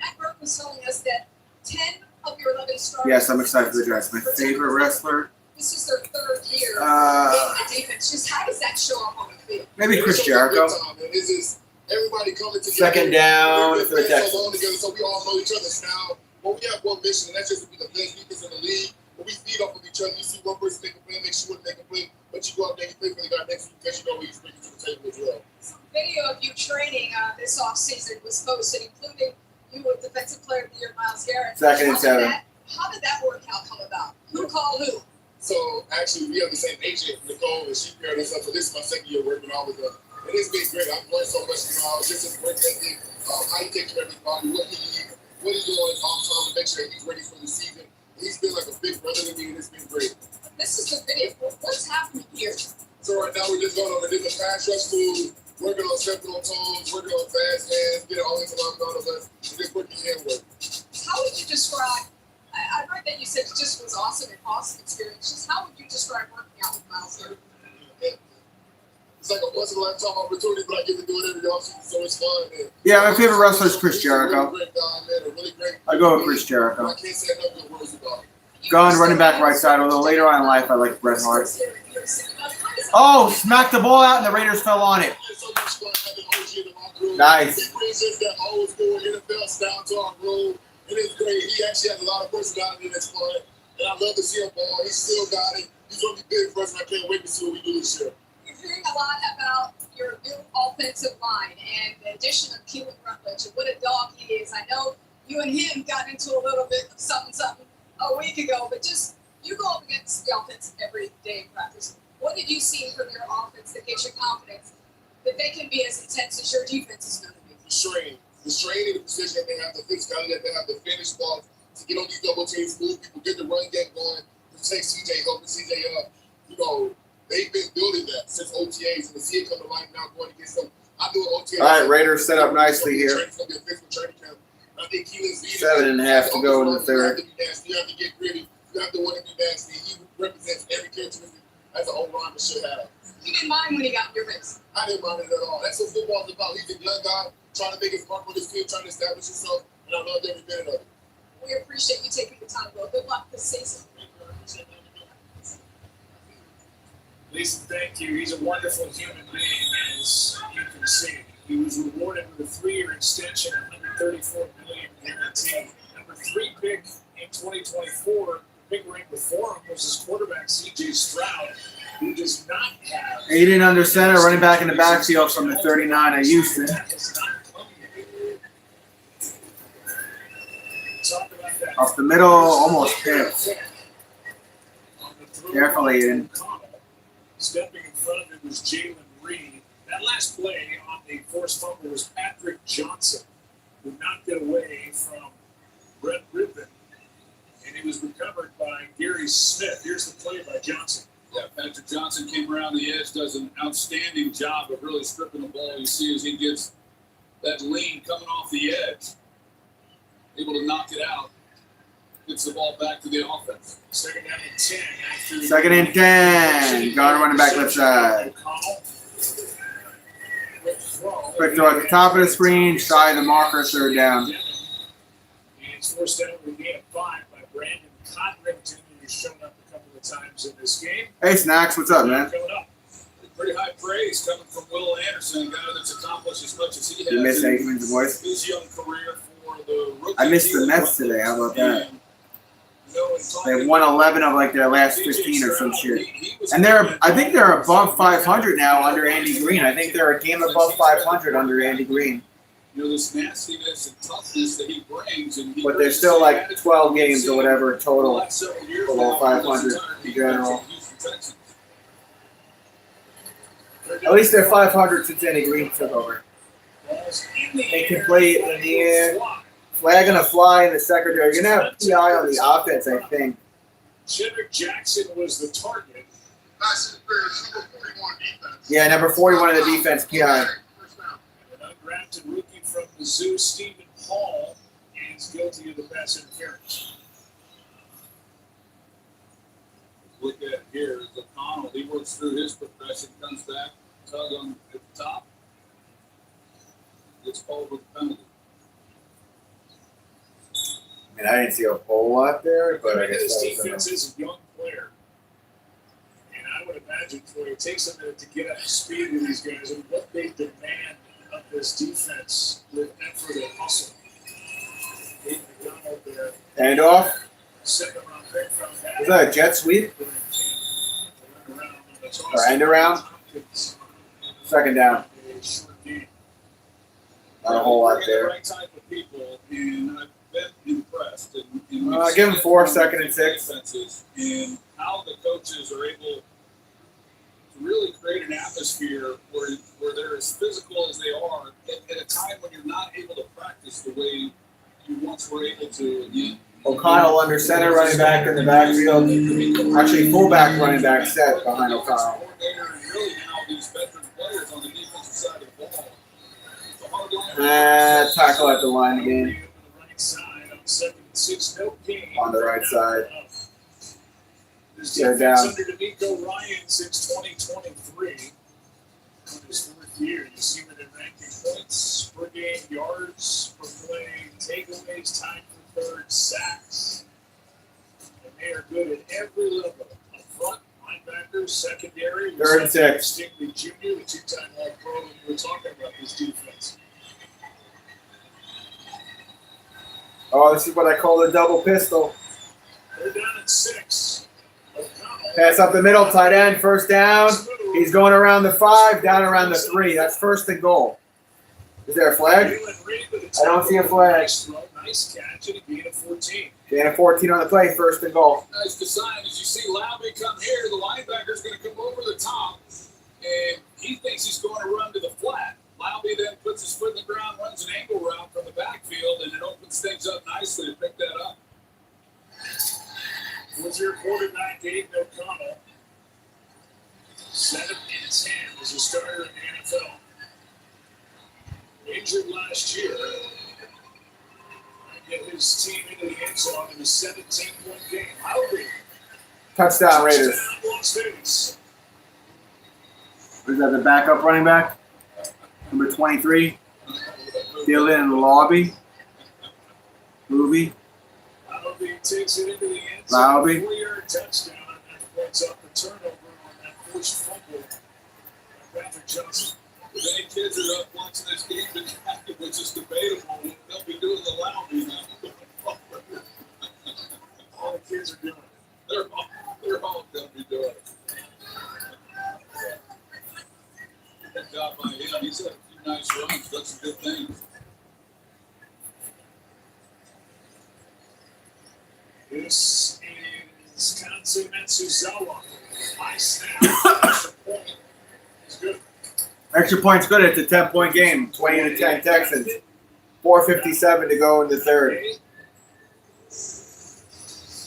Matt Burke was telling us that 10 of your 11 stars. Yes, I'm excited for the draft. My favorite wrestler? This is their third year in the defense. Just how does that show up on the field? Maybe Chris Jericho. This is everybody coming together. Second down for the Texans. So long together, so we all know each other now. But we have one mission, and that's just to be the best defense in the league. But we feed off of each other. You see one person make a play, make sure they make a play, but you go out there and you play for the guy next to you because you know what he's bringing to the table as well. Some video of you training this offseason was posted, including you with Defensive Player of the Year, Myles Garrett. Second and 7. How did that workout come about? Who called who? So actually, we have the same agent, Nicole, and she paired us up. So this is my second year working out with her. And it's been great. I've learned so much from her. Just a great ethic, how you take care of everybody, what he needs, what he's doing on time to make sure he's ready for the season. He's been like a big brother to me, and it's been great. This is the video. What's happening here? So right now we're just going over different pass rush moves, working on stepping on toes, working on fast hands, getting all these alarms out of us, and just working hand work. How would you describe? I read that you said it just was awesome and awesome experience. Just how would you describe working out with Myles Garrett? It's like a once in a lifetime opportunity, but I get to do it every offseason, so it's fun. And Yeah, my favorite wrestler is Chris Jericho. Really great guy, man, a really great. I go with Chris Jericho. I can't say enough good words about him. Gone running back right side, although later on in life I like Bret Hart. Oh, smacked the ball out and the Raiders fell on it. It's so much fun having OG in the locker room. Nice. He brings us that old school NFL style to our room. It is great. He actually has a lot of personality that's fun. And I love to see him ball. He still got it. He's going to be big for us, and I can't wait to see what we do this year. You're hearing a lot about your new offensive line and the addition of Keelan Rutledge and what a dog he is. I know you and him got into a little bit of something a week ago, but just you go up against the offense every day in practice. What did you see from your offense that gives you confidence that they can be as intense as your defense is going to be? The strain in the position that they have, the physicality that they have, the finish balls, to get on these double teams, move people, get the run game going, protect CJ, helping CJ up. You know, they've been building that since OTAs, and to see it come to life now going against them. I do an OTA. All right, Raiders set up nicely here. It's going to be a physical training camp. I think Keelan's 7.5 to go in the third. You have to get gritty. You have to want to be nasty. He represents every characteristic as an old lineman should have. You didn't mind when he got in your face. I didn't mind it at all. That's what football's about. He's a young guy trying to make his mark on his team, trying to establish himself, and I loved every minute of it. We appreciate you taking the time, Will. Good luck this season. Lisa, thank you. He's a wonderful human being, as you can see. He was rewarded with a 3-year extension and $134 million guarantee. Number 3 pick in 2024. Big ring before him was his quarterback, C.J. Stroud, who does not have. Aiden under center, running back in the backfield from the 39 at Houston. Off the middle, almost picked. Careful, Aiden. Stepping in front of him was Jalen Reed. That last play on the forced fumble was Patrick Johnson, who knocked it away from Brett Rippon. And it was recovered by Gary Smith. Here's the play by Johnson. Yeah, Patrick Johnson came around the edge, does an outstanding job of really stripping the ball. You see as he gets that lean coming off the edge, able to knock it out, gets the ball back to the offense. Second down and 10. After Second and 10. Gone running back left side. Quick throw at the top of the screen, shy of the marker, third down. And it's forced down to a gain of 5 by Brandon Codrington, who's shown up a couple of times in this game. Hey, Snacks, what's up, man? Coming up. Pretty high praise coming from Will Anderson, a guy that's accomplished as much as he has You miss in Aikman's voice? his young career for I missed the Mets today. How about that? They won 11 of like their last 15 or some shit. And I think they're above 500 now under Andy Green. I think they're a game above 500 under Andy Green. This nastiness and toughness that he brings, But they're still like 12 games or whatever total below 500 in general. At least they're 500 since Andy Green took over. They can play it in the air. Flag gonna fly in the secondary. You're gonna have PI on the offense, I think. Jedrick Jackson was the target. Yeah, number 41 in the defense, PI. An undrafted rookie from Mizzou, Stephen Hall, is guilty of the pass interference. Look at here is O'Connell. He works through his progression, comes back, tug on at the top. Gets called with a penalty. I mean, I didn't see a whole lot there, but I guess this that was defense is a young player. And I would imagine it takes a minute to get up to speed with these guys and what they demand of this defense with effort and hustle. Dave McDonald there. Hand off. Second round pick from that. Is that a jet sweep? Or end around? Second down. Not a whole lot there. Right type of people, and I've been impressed. Give him 4, 2nd and 6. And how the coaches are able to really create an atmosphere where they're as physical as they are at a time when you're not able to practice the way you once were able to again. O'Connell under center, running back in the backfield. Actually, fullback running back set behind O'Connell. Tackle at the line again. On the right side. They're down. Under D'Amico Ryan since 2023. In his 4th year, you see where they're ranking points per game, yards per play, takeaways, time for third, sacks. And they are good at every level. Up front, linebackers, secondary. 3rd and 6. Stingley Jr., the 2-time All-Pro, and we were talking about this defense. Oh, this is what I call the double pistol. They're down at 6. Pass up the middle, tight end, first down. He's going around the 5, down around the 3. That's 1st and goal. Is there a flag? I don't see a flag. Nice catch, and he gained a 14. Gain of 14 on the play, 1st and goal. Nice design. As you see Laube come here, the linebacker's going to come over the top, and he thinks he's going to run to the flat. Laube then puts his foot in the ground, runs an angle route from the backfield, and it opens things up nicely to pick that up. Was your quarterback, Dave O'Connell, 7 and 10 as a starter in the NFL. Injured last year. Get his team into the end zone in a 17-point game. Howdy. Touchdown, Raiders. Touchdown, Las Vegas. Is that the backup running back? Number 23. Dylan in the lobby. Movie. Howdy takes it into the end zone. Laube. 4-yard touchdown, and that points up the turnover on that forced fumble. Patrick Johnson. If any kids are up watching this game tonight, which is debatable, they'll be doing the Laube now. All the kids are doing it. They're all going to be doing it. Good job by him. He's had a few nice runs, done some good things. This is Kansu Matsuzawa. High snap. Extra point is good. Extra point's good. It's a 10-point game. 20-10 Texans. 4:57 to go in the 3rd.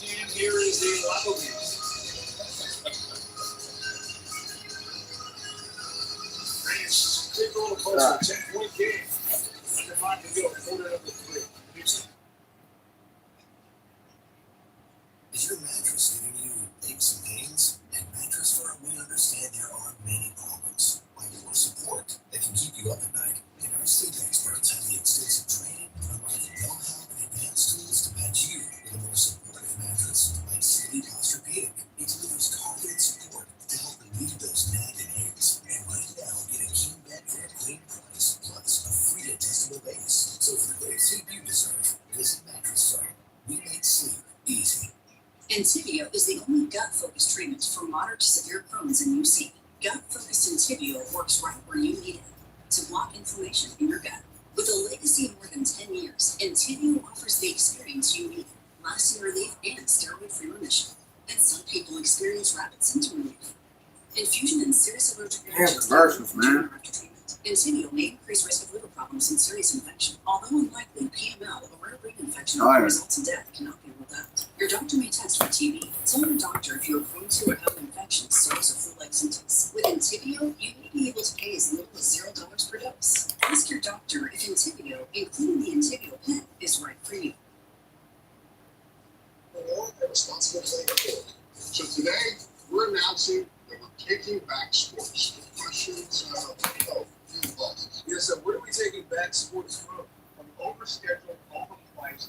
And here is the Laube. Nice. Big roller coaster. 10-point game. Under 5 to go. Quarter number 3. Houston. Is your mattress giving you aches and pains? At Mattress Firm, we understand there are many problems, like your support that can keep you up at night. And our sleep experts have the extensive training to provide the know-how and advanced tools to match you with a more supportive mattress, like Sleep Posturepedic. It delivers confident support to help relieve those nagging aches. And right now, get a king bed for a clean price, plus a free adjustable base. So for the great sleep Entyvio is the only gut-focused treatment for moderate to severe Crohn's and UC. Gut-focused Entyvio works right where you need it to block inflammation in your gut. With a legacy of more than 10 years, Entyvio offers the experience you need, lasting relief and steroid-free remission. And some people experience rapid symptom relief. Infusion and serious allergic reactions commercials, man. after treatment. Entyvio may increase risk of liver problems and serious infection. Although unlikely, PML, a rare brain infection that results in death, cannot be ruled out. Your doctor may test for TB. Tell your doctor if you are prone to or have an infection, SARS, or flu-like symptoms. With Entyvio, you may be able to pay as little as $0 per dose. Ask your doctor if Entyvio, including the Entyvio pen, is right for you. More a responsible player forward. So today, we're announcing that we're taking back sports. Questions? Yeah, so where are we taking back sports from? From overscheduled, overpriced,